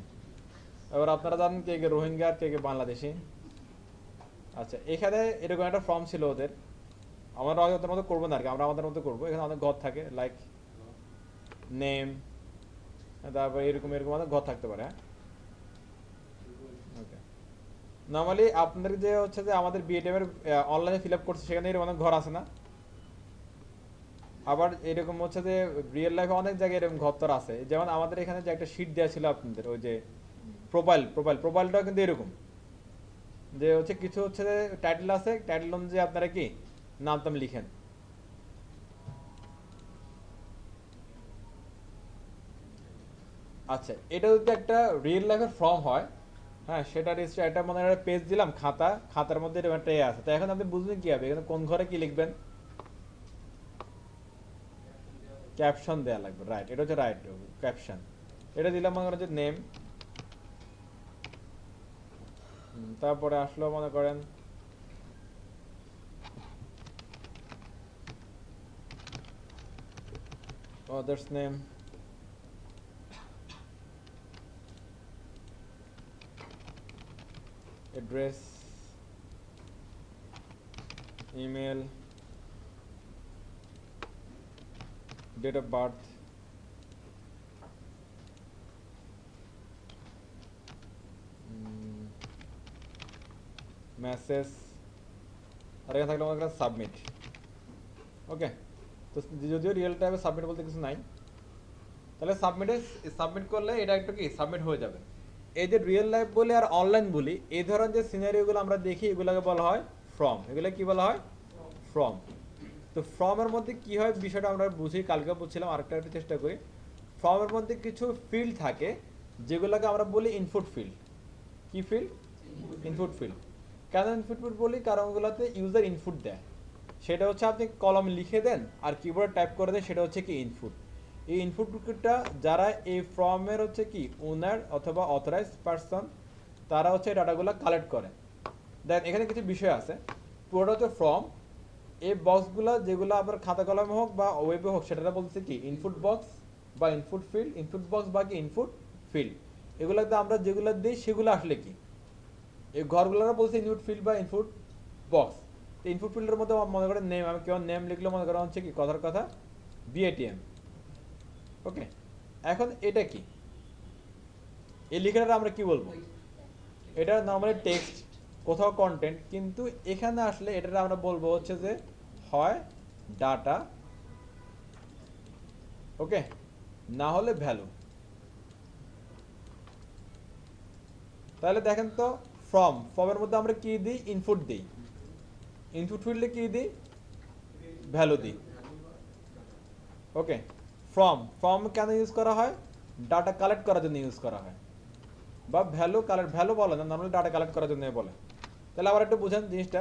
এবার আপনারা জানেন কে কে রোহিঙ্গা আর কে কে বাংলাদেশি। আচ্ছা, এখানে এরকম একটা ফর্ম ছিল ওদের, আমরা ওদের মতো করবো না আর কি, আমরা আমাদের মতো করবো। এখানে অনেক ঘর থাকে, লাইক নেম, তারপর এরকম এরকম অনেক ঘর থাকতে পারে। হ্যাঁ, ওকে। নর্মালি আপনাদের যে হচ্ছে যে আমাদের বিএডএম এর অনলাইনে ফিল আপ করছে, সেখানে এরকম অনেক ঘর আছে না? আবার এরকম হচ্ছে যে রিয়েল লাইফে অনেক জায়গায় এরকম ঘর তোর আছে। যেমন আমাদের এখানে যে একটা শিট দেওয়া ছিল আপনাদের, ওই যে প্রোফাইলটাও কিন্তু এরকম, যে হচ্ছে কিছু হচ্ছে যে টাইটেল আছে, টাইটেল অনুযায়ী আপনারা কি নাম টাম লিখেন। আচ্ছা, এটা যদি একটা রিয়েল লাইফের ফর্ম হয়, হ্যাঁ, সেটা একটা মনে হয় পেজ দিলাম, খাতার মধ্যে এরকম একটা আছে। তো এখন আপনি বুঝবেন কি হবে, এখানে কোন ঘরে কি লিখবেন? ক্যাপশন দেওয়া লাগবে, রাইট। এটা হচ্ছে রাইট ক্যাপশন। এটা দিলাম মনে করেন যে নেম, তারপরে আসলো মনে করেন others name, address, email, date of birth, message, আর এখানে থাকলে মনে করেন সাবমিট। ওকে, তো যদিও রিয়েল টাইমে সাবমিট বলতে কিছু নাই, তাহলে সাবমিট করলে এটা একটু কি সাবমিট হয়ে যাবে। এই যে রিয়েল লাইফ বলি আর অনলাইন বলি, এই ধরনের যে সিনারিওগুলো আমরা দেখি, এগুলোকে বলা হয় ফর্ম। এগুলো কি বলা হয়? ফর্ম। তো ফর্মের মধ্যে কি হয় বিষয়টা আমরা বুঝি, কালকে বুঝছিলাম, আরেকটা একটু চেষ্টা করি। ফর্মের মধ্যে কিছু ফিল্ড থাকে যেগুলোকে আমরা বলি ইনপুট ফিল্ড। কি ফিল্ড? Input field. কেন ইনপুট ফিল্ড বলি? কারণ ওগুলোতে ইউজার ইনপুট দেয়, সেটা হচ্ছে আপনি কলম লিখে দেন আর কিবোর্ডে টাইপ করে দেন, সেটা হচ্ছে কি ইনপুট। এই ইনপুটটা যারা এই ফর্মের হচ্ছে কি ওনার অথবা অথরাইজ পারসন, তারা হচ্ছে ডাটাগুলো কালেক্ট করে। দেন এখানে কিছু বিষয় আছে, পুরোটা হচ্ছে ফর্ম। এই বক্সগুলো যেগুলো আপনার খাতা কলমে হোক বা ওয়েবে হোক, সেটা বলছে কি ইনপুট বক্স বা ইনপুট ফিল্ড। ইনপুট বক্স বা কি ইনপুট ফিল্ড, এগুলোতে আমরা যেগুলো দিই সেগুলো আসলে কি এই ঘরগুলোরা বলছে ইনপুট ফিল্ড বা ইনপুট বক্স। ইনপুট ফিল্ডের মধ্যে মনে করেন নেম, আমি কেমন নেম লিখলে মনে করা হচ্ছে কি কথার কথা বিএটিএম। ওকে, এখন এটা কি এই লিখাটা আমরা কি বলবো? এটা নর্মালি টেক্সট, কোথাও কন্টেন্ট, কিন্তু এখানে আসলে এটা আমরা বলবো হচ্ছে যে হয় ডাটা, ওকে, না হলে ভ্যালু। তাহলে দেখেন তো, ফর্মের মধ্যে আমরা কি দিই? ইনপুট দিই। ইনপুট ফিল্ডে কি দিই? ভ্যালু দিই। ওকে, ফর্ম কেন ইউজ করা হয়? ডাটা কালেক্ট করার জন্য ইউজ করা হয়, বা ভ্যালু বলে না, নর্মালি ডাটা কালেক্ট করার জন্য বলে। তাহলে আবার একটু বুঝেন জিনিসটা।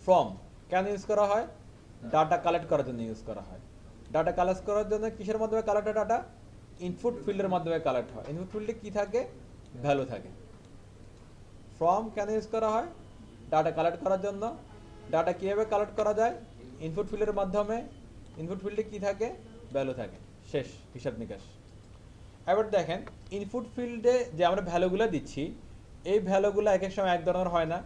ফর্ম কেন ইউজ করা হয়? ডাটা কালেক্ট করার জন্য ইউজ করা হয়। ডাটা কালেক্ট করার জন্য কিসের মাধ্যমে কালেক্ট হয়? ডাটা ইনপুট ফিল্ডের মাধ্যমে কালেক্ট হয়। ইনপুট ফিল্ডে কি থাকে? ভ্যালু থাকে। ফর্ম কেন ইউজ করা হয়? ডাটা কালেক্ট করার জন্য। ডাটা কীভাবে কালেক্ট করা যায়? ইনপুট ফিল্ডের মাধ্যমে। ইনপুট ফিল্ডে কি থাকে? ভ্যালু থাকে। শেষ হিসাব নিকাশ। এবার দেখেন, ইনপুট ফিল্ডে যে আমরা ভ্যালুগুলো দিচ্ছি, এই ভ্যালুগুলো এক এক সময় এক ধরনের হয় না।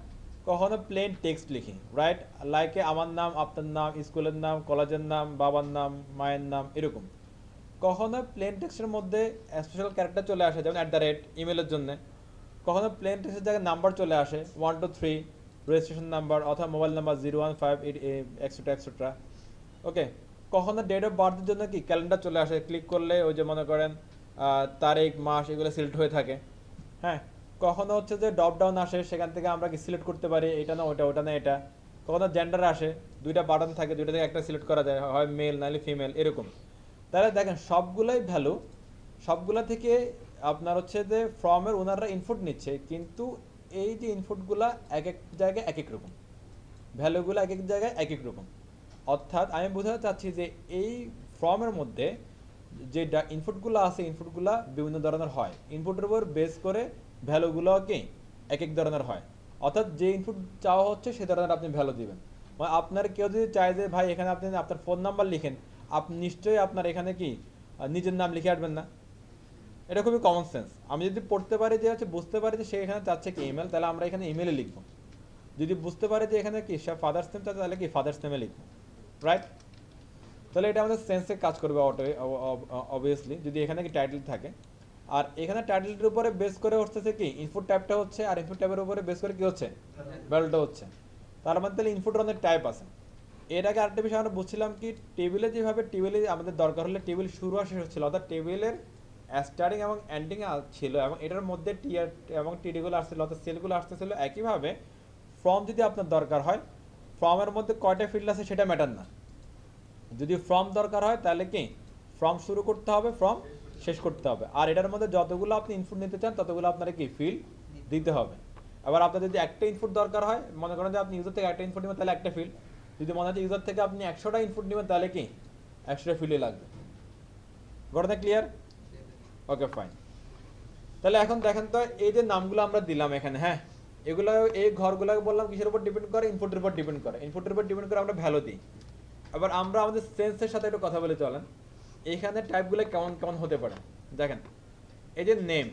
কখনো প্লেন টেক্সট লিখি, রাইট, লাইকে আমার নাম, আপনার নাম, স্কুলের নাম, কলেজের নাম, বাবার নাম, মায়ের নাম, এরকম। কখনো প্লেন টেক্সটের মধ্যে স্পেশাল ক্যারেক্টার চলে আসে, যেমন @ ইমেলের জন্য। কখনো প্লেন টেক্সটের জায়গায় নাম্বার চলে আসে, 1 2 3 রেজিস্ট্রেশন নাম্বার অথবা মোবাইল নাম্বার 015 এক্সেট্রা এক্সেট্রা। ওকে, কখনো ডেট অফ বার্থের জন্য কি ক্যালেন্ডার চলে আসে, ক্লিক করলে ওই যে মনে করেন তারিখ, মাস, এগুলো সিলেক্ট হয়ে থাকে। হ্যাঁ, কখনো হচ্ছে যে ড্রপ ডাউন আসে, সেখান থেকে আমরা কি সিলেক্ট করতে পারি এটা না ওটা, ওটা না এটা। কখনো জেন্ডার আসে, দুইটা বাটন থাকে, দুইটা থেকে একটা সিলেক্ট করা যায়, হয় মেল নাহলে ফিমেল, এরকম। তাহলে দেখেন সবগুলোই ভ্যালু, সবগুলা থেকে আপনার হচ্ছে যে ফর্মের ওনাররা ইনপুট নিচ্ছে, কিন্তু এই যে ইনপুটগুলা এক এক জায়গায় এক এক রকম, ভ্যালুগুলো এক এক জায়গায় এক এক রকম। অর্থাৎ আমি বোঝাতে চাচ্ছি যে এই ফর্মের মধ্যে যে ইনপুটগুলো আছে ইনপুটগুলো বিভিন্ন ধরনের হয়, ইনপুটের উপর বেস করে ভ্যালুগুলো কি এক এক ধরনের হয়। অর্থাৎ যে ইনপুট চাওয়া হচ্ছে সে ধরনের আপনি ভ্যালু দিবেন। মানে আপনার কেউ যদি চায় যে ভাই এখানে আপনি আপনার ফোন নাম্বার লিখেন, আপনি নিশ্চয়ই আপনার এখানে কি নিজের নাম লিখে আসবেন না। এটা খুবই কমন সেন্স। আমি যদি পড়তে পারি যে হচ্ছে বুঝতে পারি যে সে এখানে চাচ্ছে কি ইমেল, তাহলে আমরা এখানে ইমেলে লিখবো। যদি বুঝতে পারি যে এখানে কি সে ফাদার্স নেম চাচ্ছে, তাহলে কি ফাদার্স নেমে লিখবো, রাইট? তাহলে এটা আমাদের সেন্সে কাজ করবে অবভিয়াসলি যদি এখানে কি টাইটেল থাকে। আর এখানে টাইটেলটির উপরে বেস করে হচ্ছে কি ইনপুট টাইপটা হচ্ছে, আর ইনপুট টাইপের উপরে বেস করে কি হচ্ছে ভ্যালুটা হচ্ছে। তার মধ্যে তাহলে ইনপুটের অনেক টাইপ আছে। এর আগে আরেকটা বিষয় আমরা বুঝছিলাম কি টেবিলে যেভাবে টেবিলে আমাদের দরকার হলে টেবিল শুরু আর শেষ হচ্ছিল, অর্থাৎ টেবিলের স্টার্টিং এবং এন্ডিং ছিল এবং এটার মধ্যে টিআর এবং টিডিগুলো আসছিল, অর্থাৎ সেলগুলো আসতেছিল। একইভাবে ফর্ম যদি আপনার দরকার হয়, ফর্মের মধ্যে কয়টা ফিল্ড আছে সেটা ম্যাটার না। যদি ফর্ম দরকার হয় তাহলে কি ফর্ম শুরু করতে হবে, ফর্ম শেষ করতে হবে। আর এটার মধ্যে যতগুলো আপনি ইনপুট নিতে চান ততগুলো আপনার কি ফিল্ড দিতে হবে। এবার আপনার যদি একটা ইনপুট দরকার হয়, মনে করেন যে আপনি ইউজার থেকে একটা ইনপুট নেবেন তাহলে একটা ফিল্ড, যদি মনে হয় ইউজার থেকে আপনি 100টা ইনপুট নেবেন তাহলে কি 100টা ফিল্ডই লাগবে। ঘটনা ক্লিয়ার? Okay fine. তাহলে এখন দেখেন তো এই যে নামগুলো আমরা দিলাম এখানে, হ্যাঁ, এগুলো এই ঘরগুলোকে বললাম কিসের উপর ডিপেন্ড করে, ইনপুটের উপর ডিপেন্ড করে। ইনপুটের উপর ডিপেন্ড করে আমরা ভ্যালু দিই। এবার আমরা আমাদের সেন্সের সাথে একটু কথা বলে চলেন, এইখানে টাইপগুলো কেমন কেমন হতে পারে। দেখেন এই যে নেম,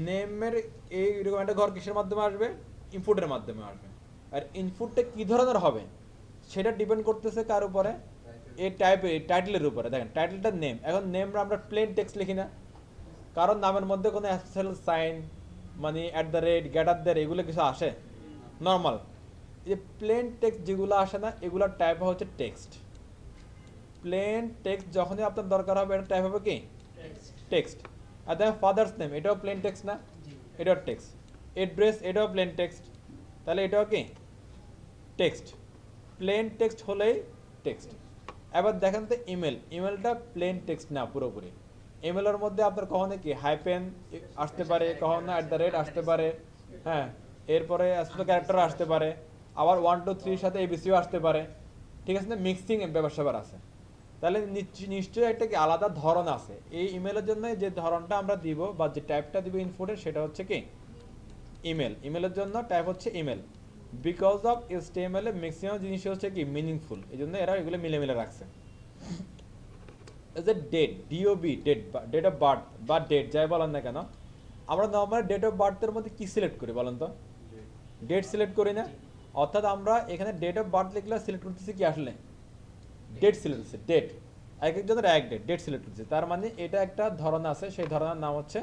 নেমের এইরকম একটা ঘর কিসের মাধ্যমে আসবে, ইনপুটের মাধ্যমে আসবে। আর ইনপুটটা কি ধরনের হবে সেটা ডিপেন্ড করতেছে কার উপরে, এই টাইটেলের উপরে। দেখেন টাইটেলটা নেম, এখন নেমরা আমরা প্লেন টেক্সট লিখি না, কারণ নামের মধ্যে কোনো স্পেশাল সাইন মানে @ গ্যাটার এগুলো কিছু আসে নর্মাল। এই প্লেন টেক্সট যেগুলো আসে না এগুলোর টাইপ হচ্ছে টেক্সট। প্লেন টেক্সট যখনই আপনার দরকার হবে এটা টাইপ হবে কি টেক্সট। আর দেখেন ফাদার্স নেম, এটাও প্লেন টেক্সট না, এটাও টেক্সট। এড্রেস, এটাও প্লেন টেক্সট, তাহলে এটাও কি টেক্সট। প্লেন টেক্সট হলেই টেক্সট। এবার দেখেন তো ইমেল, ইমেলটা প্লেন টেক্সট না পুরোপুরি। ইমেলের মধ্যে আপনার কখনো কি হাইপেন আসতে পারে, কখনো @ আসতে পারে, হ্যাঁ, এরপরে স্পেশাল ক্যারেক্টার আসতে পারে, আবার 1 2 3 সাথে এবিসিও আসতে পারে, ঠিক আছে না, মিক্সিং ব্যাপার আছে। তাহলে নিশ্চয়ই একটা কি আলাদা ধরন আছে। এই ইমেলের জন্য যে ধরনটা আমরা দিব বা যে টাইপটা দিব ইনপুটের সেটা হচ্ছে কি ইমেল। ইমেলের জন্য টাইপ হচ্ছে email. Because of HTML A maximum জিনিস হচ্ছে কি মিনিংফুল, এই জন্য এরা এগুলো মিলে রাখছে। যে date, DOB, date of birth বা ডেট যাই বলেন না কেন, আমরা নর্মাল ডেট অফ বার্থের মধ্যে কি সিলেক্ট করি বলেন তো, ডেট সিলেক্ট করি না। অর্থাৎ আমরা এখানে ডেট অফ বার্থ লিখলে সিলেক্ট করতেছি কি আসলে ডেট সিলেক্ট করতেছি, ডেট। এক একজনের এক ডেট সিলেক্ট করতেছি, তার মানে এটা একটা ধরন আছে, সেই ধরনের নাম হচ্ছে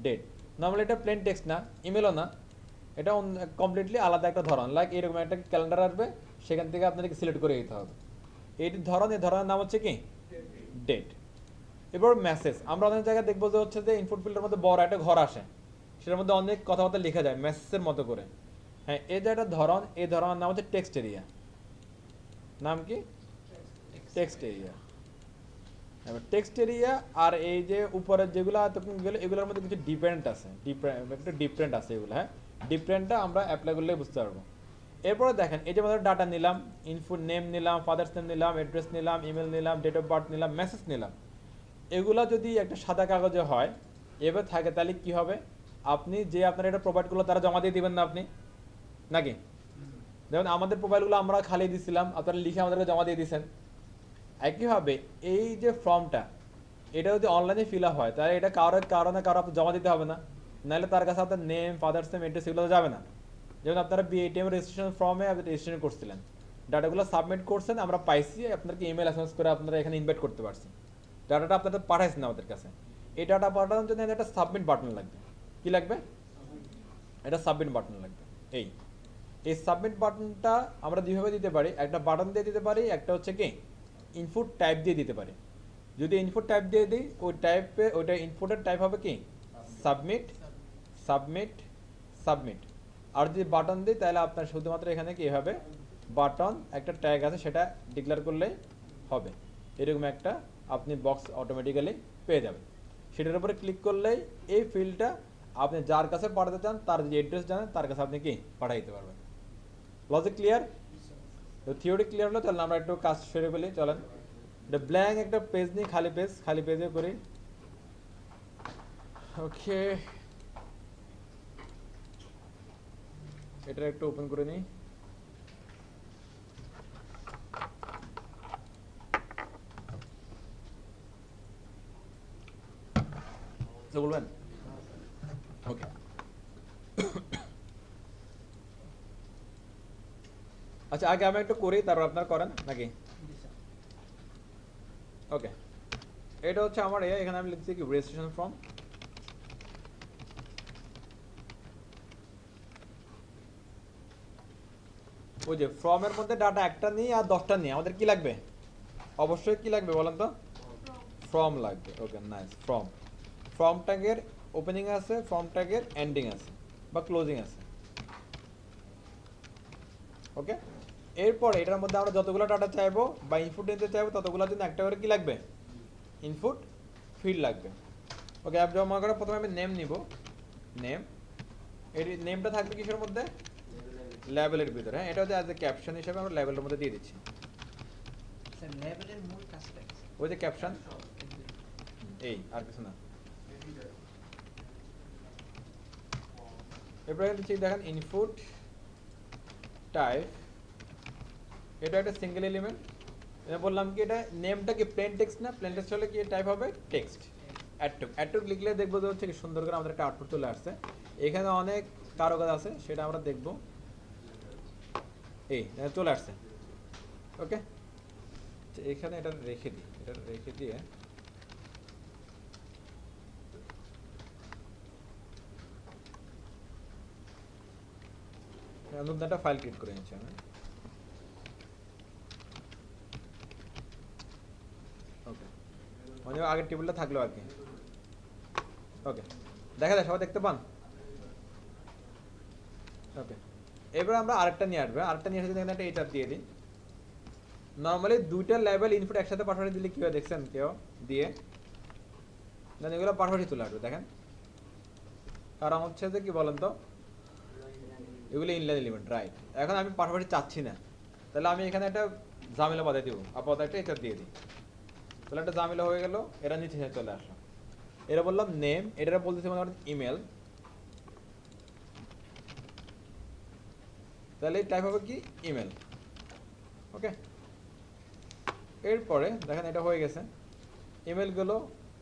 ডেট। নর্মালি এটা প্লেন টেক্সট না, ইমেলও না, এটা কমপ্লিটলি আলাদা একটা ধরন। লাইক এরকম একটা ক্যালেন্ডার আসবে, সেখান থেকে আপনাদেরকে সিলেক্ট করে দিতে হবে। এই ধরনের নাম হচ্ছে কি ডেট। এবার মেসেজ, আমরা অনেক জায়গায় দেখবো যে হচ্ছে যে ইনপুট ফিল্ডের মধ্যে বড় একটা ঘর আসে, সেটার মধ্যে অনেক কথাবার্তা লেখা যায় মেসেজের মতো করে। হ্যাঁ, এই যে একটা ধরন, এই ধরনের নাম হচ্ছে টেক্সট এরিয়া। নাম কি টেক্সট এরিয়া। এবার টেক্সট এরিয়া আর এই যে উপরের যেগুলো তখন গেলে এগুলোর মধ্যে কিছু ডিফারেন্ট আছে, একটু ডিফারেন্ট আছে এগুলো। হ্যাঁ, ডিফারেন্টটা আমরা অ্যাপ্লাই করলে বুঝতে পারবো। এরপরে দেখেন এই যে আমাদের ডাটা নিলাম, ইনপুট নেম নিলাম, ফাদার্স নেম নিলাম, অ্যাড্রেস নিলাম, ইমেল নিলাম, ডেট অফ বার্থ নিলাম, মেসেজ নিলাম। এগুলা যদি একটা সাদা কাগজে হয় এবার থাকে তাহলে কি হবে, আপনি যে আপনার এটা প্রোভাইডগুলো তারা জমা দিয়ে দিবেন না আপনি, নাকি? যেমন আমাদের প্রোফাইলগুলো আমরা খালি দিছিলাম, আপনারা লিখে আমাদেরকে জমা দিয়ে দিয়েছেন। একইভাবে এই যে ফর্মটা, এটা যদি অনলাইনে ফিল আপ হয় তাহলে এটা কারো না কারো জমা দিতে হবে না, নাহলে তার কাছে আপনার নেম, ফাদার্স নেম, অ্যাড্রেস এগুলো যাবে না। যেমন আপনারা BATM রেজিস্ট্রেশন ফর্মে রেজিস্ট্রেশন করছিলেন, ডাটাগুলো সাবমিট করছেন, আমরা পাইছি, আপনাকে ইমেল এসএমএস করে আপনারা এখানে ইনভাইট করতে পারছি, ডাটাটা আপনাদের পাঠাইছেন আমাদের কাছে। এই ডাটা পাঠানোর জন্য একটা সাবমিট বাটন লাগবে। কি লাগবে? এটা সাবমিট বাটন লাগবে। এই সাবমিট বাটনটা আমরা দুইভাবে দিতে পারি, একটা বাটন দিয়ে দিতে পারি, একটা হচ্ছে কি ইনপুট টাইপ দিয়ে দিতে পারি। যদি ইনপুট টাইপ দিয়ে দিই ওইটা ইনপুটের টাইপ হবে কি সাবমিট সাবমিট সাবমিট। আর যদি বাটন দিই তাহলে আপনার শুধুমাত্র এখানে কি হবে বাটন একটা ট্যাগ আছে সেটা ডিক্লেয়ার করলেই হবে। এরকম একটা আপনি বক্স অটোমেটিক্যালি পেয়ে যাবেন। সেটার উপরে ক্লিক করলেই এই ফিল্ডটা আপনি যার কাছে পাঠাতে চান তার যে অ্যাড্রেস জানেন তার কাছে আপনি কি পাঠিয়ে দিতে পারবেন। Logic clear? তো থিওরি ক্লিয়ার হলো, তাহলে আমরা একটু কাজ সেরে ফেলি, চলেন। এটা ব্ল্যাঙ্ক একটা পেজ নিই, খালি পেজে করি। ওকে, এটা একটু ওপেন করে নিই। তো বলবেন ওকে। আচ্ছা, আগে আমি একটু করি, তারপর আপনারা করেন নাকি? ওকে, এটা হচ্ছে আমার এখানে আমি লিখছি কি রেজিস্ট্রেশন ফর্ম। ওই যে ফর্মের মধ্যে ডাটা একটা নিই আর 10টা নিই, আমাদের কি লাগবে? অবশ্যই কি লাগবে বলেন তো? ফর্ম লাগবে। ওকে, নাইস। ফর্ম ট্যাগের ওপেনিং আছে, ফর্ম ট্যাগের এন্ডিং আছে বা ক্লোজিং আছে। ওকে, এরপরে এটার মধ্যে আমরা যতগুলো ডাটা চাইবো বা ইনপুট নিতে চাইবো ততগুলোর জন্য একটা করে কি লাগবে? ইনপুট ফিল্ড লাগবে। ওকে, অ্যাপ জমা করে প্রথমে আমি নেম নিব। নেম, এর নেমটা থাকবে কিসের মধ্যে? লেভেলের ভিতরে। হ্যাঁ, এটা হচ্ছে অ্যাজ এ ক্যাপশন হিসেবে আমরা লেভেলের মধ্যে দিয়ে দিচ্ছি। স্যার লেভেলের মূল কাজটা কি? ওই যে ক্যাপশন, এই আর কিছু না। এরপরে ঠিক দেখেন ইনপুট টাইপ, এটা একটা সিঙ্গেল এলিমেন্ট। এটা বললাম কি এটা নেমটা কি প্লেন টেক্সট না? প্লেন টেক্সট হলে কি টাইপ হবে টেক্সট। অ্যাডটুক লিখলে দেখবো যে হচ্ছে কি সুন্দর করে আমাদের একটা আউটপুট চলে আসছে। এখানে অনেক কারো কাজ আছে, সেটা আমরা দেখবো। এই চলে আসছে। ওকে, এখানে এটা রেখে দিই, এটা রেখে দিয়ে নতুন একটা ফাইল ক্রিয়েট করে নিচ্ছি আমি। ওকে, মানে আগের টেবিলটা থাকলো আর কি। ওকে, দেখা যায় সবাই দেখতে পান? ওকে, এবার আমরা আরেকটা নিয়ে আসবো। আরেকটা নিয়ে এসে একটা এইচআর দিয়ে দিই। নর্মালি দুইটা লেভেল ইনপুট একসাথে পাশাপাশি দিলে কি হয় দেখছেন কেউ? দিয়ে না, এগুলো পাশাপাশি চলে আসবে দেখেন। কারণ হচ্ছে যে কি বলেন তো, এগুলো ইনলাইন এলিমেন্ট, রাইট? এখন আমি পাশাপাশি চাচ্ছি না, তাহলে আমি এখানে একটা ঝামেলা বাঁধাই দিব, আপাতত একটা এইচআর দিয়ে দিই। তাহলে একটা ঝামেলা হয়ে গেল, এরা নিচে চলে আসলো। এরা বললাম নেম, এটা বলতেছি মানে ইমেল। তাহলে টাইপ হবে কি ইমেল। ওকে, এরপরে দেখেন এটা হয়ে গেছে। ইমেলগুলো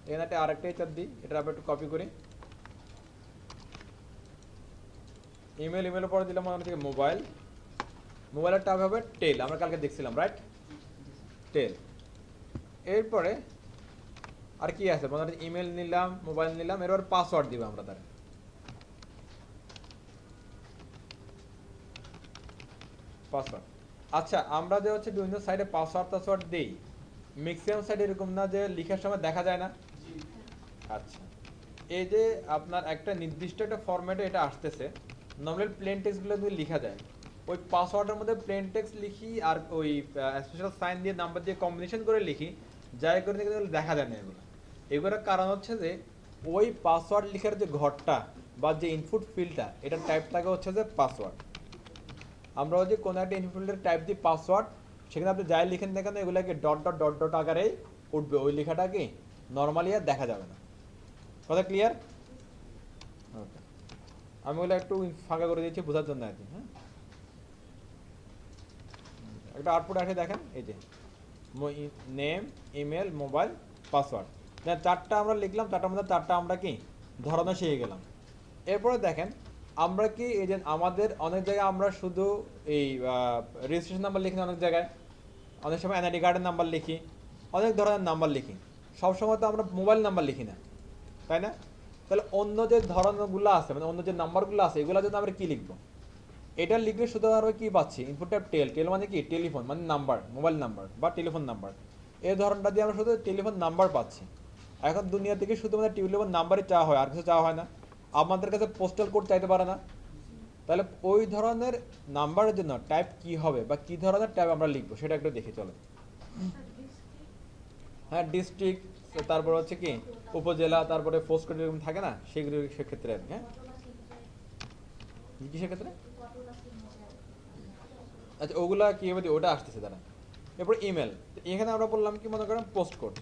এখানে একটা আরেকটা এইচআর দিই, এটা আবার একটু কপি করি। ইমেলের পরে দিলাম আমাদের থেকে মোবাইলের টাইপ হবে টেল, আমরা কালকে দেখছিলাম, রাইট? টেল। এরপরে আর কি আছে? মানে ইমেল নিলাম, মোবাইল নিলাম, এরপর পাসওয়ার্ড দিব আমরা তার পাসওয়ার্ড। আচ্ছা, আমরা যে হচ্ছে বিভিন্ন সাইডে পাসওয়ার্ড দিই, ম্যাক্সিমাম সাইডে এরকম না যে লেখার সময় দেখা যায় না? আচ্ছা, এই যে আপনার একটা নির্দিষ্ট একটা ফরম্যাটে এটা আসতেছে, নর্মালি প্লেন টেক্সটগুলো যদি লেখা যায়, ওই পাসওয়ার্ডের মধ্যে প্লেন টেক্সট লিখি আর ওই স্পেশাল সাইন দিয়ে নাম্বার দিয়ে কম্বিনেশন করে লিখি, যাই করে দেখা যায় না এগুলো। এগুলোর কারণ হচ্ছে যে ওই পাসওয়ার্ড লেখার যে ঘরটা বা যে ইনপুট ফিল্ডটা, এটার টাইপটাকে হচ্ছে যে পাসওয়ার্ড। আমরা যে কোনো একটা ইনপুট ফিল্ডের টাইপ দিই পাসওয়ার্ড, সেখানে আপনি যাই লিখেন না কেন এগুলোকে ডট ডট ডট ডট আকারে উঠবে, ওই লেখাটা কি নর্মালি আর দেখা যাবে না। কথা ক্লিয়ার? ওকে, আমি ওগুলো একটু ফাঁকা করে দিয়েছি বোঝার জন্য আর কি। হ্যাঁ, একটা আউটপুট আসে দেখেন, এই যে নেম, ইমেল, মোবাইল, পাসওয়ার্ড। চারটা আমরা লিখলাম, চারটার মধ্যে চারটা আমরা কি ধরানো শিখে গেলাম। এরপরে দেখেন আমরা কি এই যে আমাদের অনেক জায়গায় আমরা শুধু এই রেজিস্ট্রেশন নাম্বার লিখি, অনেক জায়গায় অনেক সময় এনআইডি কার্ডের নাম্বার লিখি, অনেক ধরনের নাম্বার লিখি। সবসময় তো আমরা মোবাইল নাম্বার লিখি না, তাই না? তাহলে অন্য যে ধরনগুলো আছে, মানে অন্য যে নাম্বারগুলো আছে, এগুলোর জন্য আমরা কি লিখবো? এটা লিখলে শুধু আমরা কি পাচ্ছি? ইনপুট টাইপ টেল মানে কি টেলিফোন, মানে নাম্বার, মোবাইল নাম্বার বা টেলিফোন নাম্বার। এই ধরনটা দিয়ে আমরা শুধু টেলিফোন নাম্বার পাচ্ছি। এখন দুনিয়া থেকে শুধু আমাদের টেলিফোন নাম্বারই চাওয়া হয়, আর কিছু চাওয়া হয় না। আমাদের কাছে পোস্টাল কোড চাইতে পারে না। তাহলে ওই ধরনের নাম্বারের জন্য টাইপ কি হবে বা কি ধরনের টাইপ আমরা লিখবো সেটা একটু দেখে চলে। হ্যাঁ, ডিস্ট্রিক্ট, তারপর হচ্ছে কি উপজেলা, তারপরে পোস্ট কোড এরকম থাকে না, সেগুলো সেক্ষেত্রে আর কি। হ্যাঁ, কিসের ক্ষেত্রে? আচ্ছা, ওগুলা কি হবে? ওটা আসতেছে দাঁড়া। এরপর ইমেল, এখানে আমরা বললাম কি মনে করেন পোস্ট কোড।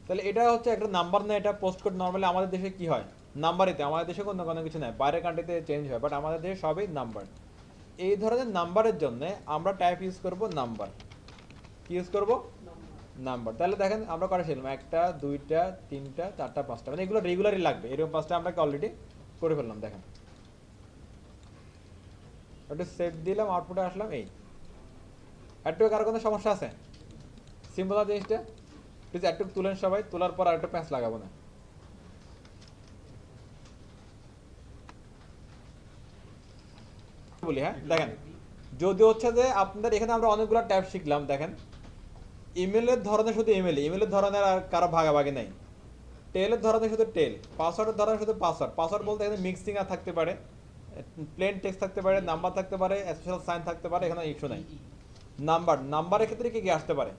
তাহলে এটা হচ্ছে একটা নাম্বার না, এটা পোস্ট কোড। নর্মালি আমাদের দেশে কি হয়, নাম্বারিতে, আমাদের দেশে কোনো কিছু নাই, বাইরের কান্ট্রিতে চেঞ্জ হয়, বাট আমাদের দেশে সবই নাম্বার। এই ধরনের নাম্বারের জন্য আমরা টাইপ ইউজ করব নাম্বার। কি ইউজ করব, নাম্বার। তাহলে দেখেন আমরা কটা শিখলাম, 1টা 2টা 3টা 4টা 5টা, মানে এগুলো রেগুলারই লাগবে, এরকম 5টা আমরা অলরেডি করে ফেললাম। দেখেন একটু সেভ দিলাম, আউটপুটে আসলাম। এই একটু কারো কোনো সমস্যা আছে? সিম্পল না জিনিসটা? প্লিজ একটু তুলেন সবাই, তোলার পর আর একটু প্যাঁচ লাগাবো না। বলি হ্যাঁ, দেখেন যদি হচ্ছে যে আপনাদের এখানে আমরা অনেকগুলো ট্যাব শিখলাম। দেখেন ইমেলের ধরনে শুধু ইমেলের ধরনের আর কারো ভাগাভাগি নাই। টেলের ধরনে শুধু টেল, পাসওয়ার্ডের ধরনে শুধু পাসওয়ার্ড বলতে এখানে মিক্সিং আর থাকতে পারে, প্লেন টেক্সট থাকতে পারে, নাম্বার থাকতে পারে, স্পেশাল সাইন থাকতে পারে, এখানে ইস্যু নাই। নাম্বারের ক্ষেত্রে কি কি আসতে পারে,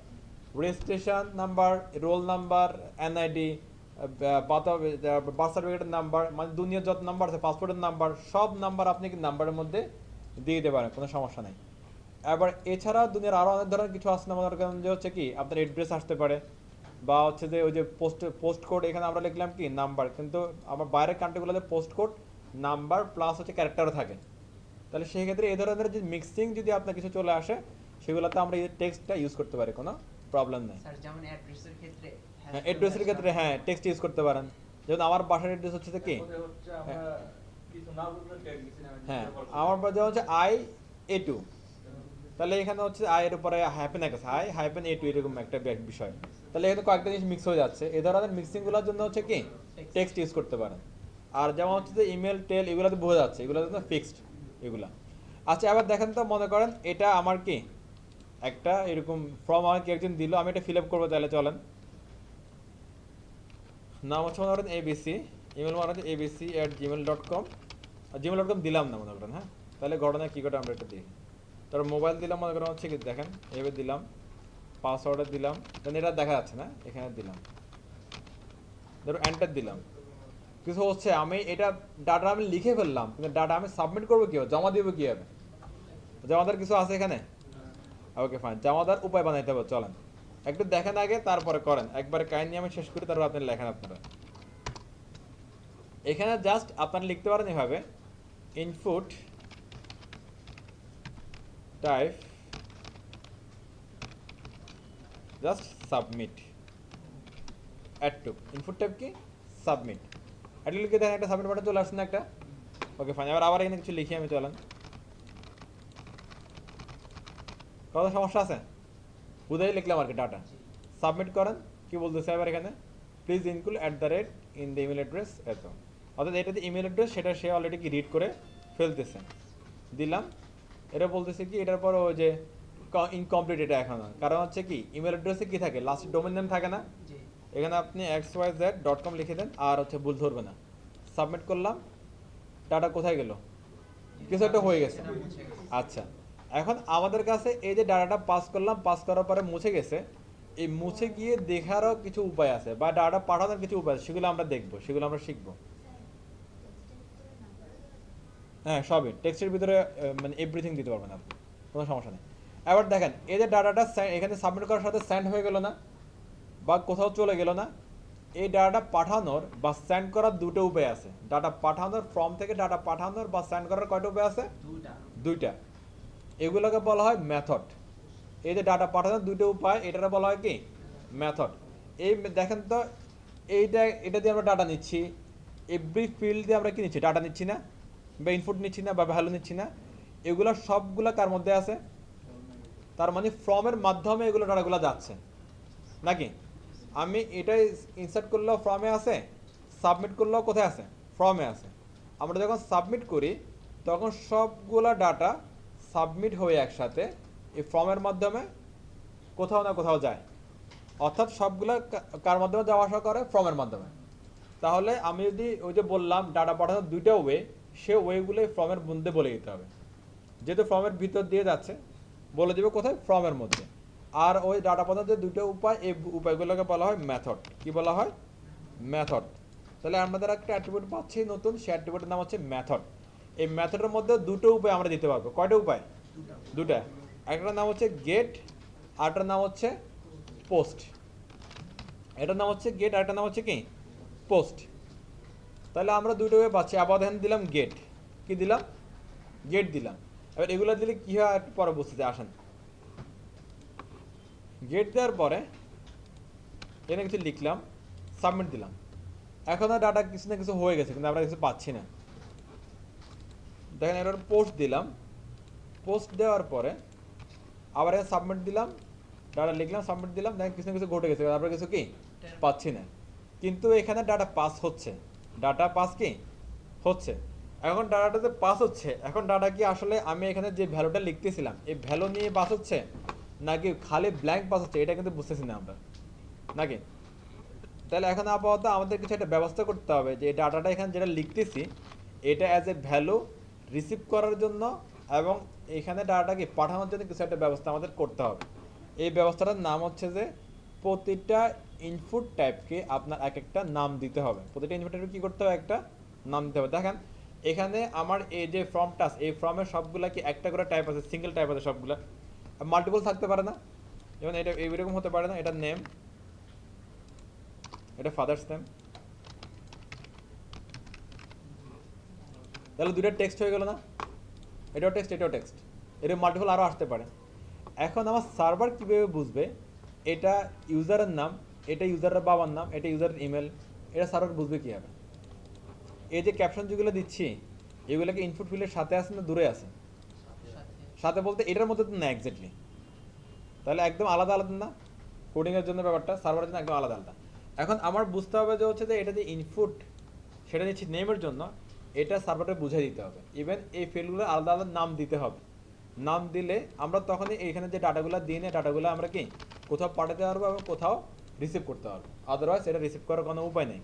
registration number, roll number, NID, birth সার্টিফিকেটের নাম্বার, মানে দুনিয়ার যত নাম্বার আছে, পাসপোর্টের নাম্বার, সব নাম্বার আপনি কি নাম্বারের মধ্যে দিয়ে দিতে পারেন, কোনো সমস্যা নেই। এবার এছাড়া দুনিয়ার আরও অনেক ধরনের কিছু আসছে না, মনে করেন যে হচ্ছে কি আপনার অ্যাড্রেস আসতে পারে, বা হচ্ছে যে ওই যে পোস্ট কোড, এখানে আমরা লিখলাম কি নাম্বার, কিন্তু আমার বাইরের কান্ট্রিগুলোতে পোস্ট কোড নাম্বার প্লাস হচ্ছে ক্যারেক্টারও থাকে। তাহলে সেই ক্ষেত্রে এই ধরনের যে মিক্সিং যদি আপনার কিছু চলে আসে, সেগুলোতে আমরা এই টেক্সটটা ইউজ করতে পারি, কোনো প্রবলেম নেই। স্যার যেমন অ্যাড্রেসের ক্ষেত্রে হ্যাঁ, অ্যাড্রেসের ক্ষেত্রে হ্যাঁ টেক্সট ইউজ করতে পারেন। যেমন আমার বাসার অ্যাড্রেস হচ্ছে যে কি, এরপরে হচ্ছে আমরা কিছু না বুঝলে ট্যাগ দিছি না, হ্যাঁ আমার বাজে হচ্ছে I-A2, তাহলে এখানে হচ্ছে আই এর উপরে হাইফেন আছে, I-A2 এরকম একটা বিষয়। তাহলে এখানে কয়েকটা জিনিস মিক্স হয়ে যাচ্ছে, এই ধরনের মিক্সিংগুলোর জন্য হচ্ছে কি টেক্সট ইউজ করতে পারেন। আর যেমন হচ্ছে যে ইমেল টেল এগুলোতে বোঝা যাচ্ছে, এগুলো জন্য ফিক্সড এগুলা। আচ্ছা এবার দেখেন তো, মনে করেন এটা আমার কি একটা এরকম ফর্ম আমাকে একজন দিল, আমি এটা ফিল আপ করবো, তাহলে চলেন। নাম হচ্ছে মনে করেন ABC, ইমেল মনে করেন abc@gmail.com, gmail.com দিলাম না মনে করেন। হ্যাঁ, তাহলে ঘটনা কী করে আমরা এটা দেখি। তারপর মোবাইল দিলাম, মনে করেন হচ্ছে কি দেখেন এভাবে দিলাম, পাসওয়ার্ডে দিলাম, দেন এটা দেখা যাচ্ছে না, এখানে দিলাম, ধরো এন্টার দিলাম। কিছু হচ্ছে, আমি এটা ডাটা আমি লিখে ফেললাম, কিন্তু ডাটা আমি সাবমিট করবো কীভাবে, জমা দিব কীভাবে, জমাদার কিছু আছে এখানে? ওকে ফাইন, জমাদার উপায় বানাইতে হবে, চলেন একটু দেখেন আগে, তারপরে করেন। একবারে কাহিনী আমি শেষ করি, তারপর আপনি লেখেন। আপনারা এখানে জাস্ট আপনারা লিখতে পারেন এভাবে, input type just submit, add to input type কি সাবমিট, এটা লিখে দেখেন একটা সাবমিট বাটন চলে আসছে না একটা। ওকে ফাইন, আবার এখানে কিছু লিখি আমি, চলেন। কত সমস্যা আছে? বুঝাই লিখলাম আর কি, ডাটা সাবমিট করেন। কি বলতেছে এবার এখানে, please include @ in the email address, এত। অর্থাৎ এটা যে ইমেল অ্যাড্রেস সেটা সে অলরেডি কি রিড করে ফেলতেছে। দিলাম, এটা বলতেছে কি এটার পর ওই যে ইনকমপ্লিট, এটা এখন কারণ হচ্ছে কি ইমেল অ্যাড্রেসে কি থাকে, লাস্টে ডোমেন নেম থাকে না, জি এখানে আপনি xyz.com লিখে দেন, আর হচ্ছে ভুল ধরবে না। সাবমিট করলাম, ডাটা কোথায় গেল, কিছু একটা হয়ে গেছে। সেটা মুছে গেছে। আচ্ছা, এখন আমাদের কাছে এই যে ডাটাটা পাস করলাম, পাস করার পরে মুছে গেছে, এই মুছে গিয়ে দেখারও কিছু উপায় আছে, বা ডাটা পাঠানোর কিছু উপায় আছে, সেগুলো আমরা দেখবো, সেগুলো আমরা শিখবো। হ্যাঁ সবই টেক্সটের ভিতরে, মানে এভরিথিং দিতে পারবেন আপনি, কোনো সমস্যা নেই। এবার দেখেন এই যে ডাটাটা এখানে সাবমিট করার সাথে সেন্ড হয়ে গেল না, বা কোথাও চলে গেল না, এই ডাটাটা পাঠানোর বা সেন্ড করার দুটো উপায় আছে। ডাটা পাঠানোর, ফর্ম থেকে ডাটা পাঠানোর বা সেন্ড করার কয়টা উপায় আছে? দুইটা। এগুলোকে বলা হয় মেথড। এই যে ডাটা পাঠানোর দুটো উপায়, এটাকে বলা হয় কি মেথড। এই দেখেন তো, এটা দিয়ে আমরা ডাটা নিচ্ছি, এভরি ফিল্ড দিয়ে আমরা কি নিচ্ছি, ডাটা নিচ্ছি না, বা ইনপুট নিচ্ছি না, বা ভ্যালু নিচ্ছি না, এগুলো সবগুলো কার মধ্যে আছে? তার মানে ফর্মের মাধ্যমে এগুলো ডাটাগুলো যাচ্ছে নাকি? আমি এটাই ইনসার্ট করলেও ফর্মে আছে, সাবমিট করলেও কোথায় আছে, ফর্মে আছে। আমরা যখন সাবমিট করি তখন সবগুলা ডাটা সাবমিট হয়ে একসাথে এই ফর্মের মাধ্যমে কোথাও না কোথাও যায়, অর্থাৎ সবগুলা কার মাধ্যমে যাওয়া আসা করে, ফর্মের মাধ্যমে। তাহলে আমি যদি ওই যে বললাম ডাটা পাঠানোর দুইটা ওয়ে, সে ওয়েগুলোই ফর্মের মধ্যে বলে দিতে হবে, যেহেতু ফর্মের ভিতর দিয়ে যাচ্ছে বলে দেবে কোথায়, ফর্মের মধ্যে। আর ওই ডাটা পাঠানোর যে দুটো উপায়, এই উপায়গুলোকে বলা হয় মেথড। কি বলা হয়? মেথড। তাহলে আমাদের একটা অ্যাট্রিবিউট পাচ্ছি নতুন, সেই অ্যাট্রিবিউটের নাম হচ্ছে মেথড। এই মেথডের মধ্যে দুটো উপায় আমরা দিতে পারবো। কয়টা উপায়? দুটা, একটার নাম হচ্ছে গেট, আরেকটার নাম হচ্ছে পোস্ট। এটার নাম হচ্ছে গেট, আরেকটার নাম হচ্ছে কি পোস্ট। তাহলে আমরা দুটো ওয়ে পাচ্ছি। আবার এখানে দিলাম গেট, কি দিলাম গেট দিলাম। এবার এগুলো দিলে কি হয় একটু পরে বুঝতে আসেন। গেট দেওয়ার পরে এখানে কিছু লিখলাম, সাবমিট দিলাম। এখন আর ডাটা কিছু না কিছু হয়ে গেছে, কিন্তু আমরা কিছু পাচ্ছি না। দেখেন এবার পোস্ট দিলাম, পোস্ট দেওয়ার পরে আবার এখানে সাবমিট দিলাম, ডাটা লিখলাম, সাবমিট দিলাম, দেখেন কিছু না কিছু ঘটে গেছে, আমরা কিছু কি পাচ্ছি না। কিন্তু এখানে ডাটা পাস হচ্ছে, ডাটা পাস কি হচ্ছে। এখন ডাটাতে পাস হচ্ছে, এখন ডাটা কি আসলে আমি এখানে যে ভ্যালুটা লিখতেছিলাম এই ভ্যালু নিয়ে পাস হচ্ছে নাকি খালি ব্ল্যাঙ্ক পাস হচ্ছে, এটা কিন্তু বুঝতেছি না আমরা নাকি। তাহলে এখন আপাতত আমাদের কিছু একটা ব্যবস্থা করতে হবে যে এই ডাটাটা এখানে যেটা লিখতেছি এটা অ্যাজ এ ভ্যালু রিসিভ করার জন্য এবং এখানে ডাটাটাকে পাঠানোর জন্য কিছু একটা ব্যবস্থা আমাদের করতে হবে। এই ব্যবস্থাটার নাম হচ্ছে যে প্রতিটা ইনপুট টাইপকে আপনার এক একটা নাম দিতে হবে। প্রতিটা ইনপুট টাইপকে কী করতে হবে, একটা নাম দিতে হবে। দেখেন এখানে আমার এই যে ফর্মটা, এই ফর্মের সবগুলা কি একটা করে টাইপ আছে, সিঙ্গেল টাইপ আছে সবগুলা, মাল্টিপল থাকতে পারে না। যেমন এটা এইরকম হতে পারে না, এটা নেম, এটা ফাদার্স নেম, তাহলে দুইটা টেক্সট হয়ে গেল না, এটাও টেক্সট এটাও টেক্সট, এটা মাল্টিপল আরও আসতে পারে। এখন আমার সার্ভার কীভাবে বুঝবে এটা ইউজারের নাম, এটা ইউজারের বাবার নাম, এটা ইউজারের ইমেল, এটা সার্ভার বুঝবে কীভাবে? এই যে ক্যাপশন যেগুলো দিচ্ছি এগুলোকে ইনপুট ফিল্ডের সাথে আছে না দূরে আছে? সাথে বলতে এটার মধ্যে তো না এক্স্যাক্টলি, তাহলে একদম আলাদা আলাদা না কোডিংয়ের জন্য ব্যাপারটা, সার্ভারের জন্য একদম আলাদা আলাদা। এখন আমার বুঝতে হবে যে হচ্ছে যে এটা যে ইনপুট সেটা দিচ্ছি নেমের জন্য, এটা সার্ভারটা বুঝিয়ে দিতে হবে। ইভেন এই ফিল্ডগুলো আলাদা আলাদা নাম দিতে হবে। নাম দিলে আমরা তখনই এখানে যে ডাটাগুলো দিই না ডাটাগুলো আমরা কি কোথাও পাঠাতে পারবো এবং কোথাও রিসিভ করতে পারবো, আদারওয়াইজ এটা রিসিভ করার কোনো উপায় নেই।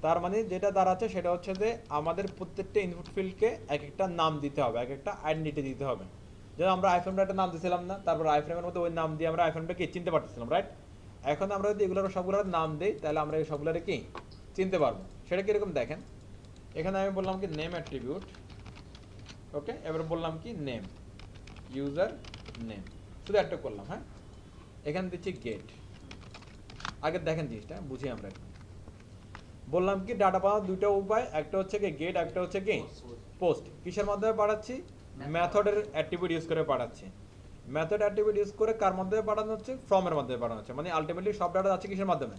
তার মানে যেটা দাঁড়াচ্ছে সেটা হচ্ছে যে আমাদের প্রত্যেকটা ইনপুট ফিল্ডকে এক একটা নাম দিতে হবে, এক একটা আইডেন্টিটি দিতে হবে। যেমন আমরা আইফোনটা একটা নাম দিয়েছিলাম না, তারপর আইফোনের মধ্যে ওই নাম দিয়ে আমরা আইফোনটাকে চিনতে পারতেছিলাম, রাইট? এখন আমরা যদি এগুলোর সবগুলোর নাম দিই তাহলে আমরা এই সবগুলোর কি চিনতে পারবো। সেটা কীরকম দেখেন, এখানে আমি বললাম কি নেম অ্যাট্রিবিউট, ওকে, এবার বললাম কি নেম, ইউজার নেম, শুধু একটা করলাম। হ্যাঁ, এখানে দিচ্ছি গেট। আগে দেখেন জিনিসটা বুঝি আমরা। বললাম কি ডাটা পাওয়ার দুটো উপায়, একটা হচ্ছে কি গেট, একটা হচ্ছে কি পোস্ট। কিসের মাধ্যমে পাঠাচ্ছি? মেথডের অ্যাট্রিবিউট ইউজ করে পাঠাচ্ছি। মেথড অ্যাট্রিবিউট ইউজ করে কার মাধ্যমে পাঠানো হচ্ছে? ফর্মের মাধ্যমে পাঠানো হচ্ছে। মানে আলটিমেটলি সব ডাটা যাচ্ছে কিসের মাধ্যমে?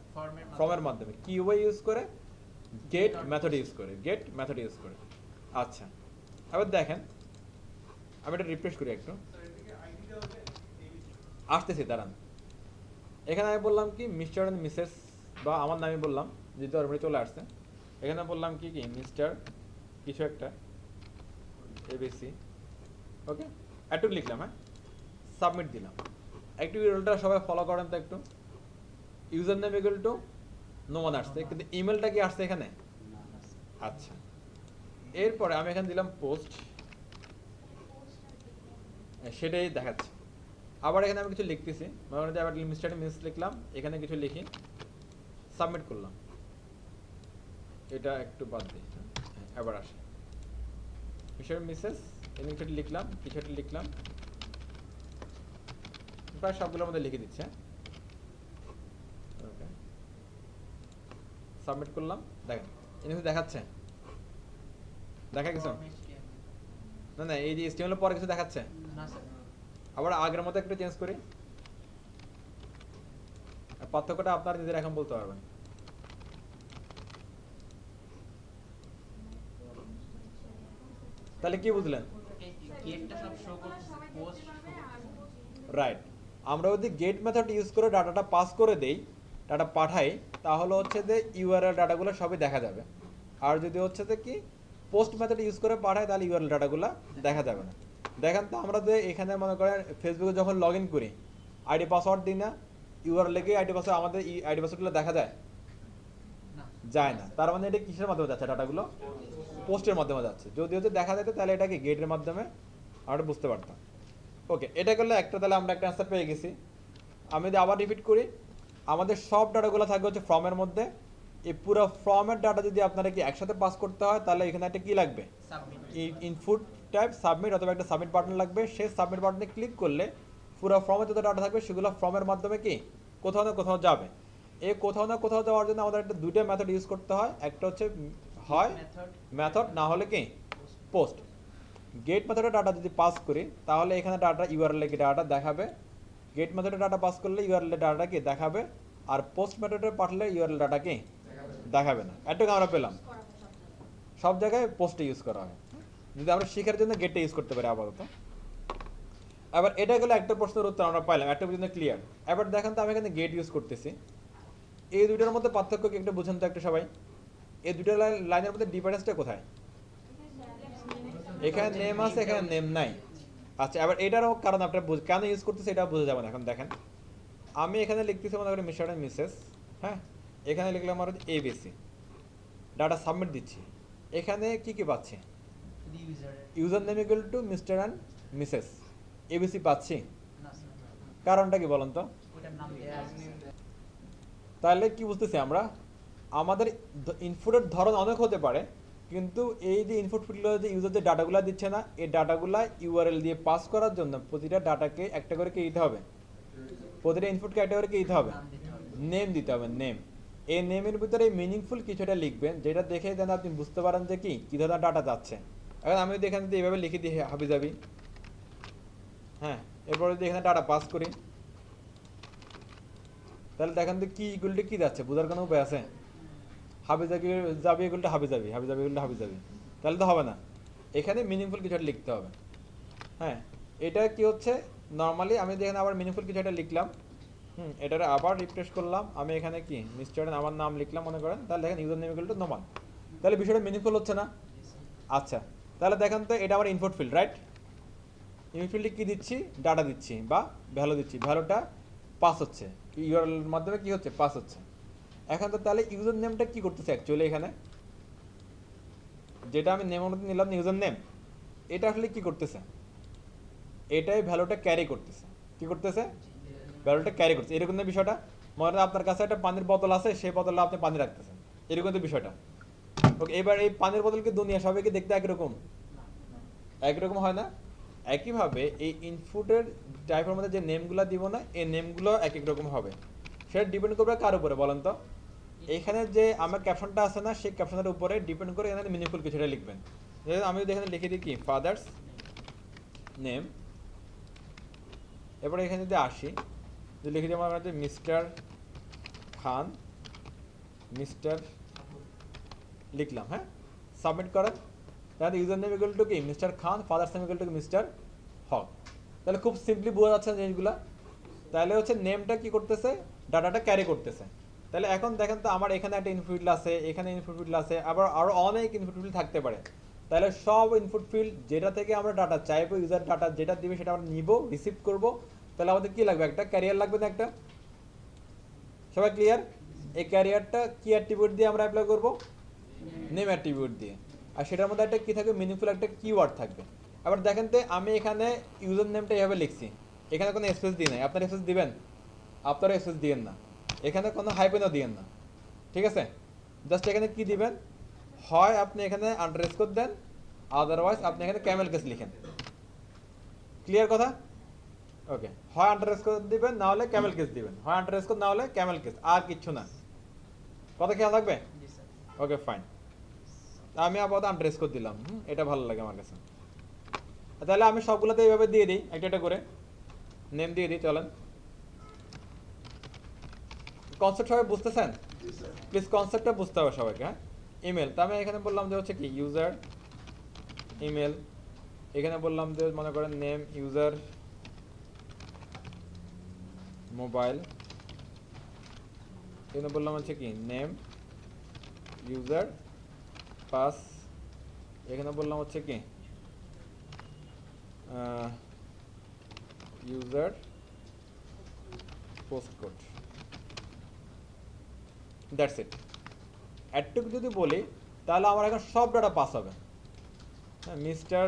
ফর্মের মাধ্যমে। কি ওয়ে ইউজ করে? গেট মেথড ইউজ করে, গেট মেথড ইউজ করে। আচ্ছা, এবার দেখেন আমি এটা রিফ্রেশ করি একটু, আসতেছি দাঁড়ান। এখানে আমি বললাম কি মিস্টার অ্যান্ড মিসেস, বা আমার নামই বললাম যেহেতু অলরেডি চলে আসছে। এখানে বললাম কি কি মিস্টার কিছু একটা এবিসি, ওকে, একটু লিখলাম। হ্যাঁ, সাবমিট দিলাম। একটু রুলটা সবাই ফলো করেন তো একটু। User name equal to know one আসছে, কিন্তু ইমেলটা কি আসছে এখানে? আচ্ছা, এরপরে আমি এখানে দিলাম পোস্ট, সেটাই দেখাচ্ছে। আবার এখানে আমি কিছু লিখতেছি, মানে আবার মিস্টার মিস লিখলাম, এখানে কিছু লিখি, সাবমিট করলাম। এটা একটু বাদ দিই, আবার আসে মিস্টার মিসেস, এখানে কিছু লিখলাম, কিছু একটা লিখলাম, প্রায় সবগুলোর মধ্যে লিখে দিচ্ছে। ওকে, সাবমিট করলাম। দেখেন এখানে দেখাচ্ছে, দেখা গেছে না? না, এই যে HTML পরে কিছু দেখাচ্ছে। আবার আগের মতো একটু চেঞ্জ করি, পার্থক্যটা আপনার নিজের এখন বলতে পারবেন। তাহলে কি বুঝলেন? রাইট, আমরা যদি গেট মেথড ইউজ করে ডাটাটা পাস করে দেই, ডাটা পাঠাই, তাহলে হচ্ছে যে ইউআরএল ডাটাগুলো সবই দেখা যাবে। আর যদি হচ্ছে যে কি পোস্ট মেথড ইউজ করে পাঠাই তাহলে ইউআরএল ডাটাগুলো দেখা যাবে না। দেখেন তো আমরা যে এখানে মনে করেন ফেসবুকে যখন লগ ইন করি আইডি পাসওয়ার্ড দিই না, ইউআরএল লেগে আইডি পাসওয়ার্ড, আমাদের আইডি পাসওয়ার্ডগুলো দেখা যায়? যায় না। তার মানে এটা কিসের মাধ্যমে যাচ্ছে? ডাটাগুলো পোস্টের মাধ্যমে যাচ্ছে। যদি হচ্ছে দেখা যেত তাহলে এটাকে গেটের মাধ্যমে আমরা বুঝতে পারতাম। ওকে, এটা করলে একটা, তাহলে আমরা একটা অ্যান্সার পেয়ে গেছি। আমি যদি আবার রিপিট করি, আমাদের সব ডাটাগুলো থাকবে হচ্ছে ফর্মের মধ্যে। এই পুরো ফর্মের ডাটা যদি আপনারা কি একসাথে পাস করতে হয় তাহলে এখানে একটা কি লাগবে? ইনপুট টাইপ সাবমিট অথবা একটা সাবমিট বাটন লাগবে, সেই সাবমিট বাটনে ক্লিক করলে পুরো ফর্মে যত ডাটা থাকবে সেগুলো ফর্মের মাধ্যমে কি কোথাও না কোথাও যাবে। এই কোথাও না কোথাও যাওয়ার জন্য আমাদের একটা দুইটা মেথড ইউজ করতে হয়, একটা হচ্ছে হয় মেথড মেথড না হলে কি পোস্ট। গেট মেথডে ডাটা যদি পাস করি তাহলে এখানে ডাটা ইউআরএল কি ডাটা দেখাবে, গেট মেথডে ডাটা পাস করলে ইউআরএল ডাটা কি দেখাবে, আর পোস্ট মেথডে পাঠালে ইউআরএল ডাটা কি দেখাবে না। এটুকু আমরা পেলাম। করা হয় সব জায়গায়। সব জায়গায় পোস্টে ইউজ করা হয়, যদি আমরা শেখার জন্য গেটে ইউজ করতে পারি আপাতত। এবার এটা গেলে একটা প্রশ্নের উত্তর আমরা পাইলাম, একটা পর্যন্ত ক্লিয়ার। এবার দেখেন তো আমি এখানে গেট ইউজ করতেছি, এই দুইটার মধ্যে পার্থক্য কি একটা বুঝেন তো একটা সবাই। এই দুইটা লাইনের মধ্যে ডিফারেন্সটা কোথায়? এখানে নেম আছে, এখানে নেম নাই। আচ্ছা, এবার এটারও কারণ আপনারা কেন ইউজ করতেছে এটা বুঝে যাবেন। এখন দেখেন আমি এখানে লিখতেছি মনে করি মিস্টার অ্যান্ড মিসেস, হ্যাঁ, এখানে লিখলাম আমার এবিসি, ডাটা সাবমিট দিচ্ছি। এখানে কি কি পাচ্ছি? ইউজারের user name equal to mister and missus, ABC পাচ্ছি। না স্যার, কারণটা কি বলেন তো? ওটার নাম দেয়া আছে। তাহলে কি বুঝতেছি আমরা, আমাদের ইনপুটের ধরন অনেক হতে পারে, কিন্তু এই যে ইনপুট ফিল্ডগুলো যে ইউজার যে ডাটাগুলো দিচ্ছে না, এই ডাটাগুলা ইউআরএল দিয়ে পাস করার জন্য প্রতিটা ডাটাকে একটা করে কি দিতে হবে, প্রতিটা ইনপুটকে একটা করে কি দিতে হবে, নাম দিতে হবে। নেম দিতে হবে, নেম। এই নেমের ভিতরে মিনিংফুল কিছুটা লিখবেন, যেটা দেখে যেন আপনি বুঝতে পারেন যে কি ধরনের ডাটা যাচ্ছে। এখন আমি যদি এখানে এইভাবে লিখে দিই হাবিজাবি, হ্যাঁ, এরপর যদি এখানে ডাটা পাস করি, তাহলে দেখেন তো কি ইকুয়ালটি কি যাচ্ছে, বোঝার কোনো উপায় আছে? হাবিজাবি যাবি এগুলোটা হাবিজাবি, হাবিজাবি এগুলোটা হাবিজাবি, তাহলে তো হবে না। এখানে মিনিংফুল কিছু একটা লিখতে হবে। হ্যাঁ, এটা কি হচ্ছে নর্মালি আমি দেখেন আবার মিনিংফুল কিছু একটা লিখলাম, এটারে আবার রিফ্রেশ করলাম, আমি এখানে কি মিস্টার আমার নাম লিখলাম মনে করেন, তাহলে দেখেন user name equal two Noman, তাহলে বিষয়টা মিনিংফুল হচ্ছে না? আচ্ছা, তাহলে দেখেন তো এটা আমার ইনপুট ফিল্ড, রাইট? ইনপুট ফিল্ডে কি দিচ্ছি, ডাটা দিচ্ছি বা ভ্যালু দিচ্ছি, ভ্যালুটা পাস হচ্ছে, ইউআরএল এর মাধ্যমে কি হচ্ছে, পাস হচ্ছে। এখন তো তাহলে ইউজার নেমটা কি করতেছে অ্যাকচুয়ালি এখানে, যেটা আমি নেম অনুমতি নিলাম ইউজার নেম, এটা আসলে কি করতেছে, এটাই ভ্যালুটা ক্যারি করতেছে। কি করতেছে? ভ্যালুটা ক্যারি করতেছে। এরকম না বিষয়টা, মনে হয় আপনার কাছে একটা পানির বোতল আছে, সেই বোতলে আপনি পানি রাখতেছেন, এরকম তো বিষয়টা। ওকে, এবার এই পানির বোতলকে দুনিয়া সবাইকে দেখতে একরকম, একরকম হয় না? একইভাবে এই ইনপুটের টাইপের মধ্যে যে নেমগুলো দিব না, এই নেমগুলো এক এক রকম হবে। সেটা ডিপেন্ড করবে কার উপরে বলেন তো? এইখানে যে আমার ক্যাপশনটা আছে না, সেই ক্যাপশনের উপরে ডিপেন্ড করে এখানে মিনিংফুল কিছুটা লিখবেন। যেমন আমি যদি এখানে লিখে দিই কি ফাদার্স নেম, এরপরে এখানে যদি আসি, যদি লিখে দিই আমার কাছে মিস্টার খান, মিস্টার লিখলাম, হ্যাঁ, সাবমিট করেন। তাহলে ইউজার নেম ইকুয়াল টু কি মিস্টার খান, ফাদার্স নেম ইকুয়াল টু কি মিস্টার হক। তাহলে খুব সিম্পলি বোঝা যাচ্ছে জিনিসগুলো। তাহলে হচ্ছে নেমটা কি করতেছে, ডাটাটা ক্যারি করতেছে। তাহলে এখন দেখেন তো আমার এখানে একটা ইনপুট ফিল্ড আছে, এখানে ইনপুট ফিল্ড আছে, আবার আরও অনেক ইনপুট ফিল্ড থাকতে পারে। তাহলে সব ইনপুট ফিল্ড যেটা থেকে আমরা ডাটা চাইবো, ইউজার ডাটা যেটা দিবে সেটা আমরা নিব, রিসিভ করব। তাহলে আমাদের কি লাগবে, একটা ক্যারিয়ার লাগবে না একটা? সবাই ক্লিয়ার? এই ক্যারিয়ারটা কি অ্যাট্রিবিউট দিয়ে আমরা অ্যাপ্লাই করব, নেম অ্যাট্রিবিউট দিয়ে। আর সেটার মধ্যে একটা কি থাকবে, মিনিংফুল একটা কিওয়ার্ড থাকবে। আবার দেখেন তো আমি এখানে ইউজার নেমটা এভাবে লিখছি, এখানে কোনো স্পেস দিই নাই। আপনারা স্পেস দিবেন? আপনারা স্পেস দিবেন না, এখানে কোনো হাইপেনও দিবেন না, ঠিক আছে? জাস্ট এখানে কি দিবেন, হয় আপনি এখানে আন্ডারস্কোর দেন, আদারওয়াইজ আপনি এখানে ক্যামেল কেস লিখেন। ক্লিয়ার কথা? ওকে, হয় আন্ডারস্কোর দিবেন, না হলে ক্যামেল কেস দিবেন, হয় আন্ডারস্কোর না হলে ক্যামেল কেস, আর কিচ্ছু না। কথা খেয়াল রাখবে? জি স্যার। ওকে ফাইন, আমি আপাতত আন্ডারস্কোর দিলাম, এটা ভালো লাগে আমার কাছে। তাহলে আমি সবগুলোতে এইভাবে দিয়ে দিই, একটা একটা করে নেম দিয়ে দিই। চলেন, কনসেপ্ট সবাই বুঝতেছেন? প্লিজ কনসেপ্টটা বুঝতে হবে সবাইকে। হ্যাঁ, ইমেল, তো আমি এখানে বললাম যে হচ্ছে কি ইউজার ইমেল, এখানে বললাম যে মনে করেন নেম ইউজার মোবাইল, এখানে বললাম হচ্ছে কি নেম ইউজার পাস, এখানে বললাম হচ্ছে কি user post code. That's it. এটুকু যদি বলি তাহলে আমার এখন সব ডাটা পাস হবে। হ্যাঁ, মিস্টার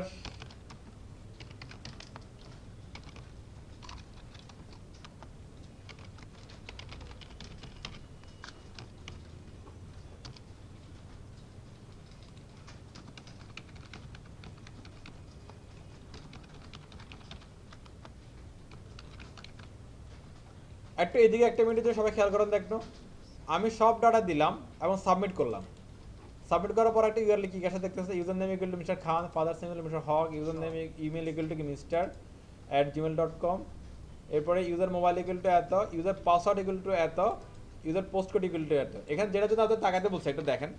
একটু এদিকে একটা মিনিট সবাই খেয়াল করেন তো একটু। আমি সব ডাটা দিলাম এবং সাবমিট করলাম। সাবমিট করার পর একটা ইউআরএল কি আসে দেখতেছে, user name equal to mister Khan, father name mister Haque, user name email equal to mister@gmail.com, এরপরে ইউজার মোবাইল ইকুয়াল টু এত, ইউজার পাসওয়ার্ড ইকুয়াল টু এত, user post code equal to এত। এখানে যেটা যদি আপনাদের তাকাতে বলছে একটু দেখেন,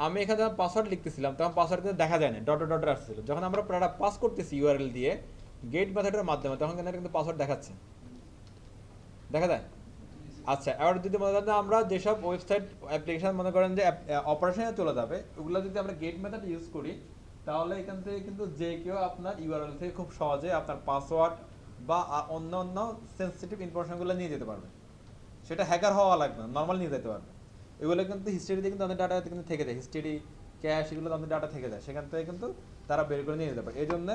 আমি এখানে যখন পাসওয়ার্ড লিখতেছিলাম তখন পাসওয়ার্ড কিন্তু দেখা যায় না, ডট ডট আসছিল। যখন আমরা ডাটা পাস করতেছি ইউআরএল দিয়ে গেট মেথডের মাধ্যমে তখন কিন্তু পাসওয়ার্ড দেখাচ্ছে, দেখা যায়। আচ্ছা, এবার যদি মনে করেন আমরা যেসব ওয়েবসাইট অ্যাপ্লিকেশন মনে করেন যে অপারেশনে চলে যাবে, ওগুলো যদি আমরা গেট মেথড ইউজ করি তাহলে এখান থেকে কিন্তু যে কেউ আপনার ইউআরএল থেকে খুব সহজে আপনার পাসওয়ার্ড বা অন্য অন্য সেন্সিটিভ ইনফরমেশনগুলো নিয়ে যেতে পারবে। সেটা হ্যাকার হওয়া লাগবে না, নর্মাল নিয়ে যেতে পারবে। এগুলো কিন্তু হিস্ট্রিতে কিন্তু আমাদের ডাটা কিন্তু থেকে যায়, হিস্ট্রি ক্যাশ এগুলো আমাদের ডাটা থেকে যায়, সেখান থেকে কিন্তু তারা বের করে নিয়ে যেতে পারে। এই জন্য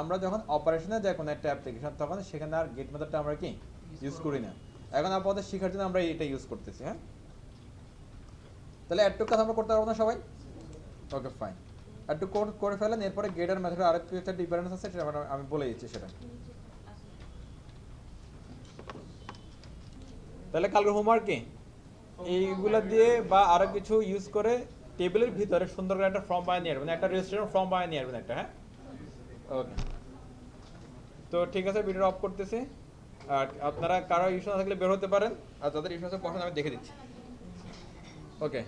আমরা যখন অপারেশনে যাই কোনো একটা অ্যাপ্লিকেশন তখন সেখানে আর গেট মেথডটা আমরা কি ইউজ করি না। এখন আপাতত শেখার জন্য আমরা এটা ইউজ করতেছি। হ্যাঁ, তাহলে একটু কাজ আমরা করতে পারবো না সবাই? ওকে ফাইন, একটু কোড করে ফেলেন। এরপরে গেটার মেথডে আরেকটু একটা ডিফারেন্স আছে, সেটা আমি বলে দিচ্ছি সেটা। তাহলে কালকে হোমওয়ার্ক কি এইগুলা দিয়ে বা আরো কিছু ইউজ করে টেবিলের ভিতরে সুন্দর করে একটা ফর্ম বানিয়ে নিয়ে আসবেন, একটা রেজিস্ট্রেশন ফর্ম বানিয়ে নিয়ে আসবেন একটা। হ্যাঁ, ওকে, তো ঠিক আছে, ভিডিও অফ করতেছি। আর আপনারা কারো ইস্যু না থাকলে বের হতে পারেন, আর যাদের ইস্যু আছে বসেন, আমি দেখে দিচ্ছি। ওকে।